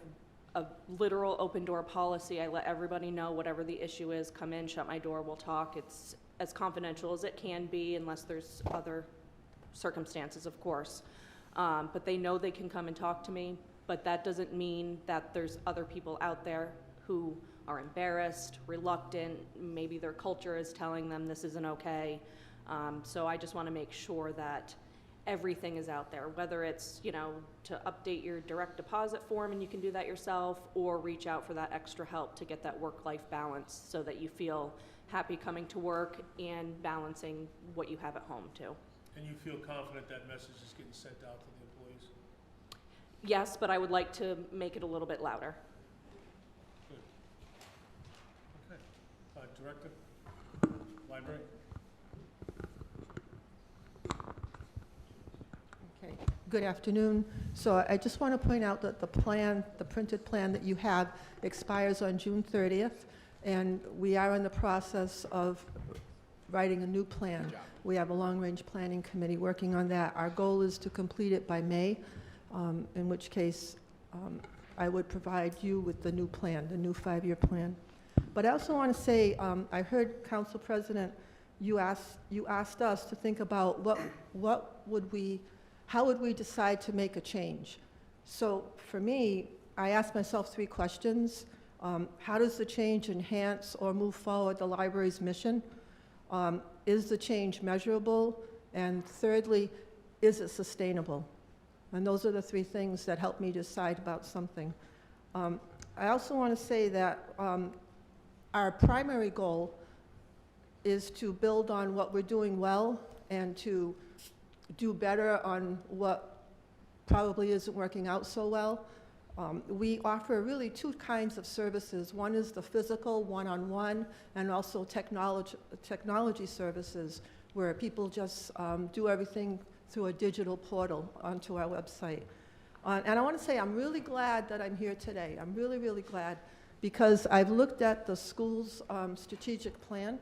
a literal open door policy. I let everybody know whatever the issue is. Come in, shut my door, we'll talk. It's as confidential as it can be unless there's other circumstances, of course. But they know they can come and talk to me, but that doesn't mean that there's other people out there who are embarrassed, reluctant, maybe their culture is telling them this isn't okay. So I just want to make sure that everything is out there, whether it's, to update your direct deposit form and you can do that yourself, or reach out for that extra help to get that work-life balance so that you feel happy coming to work and balancing what you have at home too. And you feel confident that message is getting sent out to the employees? Yes, but I would like to make it a little bit louder. Good. Okay. Director? Library? Okay. Good afternoon. So I just want to point out that the plan, the printed plan that you have expires on June 30th, and we are in the process of writing a new plan. We have a long-range planning committee working on that. Our goal is to complete it by May, in which case I would provide you with the new plan, the new 5-year plan. But I also want to say, I heard, Council President, you asked us to think about how would we decide to make a change? So for me, I asked myself 3 questions. How does the change enhance or move forward the library's mission? Is the change measurable? And thirdly, is it sustainable? And those are the 3 things that help me decide about something. I also want to say that our primary goal is to build on what we're doing well and to do better on what probably isn't working out so well. We offer really two kinds of services. One is the physical one-on-one, and also technology services, where people just do everything through a digital portal onto our website. And I want to say I'm really glad that I'm here today. I'm really, really glad, because I've looked at the school's strategic plan,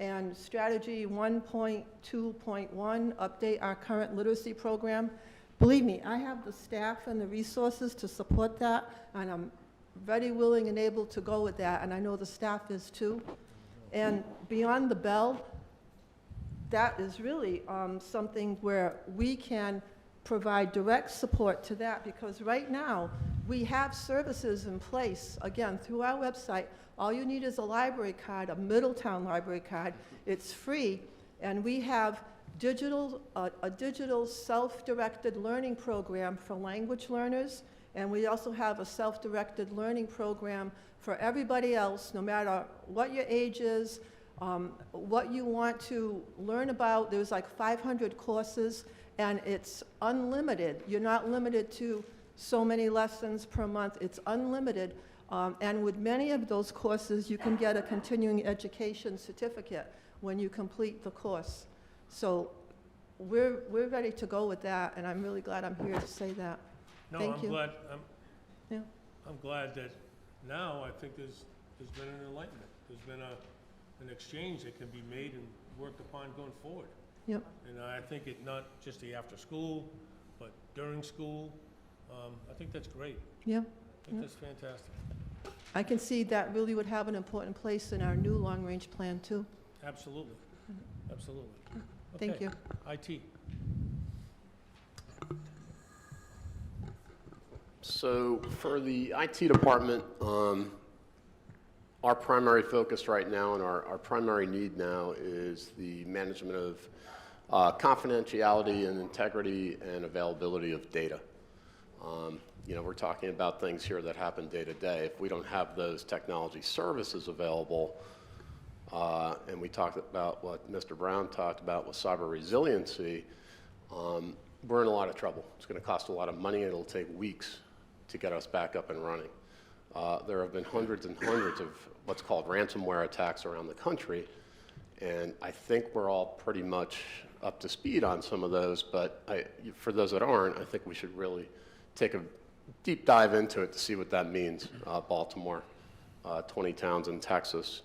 and strategy 1.2.1, update our current literacy program. Believe me, I have the staff and the resources to support that, and I'm ready, willing, and able to go with that, and I know the staff is too. And Beyond the Bell, that is really something where we can provide direct support to that, because right now we have services in place, again, through our website. All you need is a library card, a Middletown library card. It's free, and we have a digital self-directed learning program for language learners, and we also have a self-directed learning program for everybody else, no matter what your age is, what you want to learn about. There's like 500 courses, and it's unlimited. You're not limited to so many lessons per month. It's unlimited. And with many of those courses, you can get a continuing education certificate when you complete the course. So we're ready to go with that, and I'm really glad I'm here to say that. No, Thank you. Yeah. I'm glad that now I think there's been an enlightenment. There's been an exchange that can be made and worked upon going forward. Yep. And I think it not just the after school, but during school. I think that's great. Yeah. I think that's fantastic. I can see that really would have an important place in our new long-range plan, too. Absolutely. Absolutely. Thank Okay. you. IT. So for the IT department, our primary focus right now and our primary need now is the management of confidentiality and integrity and availability of data. You know, we're talking about things here that happen day to day. If we don't have those technology services available, and we talked about what Mr. Brown talked about with cyber resiliency, we're in a lot of trouble. It's going to cost a lot of money, and it'll take weeks to get us back up and running. There have been hundreds and hundreds of what's called ransomware attacks around the country, and I think we're all pretty much up to speed on some of those, but for those that aren't, I think we should really take a deep dive into it to see what that means. Baltimore, 20 towns in Texas,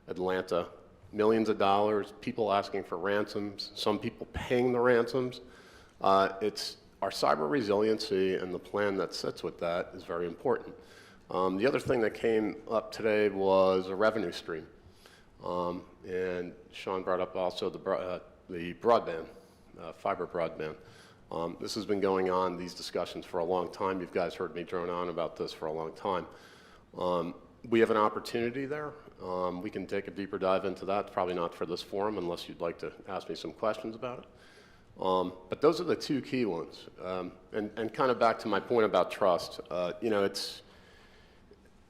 Atlanta, millions of dollars, people asking for ransoms, some people paying the ransoms. It's our cyber resiliency, and the plan that sits with that is very important. The other thing that came up today was a revenue stream. And Sean brought up also the broadband, fiber broadband. This has been going on, these discussions, for a long time. You guys heard me drone on about this for a long time. We have an opportunity there. We can take a deeper dive into that, probably not for this forum unless you'd like to ask me some questions about it. But those are the two key ones. And kind of back to my point about trust, you know, it's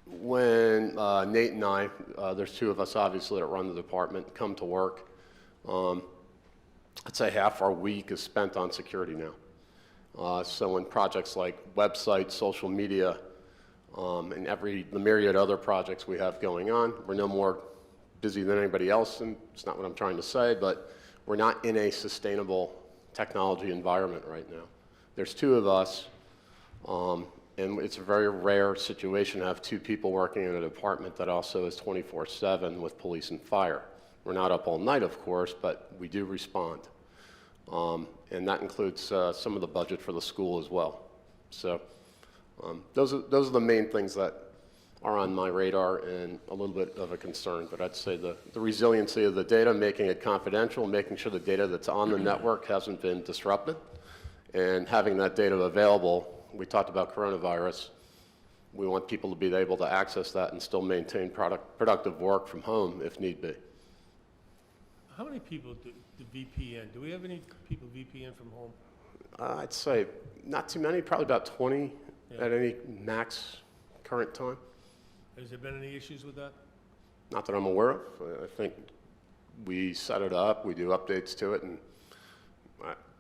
when Nate and I, there's two of us obviously that run the department, come to work, I'd say half our week is spent on security now. So when projects like websites, social media, and the myriad other projects we have going on, we're no more busy than anybody else, and it's not what I'm trying to say, but we're not in a sustainable technology environment right now. There's two of us, and it's a very rare situation to have two people working in a department that also is 24/7 with police and fire. We're not up all night, of course, but we do respond. And that includes some of the budget for the school as well. So those are the main things that are on my radar and a little bit of a concern. But I'd say the resiliency of the data, making it confidential, making sure the data that's on the network hasn't been disrupted, and having that data available. We talked about coronavirus. We want people to be able to access that and still maintain productive work from home if need be. How many people do VPN? Do we have any people VPN from home? I'd say not too many, probably about 20 at any max current time. Has there been any issues with that? Not that I'm aware of. I think we set it up, we do updates to it, and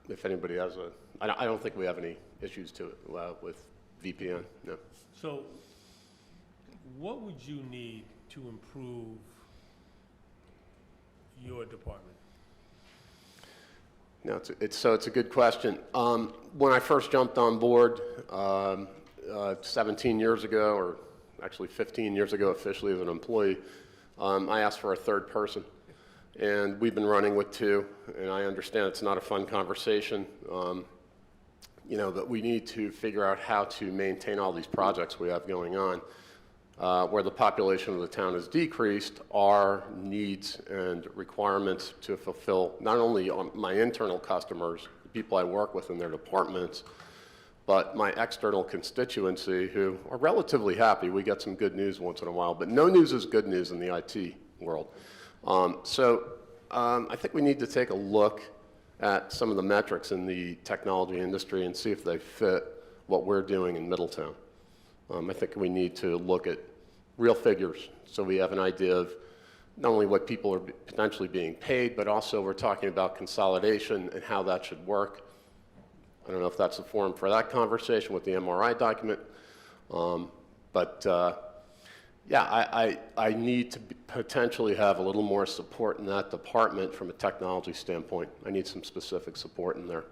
if anybody has I don't think we have any issues to it with VPN, no. So what would you need to improve your department? No, it's a good question. When I first jumped on board 17 years ago, or actually 15 years ago officially as an employee, I asked for a third person. And we've been running with two, and I understand it's not a fun conversation, but we need to figure out how to maintain all these projects we have going on. Where the population of the town has decreased, our needs and requirements to fulfill not only on my internal customers, the people I work with in their departments, but my external constituency who are relatively happy. We get some good news once in a while, but no news is good news in the IT world. I think we need to take a look at some of the metrics in the technology industry and see if they fit what we're doing in Middletown. I think we need to look at real figures so we have an idea of not only what people are potentially being paid, but also we're talking about consolidation and how that should work. I don't know if that's the forum for that conversation with the MRI document, I need to potentially have a little more support in that department from a technology standpoint. I need some specific support in there.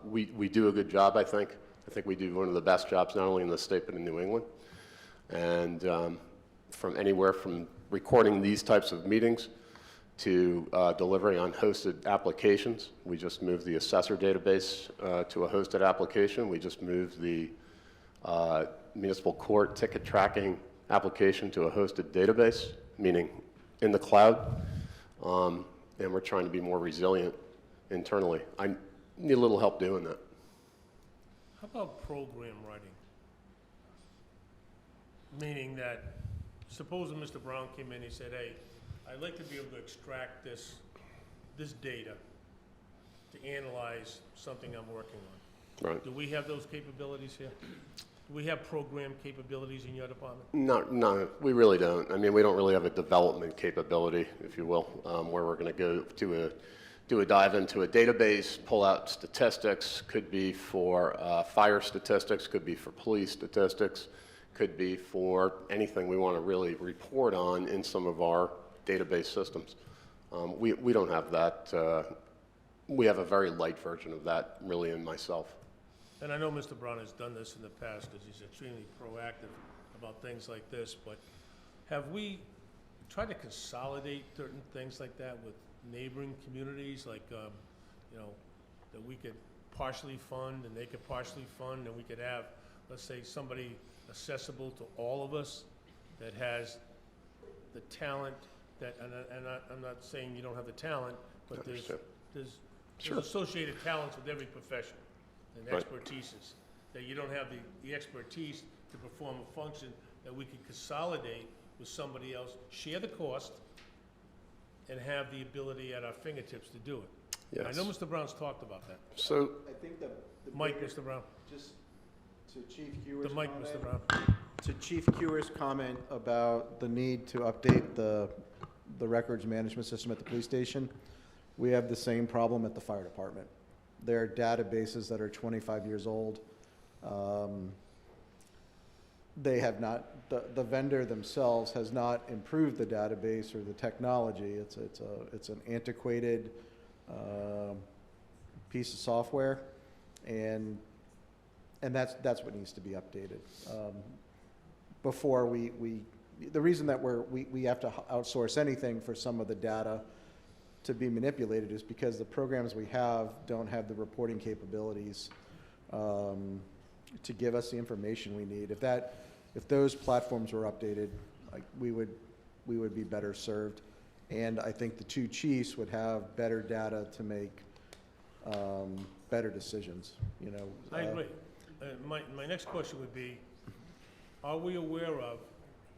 We do a good job, I think. I think we do one of the best jobs, not only in the state, but in New England. And from anywhere from recording these types of meetings to delivering on hosted applications. We just moved the assessor database to a hosted application. We just moved the municipal court ticket tracking application to a hosted database, meaning in the cloud. And we're trying to be more resilient internally. I need a little help doing that. How about program writing? Meaning that, supposing Mr. Brown came in and he said, hey, I'd like to be able to extract this data to analyze something I'm working on. Right. Do we have those capabilities here? Do we have program capabilities in your department? No, we really don't. I mean, we don't really have a development capability, if you will, where we're going to go do a dive into a database, pull out statistics. Could be for fire statistics, could be for police statistics, could be for anything we want to really report on in some of our database systems. We don't have that. We have a very light version of that, really, in myself. And I know Mr. Brown has done this in the past because he's extremely proactive about things like this, but have we tried to consolidate certain things like that with neighboring communities, like, that we could partially fund and they could partially fund, and we could have, let's say, somebody accessible to all of us that has the talent that, and I'm not saying you don't have the talent, but there's associated talents with every profession and expertises, that you don't have the expertise to perform a function that we could consolidate with somebody else, share the cost, and have the ability at our fingertips to do it. Yes. I know Mr. Brown's talked about that. So, I think the Mike, Mr. Brown. Just to Chief Kewer's The mic, comment, Mr. Brown. To Chief Kewer's comment about the need to update the records management system at the police station, we have the same problem at the fire department. There are databases that are 25 years old. They have not, the vendor themselves has not improved the database or the technology. It's an antiquated piece of software, and that's what needs to be updated. Before the reason that we have to outsource anything for some of the data to be manipulated is because the programs we have don't have the reporting capabilities to give us the information we need. If those platforms were updated, we would be better served, and I think the two chiefs would have better data to make better decisions. I agree. My next question would be, are we aware of,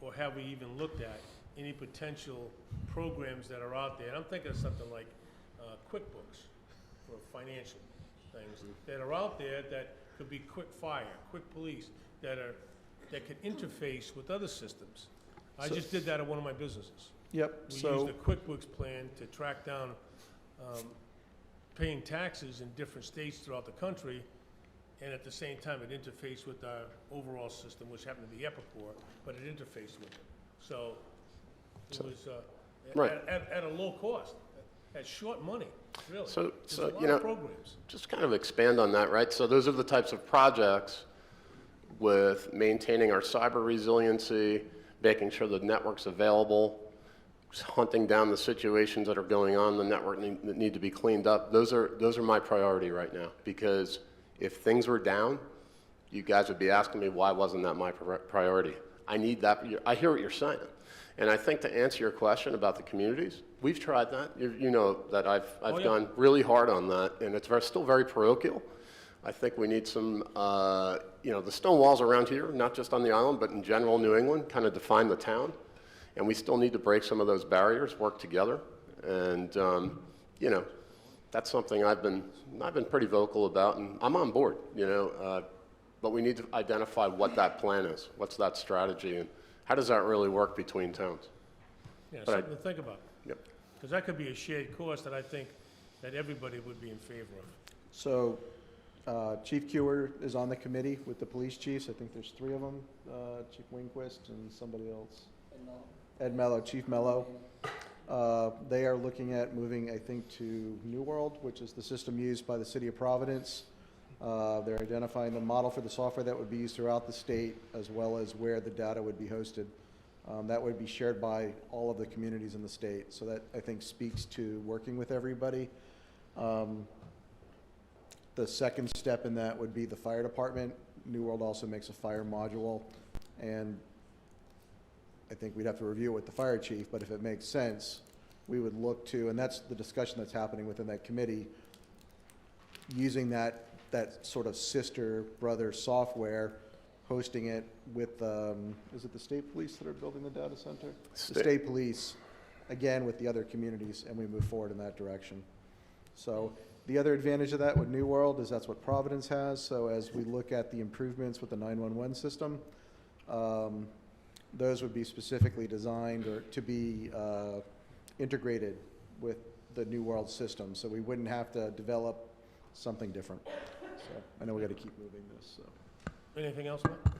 or have we even looked at, any potential programs that are out there? And I'm thinking of something like QuickBooks for financial things that are out there that could be quick fire, quick police, that could interface with other systems. I just did that at one of my businesses. Yep. We used a QuickBooks plan to track down paying taxes in different states throughout the country, and at the same time, it interfaced with our overall system, which happened to be Epicor, but it interfaced with it. So it was Right. at a low cost, at short money, really. So, There's a lot you know, of programs. just kind of expand on that, right? So those are the types of projects with maintaining our cyber resiliency, making sure the network's available, hunting down the situations that are going on, the network that need to be cleaned up. Those are my priority right now, because if things were down, you guys would be asking me, why wasn't that my priority? I need that. I hear what you're saying. And I think to answer your question about the communities, we've tried that. You know that I've Oh, yeah. gone really hard on that, and it's still very parochial. I think we need some, you know, the stone walls around here, not just on the island, but in general New England, kind of define the town. And we still need to break some of those barriers, work together. And, you know, that's something I've been pretty vocal about, and I'm on board, you know. But we need to identify what that plan is. What's that strategy, and how does that really work between towns? Yeah, But something to think about. Yep. Because that could be a shared course that I think that everybody would be in favor of. So Chief Kewer is on the committee with the police chiefs. I think there's 3 of them, Chief Winquist and somebody else. Ed Mello, Chief Mello. They are looking at moving, I think, to New World, which is the system used by the city of Providence. They're identifying the model for the software that would be used throughout the state, as well as where the data would be hosted. That would be shared by all of the communities in the state. So that, I think, speaks to working with everybody. The second step in that would be the fire department. New World also makes a fire module, and I think we'd have to review it with the fire chief, but if it makes sense, we would look to, and that's the discussion that's happening within that committee, using that sort of sister brother software, hosting it with, is it the state police that are building the data center? The state police, again, with the other communities, and we move forward in that direction. So the other advantage of that with New World is that's what Providence has. So as we look at the improvements with the 911 system, those would be specifically designed or to be integrated with the New World system. So we wouldn't have to develop something different. So I know we got to keep moving this. So. Anything else, Mike?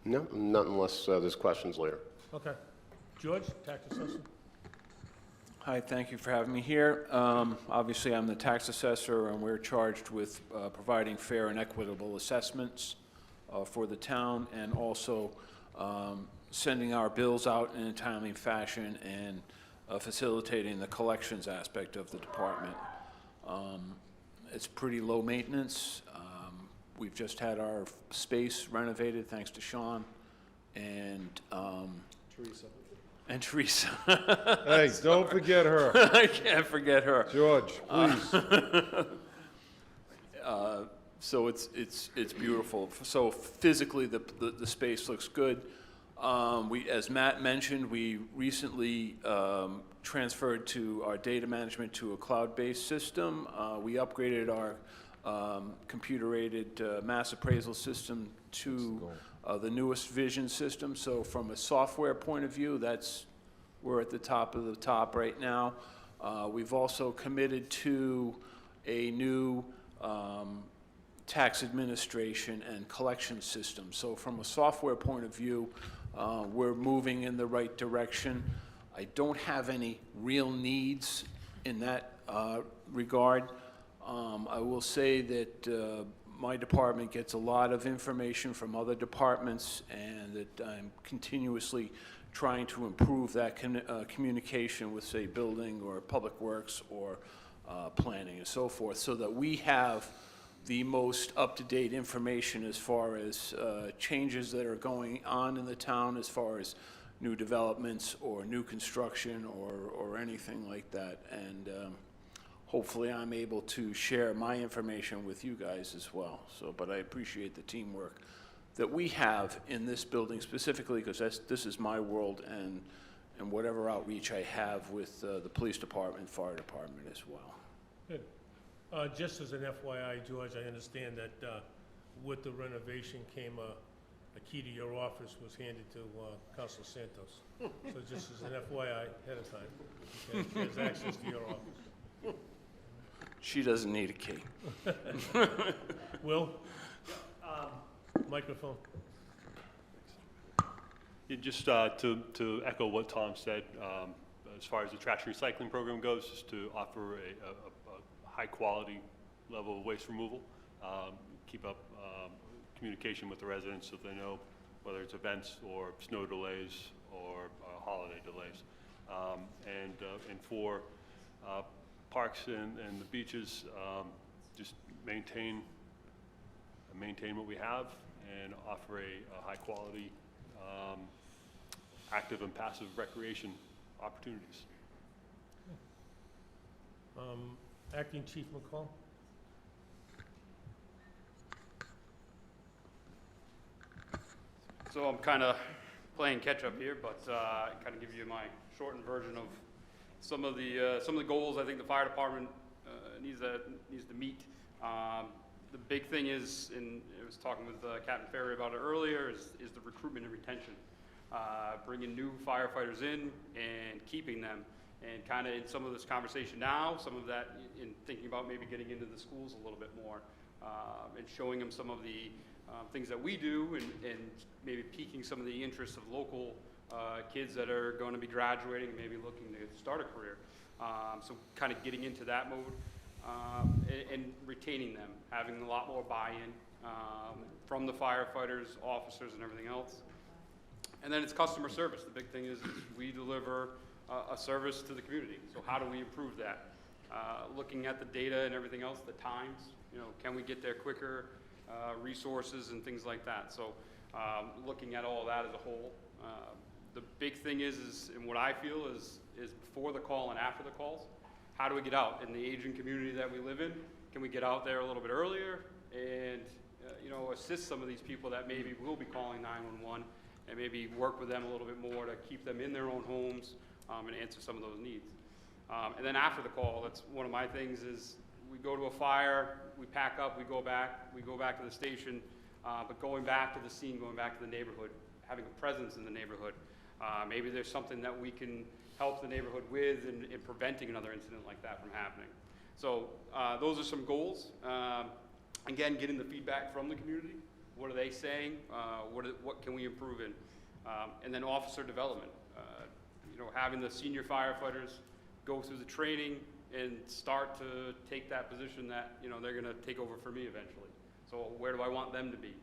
No, not unless there's questions later. Okay. George, tax assessor? Hi, thank you for having me here. Obviously, I'm the tax assessor, and we're charged with providing fair and equitable assessments for the town, and also sending our bills out in a timely fashion and facilitating the collections aspect of the department. It's pretty low maintenance. We've just had our space renovated, thanks to Sean, and Teresa. And Teresa. Hey, don't forget her. I can't forget her. George, please. So it's beautiful. So physically, the space looks good. As Matt mentioned, we recently transferred to our data management to a cloud-based system. We upgraded our computer-aided mass appraisal system to the newest Vision system. So from a software point of view, we're at the top of the top right now. We've also committed to a new tax administration and collection system. So from a software point of view, we're moving in the right direction. I don't have any real needs in that regard. I will say that my department gets a lot of information from other departments, and that I'm continuously trying to improve that communication with, say, building or public works or planning and so forth, so that we have the most up-to-date information as far as changes that are going on in the town, as far as new developments or new construction or anything like that. And hopefully I'm able to share my information with you guys as well. So, but I appreciate the teamwork that we have in this building specifically, because this is my world, and whatever outreach I have with the police department, fire department as well. Good. Just as an FYI, George, I understand that with the renovation came a key to your office was handed to Councilor Santos. So just as an FYI ahead of time, okay, she has access to your office. She doesn't need a key. Will? Microphone. Yeah, just to echo what Tom said, as far as the trash recycling program goes, just to offer a high-quality level of waste removal, keep up communication with the residents so they know whether it's events or snow delays or holiday delays. And for parks and the beaches, just maintain what we have and offer a high-quality active and passive recreation opportunities. Acting Chief McCall? So I'm kind of playing catch up here, but kind of give you my shortened version of some of the goals I think the fire department needs to meet. The big thing is, and I was talking with Captain Ferry about it earlier, is the recruitment and retention. Bringing new firefighters in and keeping them, and kind of in some of this conversation now, some of that in thinking about maybe getting into the schools a little bit more, and showing them some of the things that we do, and maybe piquing some of the interests of local kids that are going to be graduating and maybe looking to start a career. So kind of getting into that mode, and retaining them, having a lot more buy-in from the firefighters, officers, and everything else. And then it's customer service. The big thing is we deliver a service to the community. So how do we improve that? Looking at the data and everything else, the times, can we get there quicker, resources and things like that. So looking at all of that as a whole. The big thing is, and what I feel is before the call and after the calls, how do we get out in the aging community that we live in? Can we get out there a little bit earlier and assist some of these people that maybe will be calling 911, and maybe work with them a little bit more to keep them in their own homes and answer some of those needs. And then after the call, that's one of my things is we go to a fire, we pack up, we go back to the station, but going back to the scene, going back to the neighborhood, having a presence in the neighborhood. Maybe there's something that we can help the neighborhood with in preventing another incident like that from happening. So those are some goals. Again, getting the feedback from the community. What are they saying? What can we improve in? And then officer development. Having the senior firefighters go through the training and start to take that position that they're going to take over for me eventually. So where do I want them to be?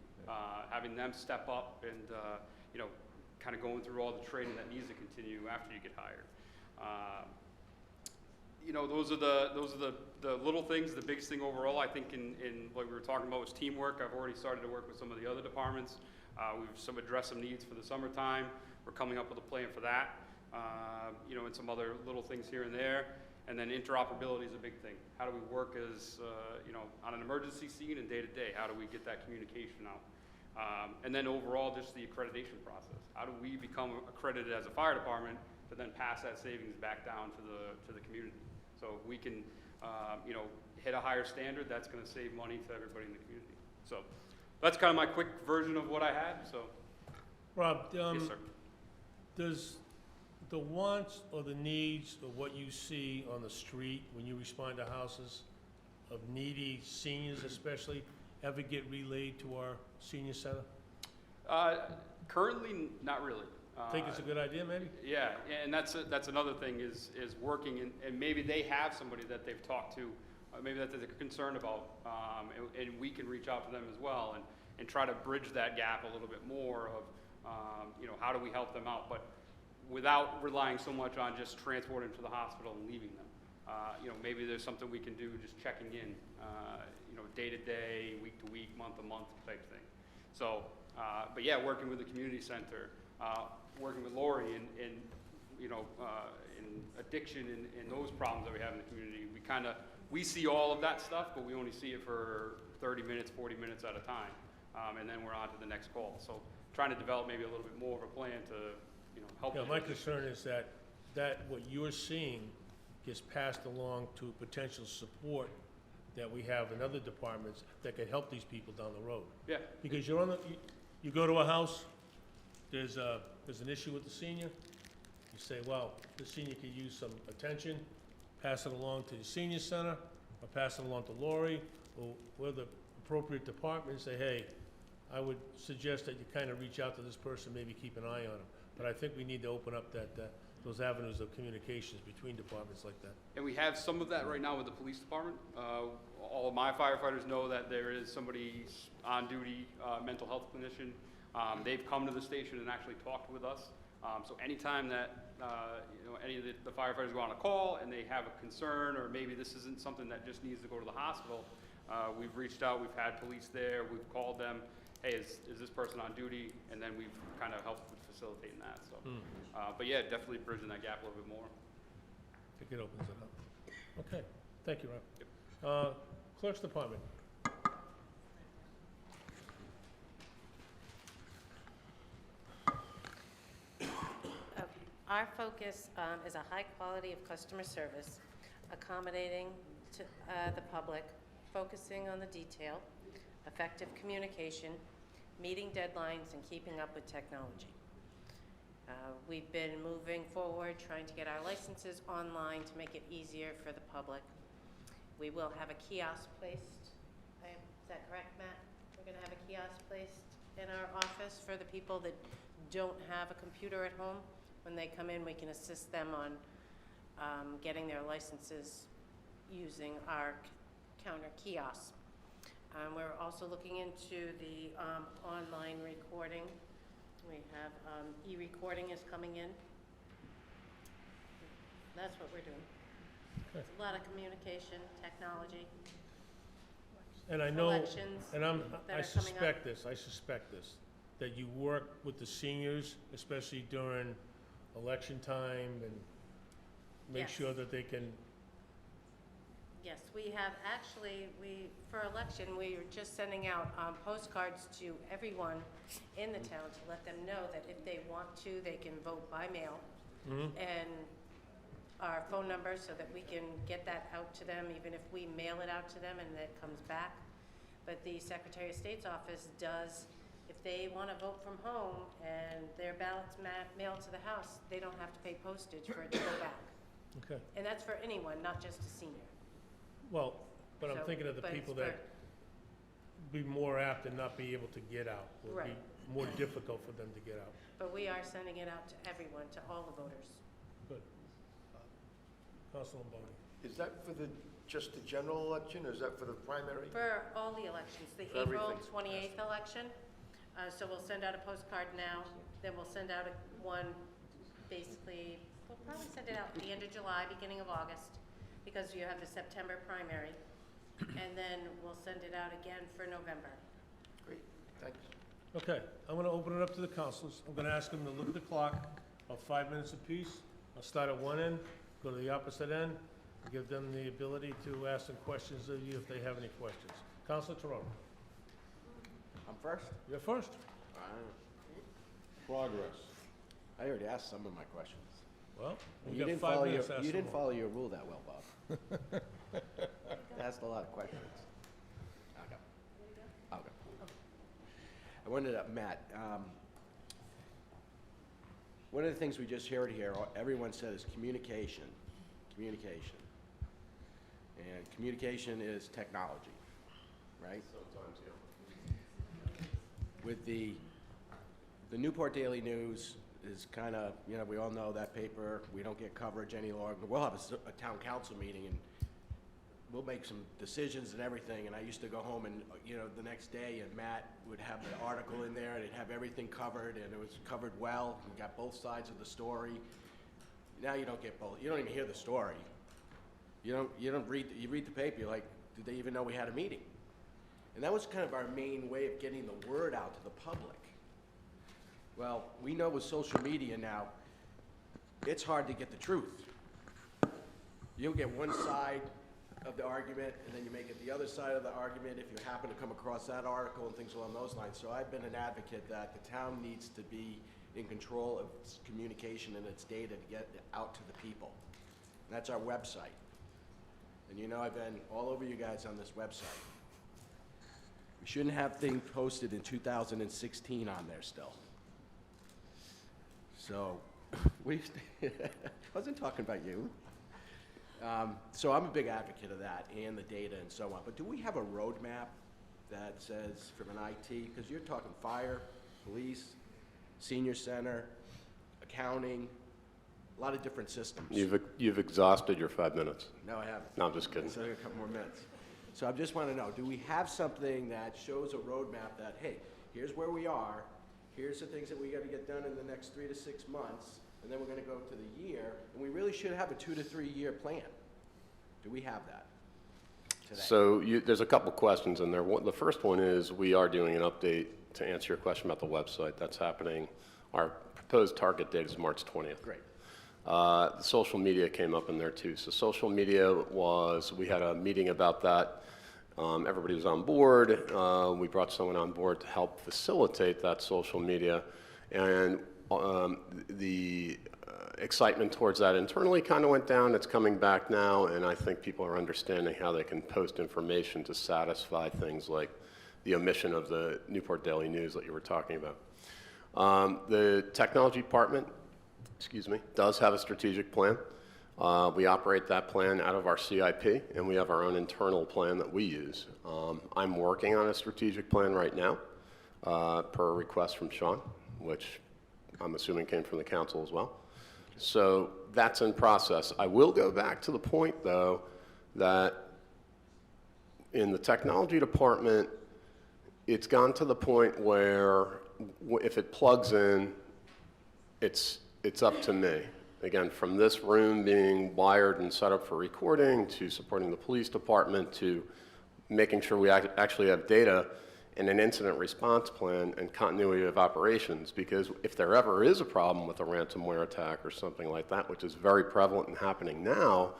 Having them step up and kind of going through all the training that needs to continue after you get hired. Those are the little things. The biggest thing overall, I think, in what we were talking about was teamwork. I've already started to work with some of the other departments. We've addressed some needs for the summertime. We're coming up with a plan for that. And some other little things here and there. And then interoperability is a big thing. How do we work as, on an emergency scene and day to day? How do we get that communication out? And then overall, just the accreditation process. How do we become accredited as a fire department to then pass that savings back down to the community? So if we can, hit a higher standard, that's going to save money to everybody in the community. So that's kind of my quick version of what I had. So, Rob, yes, sir. Does the wants or the needs of what you see on the street when you respond to houses of needy seniors especially ever get relayed to our senior center? Currently, not really. Think it's a good idea, maybe? Yeah, and that's another thing is working, and maybe they have somebody that they've talked to, maybe that they're concerned about, and we can reach out to them as well and try to bridge that gap a little bit more of, how do we help them out, but without relying so much on just transporting them to the hospital and leaving them. Maybe there's something we can do just checking in, day to day, week to week, month to month type thing. So, but yeah, working with the community center, working with Lori in addiction and those problems that we have in the community. We see all of that stuff, but we only see it for 30 minutes, 40 minutes at a time. And then we're on to the next call. So trying to develop maybe a little bit more of a plan to, help. Yeah, my concern is that what you're seeing gets passed along to potential support that we have in other departments that could help these people down the road. Yeah. Because you go to a house, there's an issue with the senior, you say, well, the senior could use some attention, pass it along to the senior center or pass it along to Lori, or the appropriate department, say, hey, I would suggest that you kind of reach out to this person, maybe keep an eye on them. But I think we need to open up those avenues of communications between departments like that. And we have some of that right now with the police department. All of my firefighters know that there is somebody on duty, mental health clinician. They've come to the station and actually talked with us. So anytime that any of the firefighters go on a call and they have a concern, or maybe this isn't something that just needs to go to the hospital, we've reached out, we've had police there, we've called them, hey, is this person on duty? And then we've kind of helped with facilitating that. So, but yeah, definitely bridging that gap a little bit more. I think it opens it up. Okay, thank you, Rob. Clerk's Department. Our focus is a high quality of customer service, accommodating to the public, focusing on the detail, effective communication, meeting deadlines, and keeping up with technology. We've been moving forward, trying to get our licenses online to make it easier for the public. We will have a kiosk placed. Is that correct, Matt? We're going to have a kiosk placed in our office for the people that don't have a computer at home. When they come in, we can assist them on getting their licenses using our counter kiosks. We're also looking into the online recording. We have e-recording is coming in. That's what we're doing. Okay. It's a lot of communication, technology. And I know, Elections and that are I coming up. suspect this, that you work with the seniors, especially during election time, and make Yes. sure that they can, Yes, we have actually, for election, we are just sending out postcards to everyone in the town to let them know that if they want to, they can vote by mail. And our phone number so that we can get that out to them, even if we mail it out to them and it comes back. But the Secretary of State's office does, if they want to vote from home and their ballot's mailed to the house, they don't have to pay postage for it to go back. okay. And that's for anyone, not just a senior. Well, but I'm So, thinking of the but it's people that be more apt and not be able to get out. Or Right. be more difficult for them to get out. But we are sending it out to everyone, to all the voters. Good. Council Lombardi. Is that for just the general election, or is that for the primary? For all the elections, the For April everything. 28th election. So we'll send out a postcard now, then we'll send out one, basically, we'll probably send it out at the end of July, beginning of August, because you have the September primary. And then we'll send it out again for November. Great, thanks. Okay, I'm gonna open it up to the councilors. I'm gonna ask them to look at the clock, of 5 minutes apiece. I'll start at one end, go to the opposite end, and give them the ability to ask some questions of you if they have any questions. Councilor Toronto, I'm first? you're first. Progress. I already asked some of my questions. Well, You you got didn't 5 follow minutes to your, ask you some didn't more. follow your rule that well, Bob. Asked a lot of questions. Okay. I'll go. I wanted to, Matt, one of the things we just heard here, everyone said is communication, communication. And communication is technology, right? Sometimes, yeah. With the Newport Daily News is kind of, we all know that paper, we don't get coverage any longer. We'll have a town council meeting and we'll make some decisions and everything. And I used to go home and, the next day and Matt would have the article in there and it'd have everything covered and it was covered well. We got both sides of the story. Now you don't get both. You don't even hear the story. You read the paper, you're like, did they even know we had a meeting? And that was kind of our main way of getting the word out to the public. Well, we know with social media now, it's hard to get the truth. You'll get one side of the argument, and then you make it the other side of the argument if you happen to come across that article and things along those lines. So I've been an advocate that the town needs to be in control of its communication and its data to get it out to the people. And that's our website. And I've been all over you guys on this website. We shouldn't have things posted in 2016 on there still. So, I wasn't talking about you. So I'm a big advocate of that and the data and so on. But do we have a roadmap that says from an IT, because you're talking fire, police, senior center, accounting, a lot of different systems. You've exhausted your 5 minutes. No, I haven't. No, I'm just kidding. So I got a couple more minutes. So I just want to know, do we have something that shows a roadmap that, hey, here's where we are, here's the things that we got to get done in the next 3 to 6 months, and then we're going to go to the year, and we really should have a 2 to 3 year plan. Do we have that today? So there's a couple questions in there. The first one is we are doing an update to answer your question about the website. That's happening. Our proposed target date is March 20th. Great. The social media came up in there too. So social media we had a meeting about that. Everybody was on board. We brought someone on board to help facilitate that social media. And the excitement towards that internally kind of went down. It's coming back now, and I think people are understanding how they can post information to satisfy things like the omission of the Newport Daily News that you were talking about. The technology department, does have a strategic plan. We operate that plan out of our CIP, and we have our own internal plan that we use. I'm working on a strategic plan right now, per request from Sean, which I'm assuming came from the council as well. So that's in process. I will go back to the point, though, that in the technology department, it's gone to the point where if it plugs in, it's up to me. Again, from this room being wired and set up for recording, to supporting the police department, to making sure we actually have data and an incident response plan and continuity of operations. Because if there ever is a problem with a ransomware attack or something like that, which is very prevalent and happening now,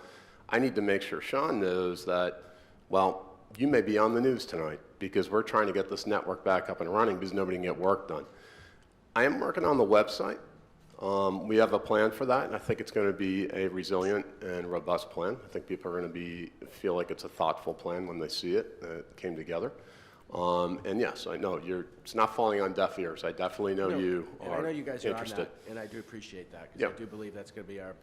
I need to make sure Sean knows that, well, you may be on the news tonight because we're trying to get this network back up and running because nobody can get work done. I am working on the website. We have a plan for that, and I think it's going to be a resilient and robust plan. I think people are going to feel like it's a thoughtful plan when they see it. It came together. And yes, I know it's not falling on deaf ears. I definitely know you are I know you guys are interested. on that, and I do appreciate that, because Yep. I do believe that's going to be our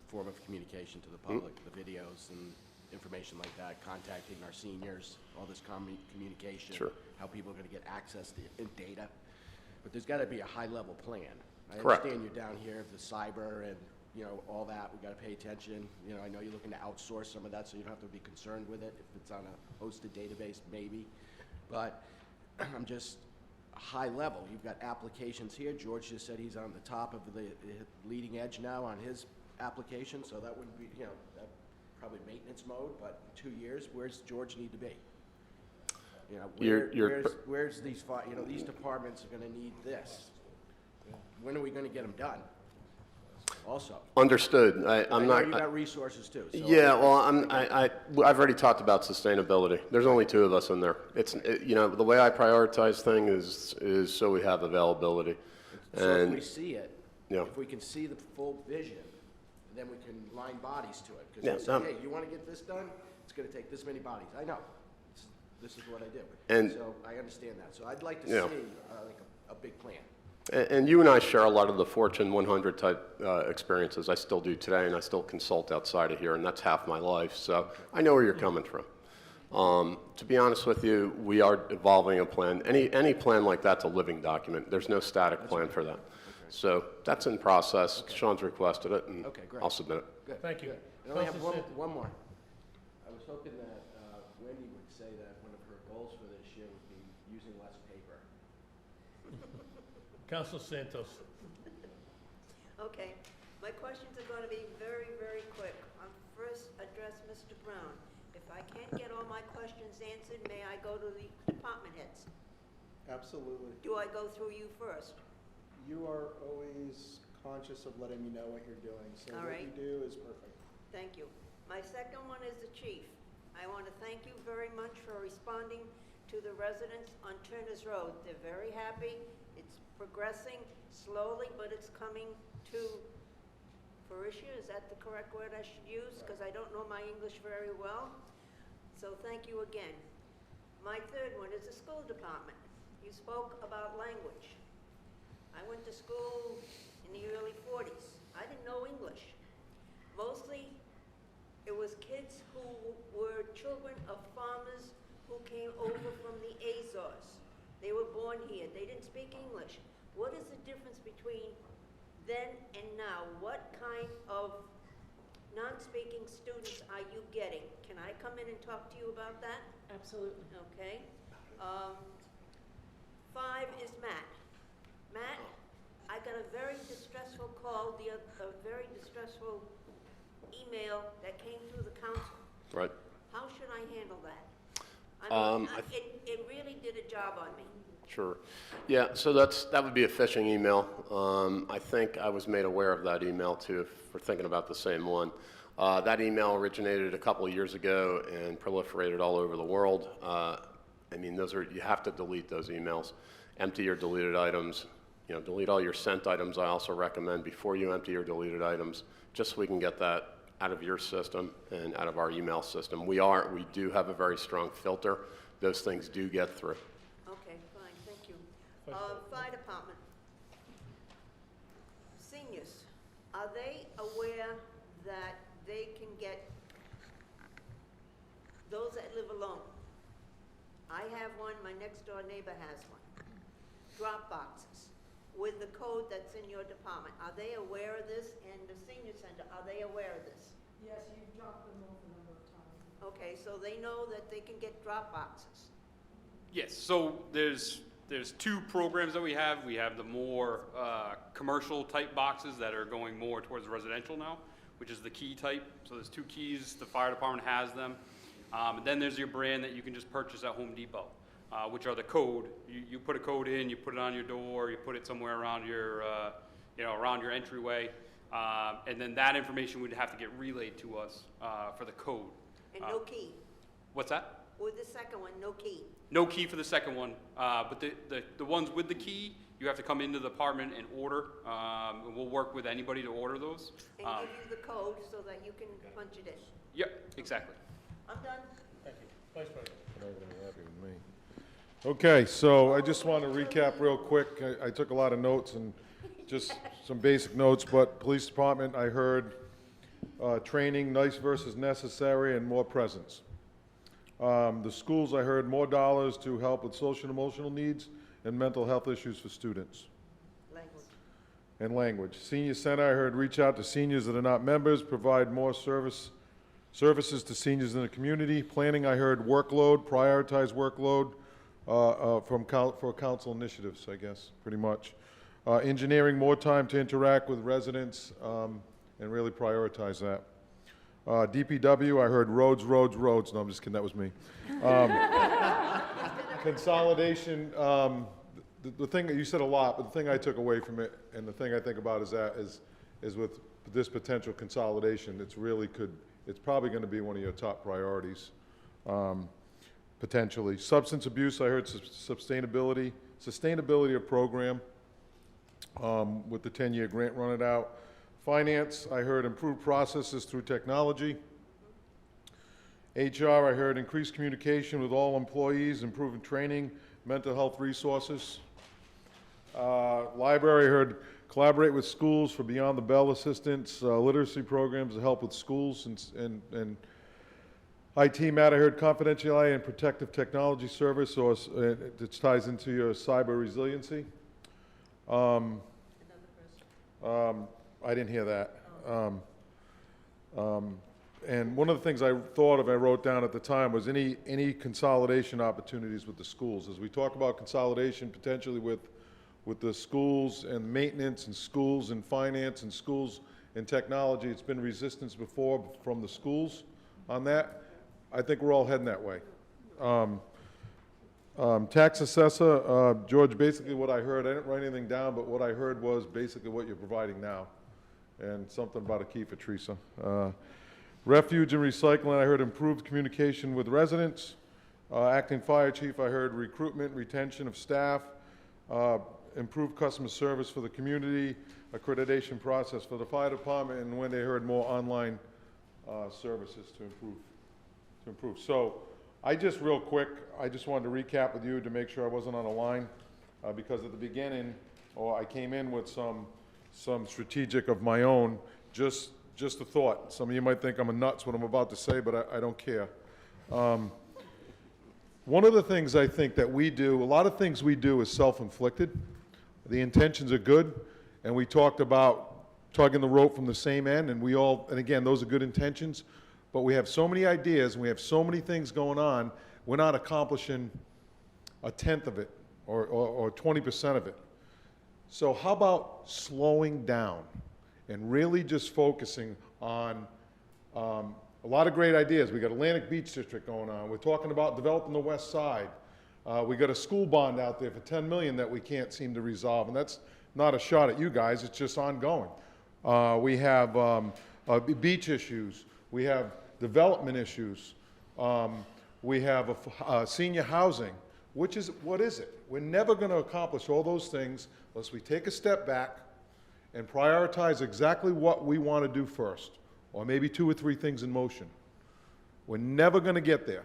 form of communication to the public, the videos and information like that, contacting our seniors, all this communication, Sure. how people are going to get access to data. But there's got to be a high-level plan. I Correct. understand you're down here, the cyber and, all that, we got to pay attention. I know you're looking to outsource some of that, so you don't have to be concerned with it. If it's on a hosted database, maybe. But I'm just high level. You've got applications here. George just said he's on the top of the leading edge now on his application, so that would be, that probably maintenance mode, but in 2 years, where's George need to be? Where's these, these departments are gonna need this? When are we gonna get them done? Also. Understood. I I'm know not. you got resources too. So Yeah, well, I've already talked about sustainability. There's only 2 of us in there. The way I prioritize things is so we have availability. So if And we see it, Yeah. if we can see the full vision, then we can line bodies to it. Yeah, Because we say, hey, you wanna get this done? It's gonna take this many bodies. I know. This is what I do. And- So I understand that. So I'd like to Yeah. see like a big plan. And you and I share a lot of the Fortune 100 type experiences. I still do today, and I still consult outside of here, and that's half my life. So I know where you're coming from. To be honest with you, we are evolving a plan. Any plan like that's a living document. There's no static plan for that. So that's in process. Sean's requested it, and Okay, great. I'll submit it. Good. Thank you. good. And I only have Councilor one more. I was hoping that Wendy would say that one of her goals for this year would be using less paper. Councilor Santos. Okay, my questions are going to be very, very quick. I'll first address Mr. Brown. If I can't get all my questions answered, may I go to the department heads? Absolutely. Do I go through you first? You are always conscious of letting me know what you're doing, so All what right. you do is perfect. Thank you. My second one is the chief. I want to thank you very much for responding to the residents on Turner's Road. They're very happy. It's progressing slowly, but it's coming to fruition. Is that the correct word I should use? Because I don't know my English very well. So thank you again. My third one is the school department. You spoke about language. I went to school in the early 40s. I didn't know English. Mostly, it was then and now, what kind of non-speaking students are you getting? Can I come in and talk to you about that? Absolutely. Okay. 5 is Matt. Matt, I got a very distressful call, a very distressful email that came through the council. Right. How should I handle that? I mean, I it really did a job on me. Sure. Yeah, so that would be a phishing email. I think I was made aware of that email too, if we're thinking about the same one. That email originated a couple of years ago and proliferated all over the world. I mean, you have to delete those emails. Empty your deleted items. Delete all your sent items. I also recommend before you empty your deleted items, just so we can get that out of your system and out of our email system. We do have a very strong filter. Those things do get through. Okay, fine, thank you. Fire department. Seniors, are they aware that they can get, those that live alone? I have one, my next door neighbor has one. Drop boxes with the code that's in your department. Are they aware of this? And the senior center, are they aware of this? Yes, you've dropped them off a number of times. Okay, so they know that they can get drop boxes. Yes, so there's 2 programs that we have. We have the more commercial type boxes that are going more towards residential now, which is the key type. So there's 2 keys, the fire department has them. And then there's your brand that you can just purchase at Home Depot, which are the code. You put a code in, you put it on your door, you put it somewhere around your, around your entryway. And then that information would have to get relayed to us for the code. And no key. What's that? With the second one, no key. No key for the second one, but the ones with the key, you have to come into the department and order. And we'll work with anybody to order those. And give you the code so that you can punch it in. Yep, exactly. I'm done. Thank you. Vice President. Happy with me. Okay, so I just want to recap real quick. I took a lot of notes and just some basic notes, but police department, I heard training, nice versus necessary, and more presence. The schools, I heard more dollars to help with social and emotional needs and mental health issues for students. Language. And language. Senior center, I heard reach out to seniors that are not members, provide more services to seniors in the community. Planning, I heard workload, prioritize workload for council initiatives, I guess, pretty much. Engineering, more time to interact with residents and really prioritize that. DPW, I heard roads, roads, roads. No, I'm just kidding, that was me. Consolidation, the thing that you said a lot, but the thing I took away from it and the thing I think about is with this potential consolidation, it's probably going to be one of your top priorities, potentially. Substance abuse, I heard sustainability of program with the 10-year grant running out. Finance, I heard improved processes through technology. HR, I heard increased communication with all employees, improving training, mental health resources. Library, I heard collaborate with schools for Beyond the Bell assistance, literacy programs to help with schools, and IT, Matt, I heard confidentiality and protective technology service, or it ties into your cyber resiliency. I didn't hear that. And one of the things I wrote down at the time was any consolidation opportunities with the schools. As we talk about consolidation potentially with the schools and maintenance and schools and finance and schools and technology, it's been resistance before from the schools on that. I think we're all heading that way. Tax assessor, George, basically what I heard, I didn't write anything down, but what I heard was basically what you're providing now. And something about a key for Teresa. Refuge and recycling, I heard improved communication with residents. Acting fire chief, I heard recruitment, retention of staff, improved customer service for the community, accreditation process for the fire department, and when they heard more online services to improve. So I just real quick, I just wanted to recap with you to make sure I wasn't on a line because at the beginning, I came in with some strategic of my own, just a thought. Some of you might think I'm nuts what I'm about to say, but I don't care. One of the things I think that we do, a lot of things we do is self-inflicted. The intentions are good, and we talked about tugging the rope from the same end, and we all, and again, those are good intentions, but we have so many ideas and we have so many things going on, we're not accomplishing a tenth of it or 20% of it. So how about slowing down and really just focusing on a lot of great ideas. We got Atlantic Beach District going on. We're talking about developing the West Side. We got a school bond out there for $10 million that we can't seem to resolve, and that's not a shot at you guys. It's just ongoing. We have beach issues. We have development issues. We have senior housing. What is it? We're never going to accomplish all those things unless we take a step back and prioritize exactly what we want to do first, or maybe 2 or 3 things in motion. We're never going to get there.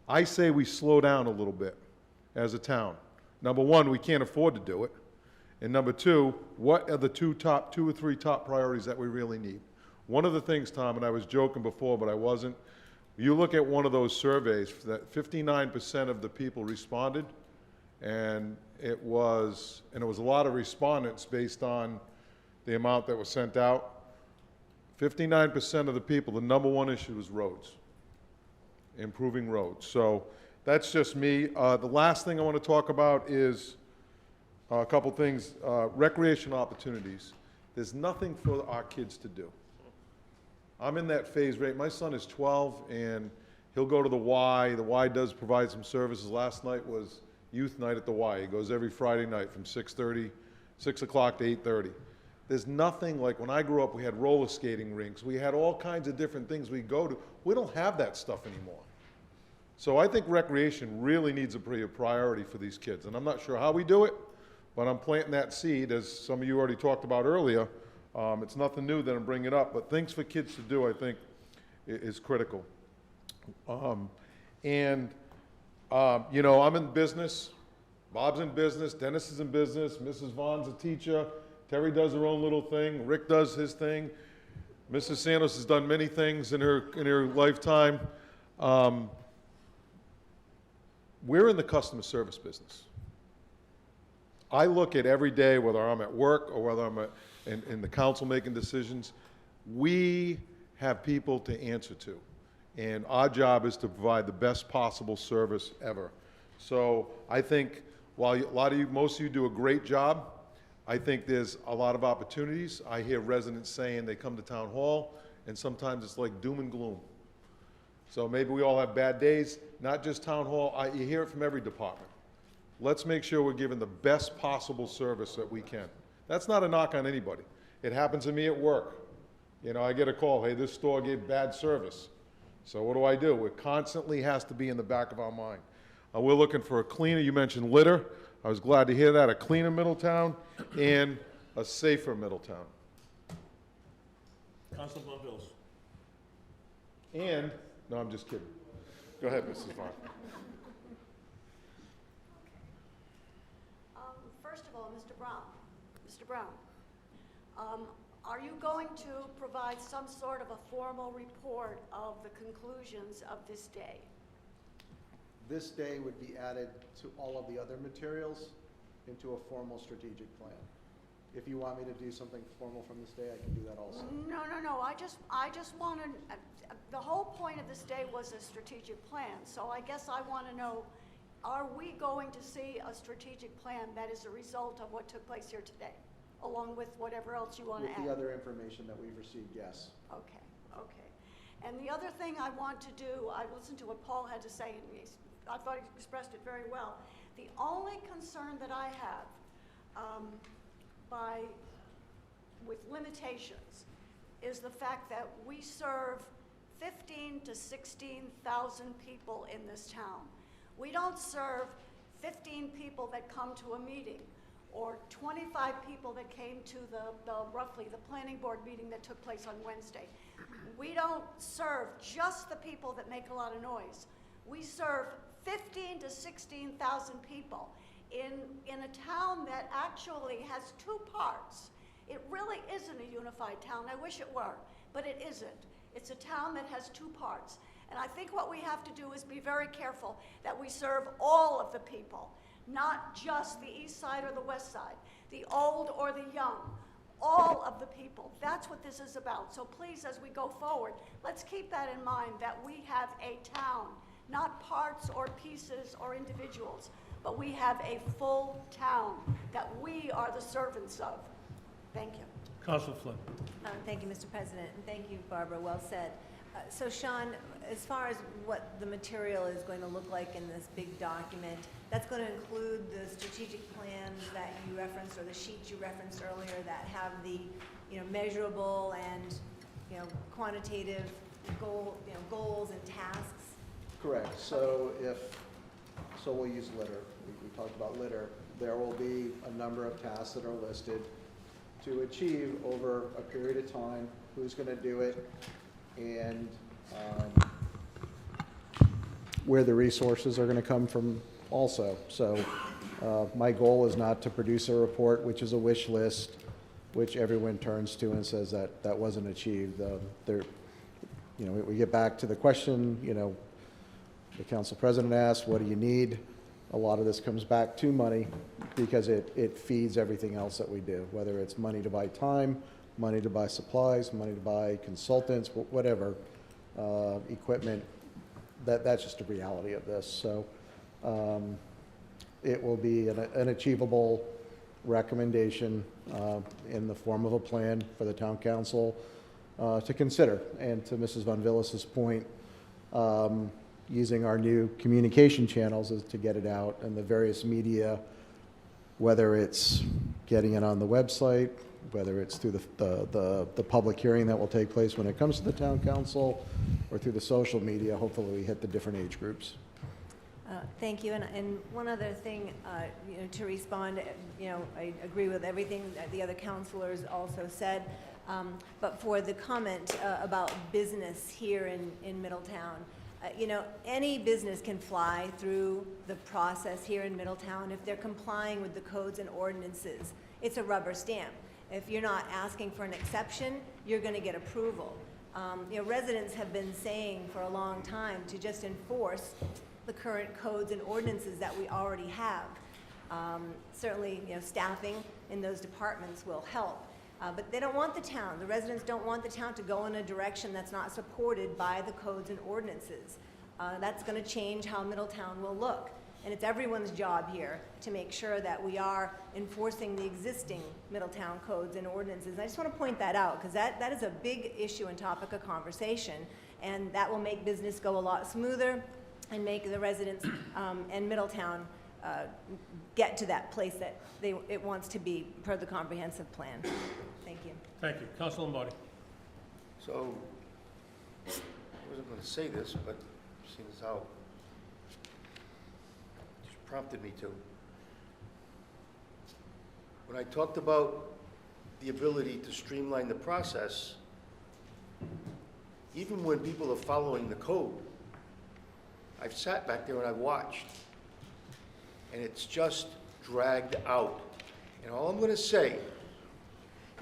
I say we slow down a little bit as a town. Number one, we can't afford to do it. And number two, what are the 2 or 3 top priorities that we really need? One of the things, Tom, and I was joking before, but I wasn't, you look at one of those surveys that 59% of the people responded, and it was a lot of respondents based on the amount that was sent out. 59% of the people, the number one issue was roads, improving roads. So that's just me. The last thing I want to talk about is a couple things. Recreational opportunities. There's nothing for our kids to do. I'm in that phase right. My son is 12, and he'll go to the Y. The Y does provide some services. Last night was youth night at the Y. He goes every Friday night from 6 o'clock to 8:30. There's nothing like when I grew up, we had roller skating rinks. We had all kinds of different things we go to. We don't have that stuff anymore. So I think recreation really needs to be a priority for these kids. And I'm not sure how we do it, but I'm planting that seed, as some of you already talked about earlier. It's nothing new that I'm bringing it up, but things for kids to do, I think, is critical. You know, I'm in business. Bob's in business. Dennis is in business. Mrs. Vaughn's a teacher. Terry does her own little thing. Rick does his thing. Mrs. Santos has done many things in her lifetime. We're in the customer service business. I look at every day, whether I'm at work or whether I'm in the council making decisions, we have people to answer to. And our job is to provide the best possible service ever. So I think while most of you do a great job, I think there's a lot of opportunities. I hear residents saying they come to town hall, and sometimes it's like doom and gloom. So maybe we all have bad days, not just town hall. You hear it from every department. Let's make sure we're giving the best possible service that we can. That's not a knock on anybody. It happens to me at work. You know, I get a call, hey, this store gave bad service. So what do? It constantly has to be in the back of our mind. We're looking for a cleaner. You mentioned litter. I was glad to hear that. A cleaner Middletown and a safer Middletown. Councilman Bills. And, no, I'm just kidding. Go ahead, Mrs. Vaughn. First of all, Mr. Brown, are you going to provide some sort of a formal report of the conclusions of this day? This day would be added to all of the other materials into a formal strategic plan. If you want me to do something formal from this day, I can do that also. No. I just want to, the whole point of this day was a strategic plan. So I guess I want to know, are we going to see a strategic plan that is a result of what took place here today, along with whatever else you want to add? With the other information that we've received, yes. Okay. And the other thing I want to do, I listened to what Paul had to say, and I thought he expressed it very well. The only concern that I have with limitations is the fact that we serve 15 to 16,000 people in this town. We don't serve 15 people that come to a meeting or 25 people that came to roughly the planning board meeting that took place on Wednesday. We don't serve just the people that make a lot of noise. We serve 15 to 16,000 people in a town that actually has 2 parts. It really isn't a unified town. I wish it were, but it isn't. It's a town that has 2 parts. And I think what we have to do is be very careful that we serve all of the people, not just the east side or the west side, the old or the young, all of the people. That's what this is about. So please, as we go forward, let's keep that in mind, that we have a town, not parts or pieces or individuals, but we have a full town that we are the servants of. Thank you. Councilor Flynn. Thank you, Mr. President, and thank you, Barbara, well said. So Sean, as far as what the material is going to look like in this big document, that's going to include the strategic plans that you referenced, or the sheets you referenced earlier that have the, measurable and, quantitative goals and tasks? Correct. So we'll use litter. We talked about litter. There will be a number of tasks that are listed to achieve over a period of time, who's going to do it, and where the resources are going to come from also. So my goal is not to produce a report which is a wish list, which everyone turns to and says that that wasn't achieved. We get back to the question, the council president asked, what do you need? A lot of this comes back to money because it feeds everything else that we do, whether it's money to buy time, money to buy supplies, money to buy consultants, whatever, equipment. That's just a reality of this. So it will be an achievable recommendation in the form of a plan for the town council to consider. And to Mrs. Von Villas's point, using our new communication channels is to get it out, and the various media, whether it's getting it on the website, whether it's through the public hearing that will take place when it comes to the town council, or through the social media. Hopefully we hit the different age groups. Thank you. And one other thing, to respond, I agree with everything that the other counselors also said. But for the comment about business here in Middletown, any business can fly through the process here in Middletown if they're complying with the codes and ordinances. It's a rubber stamp. If you're not asking for an exception, you're going to get approval. Residents have been saying for a long time to just enforce the current codes and ordinances that we already have. Certainly, staffing in those departments will help. But they don't want the town. The residents don't want the town to go in a direction that's not supported by the codes and ordinances. That's going to change how Middletown will look. And it's everyone's job here to make sure that we are enforcing the existing Middletown codes and ordinances. And I just want to point that out, because that is a big issue and topic of conversation, and that will make business go a lot smoother and make the residents and Middletown get to that place that it wants to be per the comprehensive plan. Thank you. Thank you. Councilor Lombardi. So, I wasn't going to say this, but seeing as how it just prompted me to. When I talked about the ability to streamline the process, even when people are following the code, I've sat back there and I've watched, and it's just dragged out. And all I'm going to say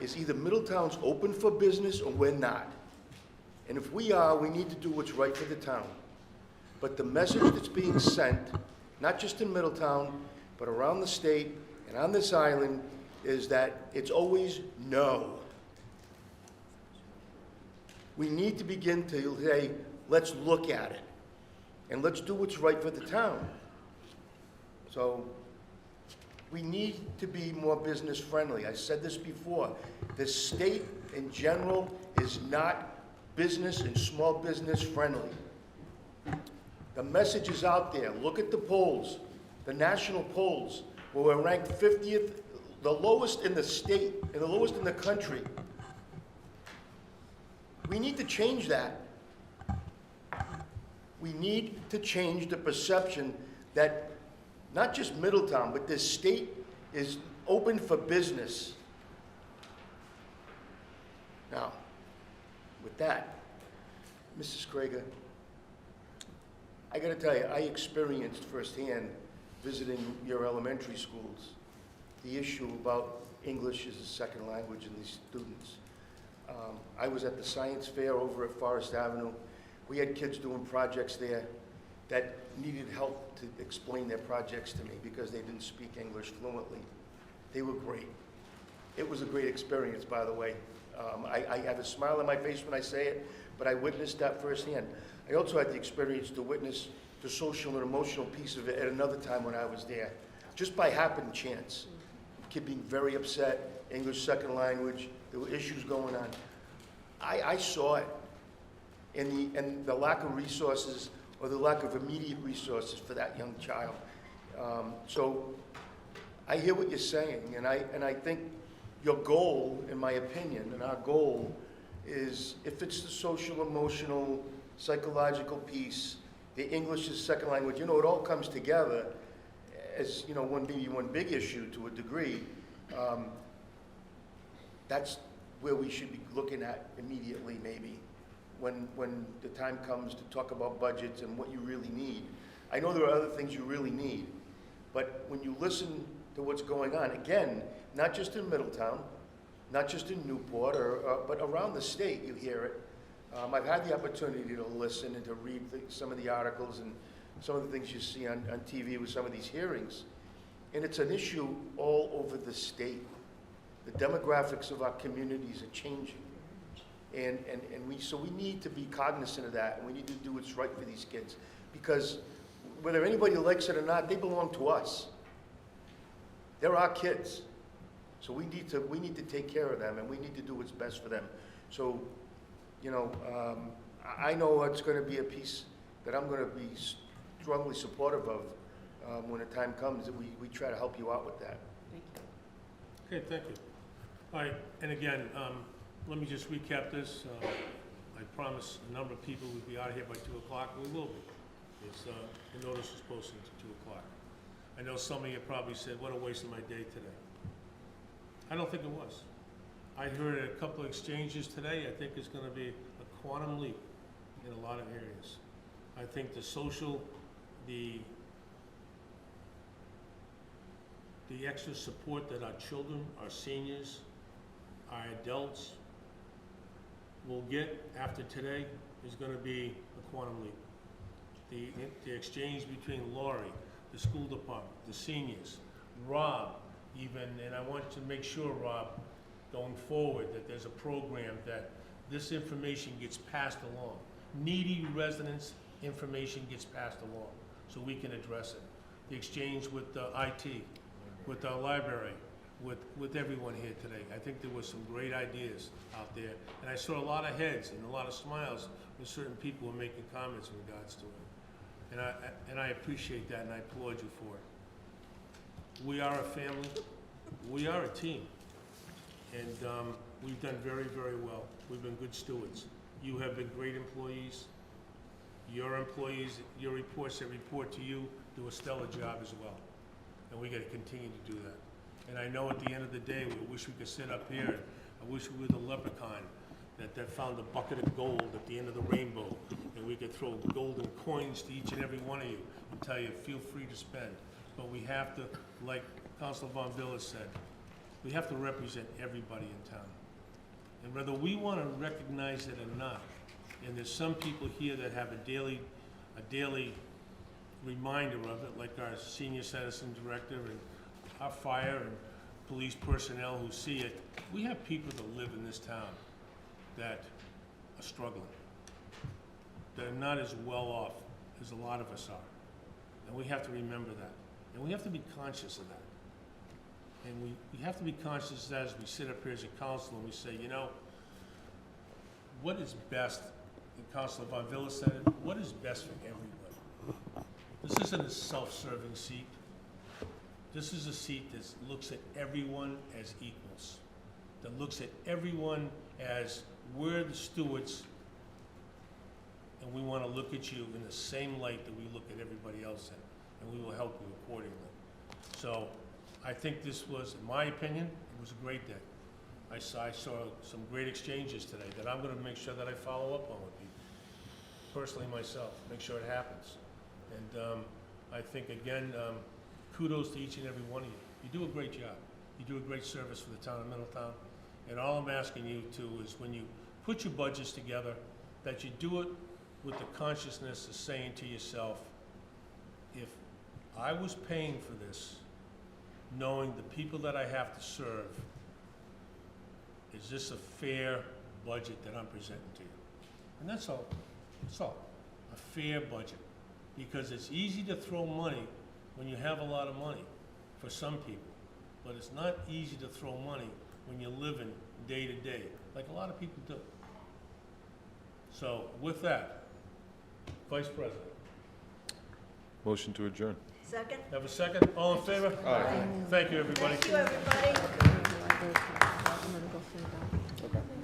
is either Middletown's open for business or we're not. And if we are, we need to do what's right for the town. But the message that's being sent, not just in Middletown, but around the state and on this island, is that it's always no. We need to begin to say, let's look at it, and let's do what's right for the town. So we need to be more business friendly. I said this before. The state in general is not business and small business friendly. The message is out there. Look at the polls, the national polls, where we're ranked 50th, the lowest in the state and the lowest in the country. We need to change that. We need to change the perception that not just Middletown, but this state is open for business. Now, with that, Mrs. Krager, I got to tell you, I experienced firsthand visiting your elementary schools the issue about English as a second language in these students. I was at the science fair over at Forest Avenue. We had kids doing projects there that needed help to explain their projects to me because they didn't speak English fluently. They were great. It was a great experience, by the way. I have a smile on my face when I say it, but I witnessed that firsthand. I also had the experience to witness the social and emotional piece of it at another time when I was there, just by happen chance. Kid being very upset, English second language, there were issues going on. I saw it, and the lack of resources or the lack of immediate resources for that young child. So I hear what you're saying, and I think your goal, in my opinion, and our goal is, if it's the social, emotional, psychological piece, the English is second language, it all comes together as, maybe one big issue to a degree. That's where we should be looking at immediately, maybe, when the time comes to talk about budgets and what you really need. I know there are other things you really need, but when you listen to what's going on, again, not just in Middletown, not just in Newport, but around the state, you hear it. I've had the opportunity to listen and to read some of the articles and some of the things you see on TV with some of these hearings. And it's an issue all over the state. The demographics of our communities are changing. So we need to be cognizant of that, and we need to do what's right for these kids. Because whether anybody likes it or not, they belong to us. They're our kids. So we need to take care of them, and we need to do what's best for them. So, I know it's going to be a piece that I'm going to be strongly supportive of when the time comes, that we try to help you out with that. Thank you. Okay, thank you. All right, and again, let me just recap this. I promised a number of people we'd be out of here by 2 o'clock. We will be. The notice was posted to 2 o'clock. I know some of you probably said, what a waste of my day today. I don't think it was. I heard a couple of exchanges today. I think it's going to be a quantum leap in a lot of areas. I think the social, the extra support that our children, our seniors, our adults will get after today is going to be a quantum leap. The exchange between Laurie, the school department, the seniors, Rob even, and I want to make sure, Rob, going forward, that there's a program that this information gets passed along. Needy residents, information gets passed along so we can address it. The exchange with the IT, with our library, with everyone here today. I think there was some great ideas out there. And I saw a lot of heads and a lot of smiles when certain people were making comments in regards to it. And I appreciate that, and I applaud you for it. We are a family. We are a team. And we've done very, very well. We've been good stewards. You have been great employees. Your employees, your reports that report to you, do a stellar job as well. And we got to continue to do that. And I know at the end of the day, we wish we could sit up here, and I wish we were the leprechaun that found a bucket of gold at the end of the rainbow, and we could throw golden coins to each and every one of you and tell you, feel free to spend. But we have to, like Councilor Von Villa said, we have to represent everybody in town. And whether we want to recognize it or not, and there's some people here that have a daily reminder of it, like our senior citizen director and our fire and police personnel who see it. We have people that live in this town that are struggling. They're not as well off as a lot of us are. And we have to remember that. And we have to be conscious of that. And we have to be conscious as we sit up here as a council and we say, what is best, and Councilor Von Villa said it, what is best for everybody? This isn't a self-serving seat. This is a seat that looks at everyone as equals, that looks at everyone as we're the stewards, and we want to look at you in the same light that we look at everybody else in, and we will help you accordingly. So I think this was, in my opinion, it was a great day. I saw some great exchanges today that I'm going to make sure that I follow up on with people, personally myself, make sure it happens. And I think, again, kudos to each and every one of you. You do a great job. You do a great service for the town of Middletown. And all I'm asking you to is when you put your budgets together, that you do it with the consciousness of saying to yourself, if I was paying for this, knowing the people that I have to serve, is this a fair budget that I'm presenting to you? And that's all, that's all, a fair budget. Because it's easy to throw money when you have a lot of money, for some people. But it's not easy to throw money when you're living day to day, like a lot of people do. So with that, Vice President. Motion to adjourn. Second? Have a second? All in favor? Aye. Thank you, everybody. Thank you, everybody. I'm gonna go through that. Okay.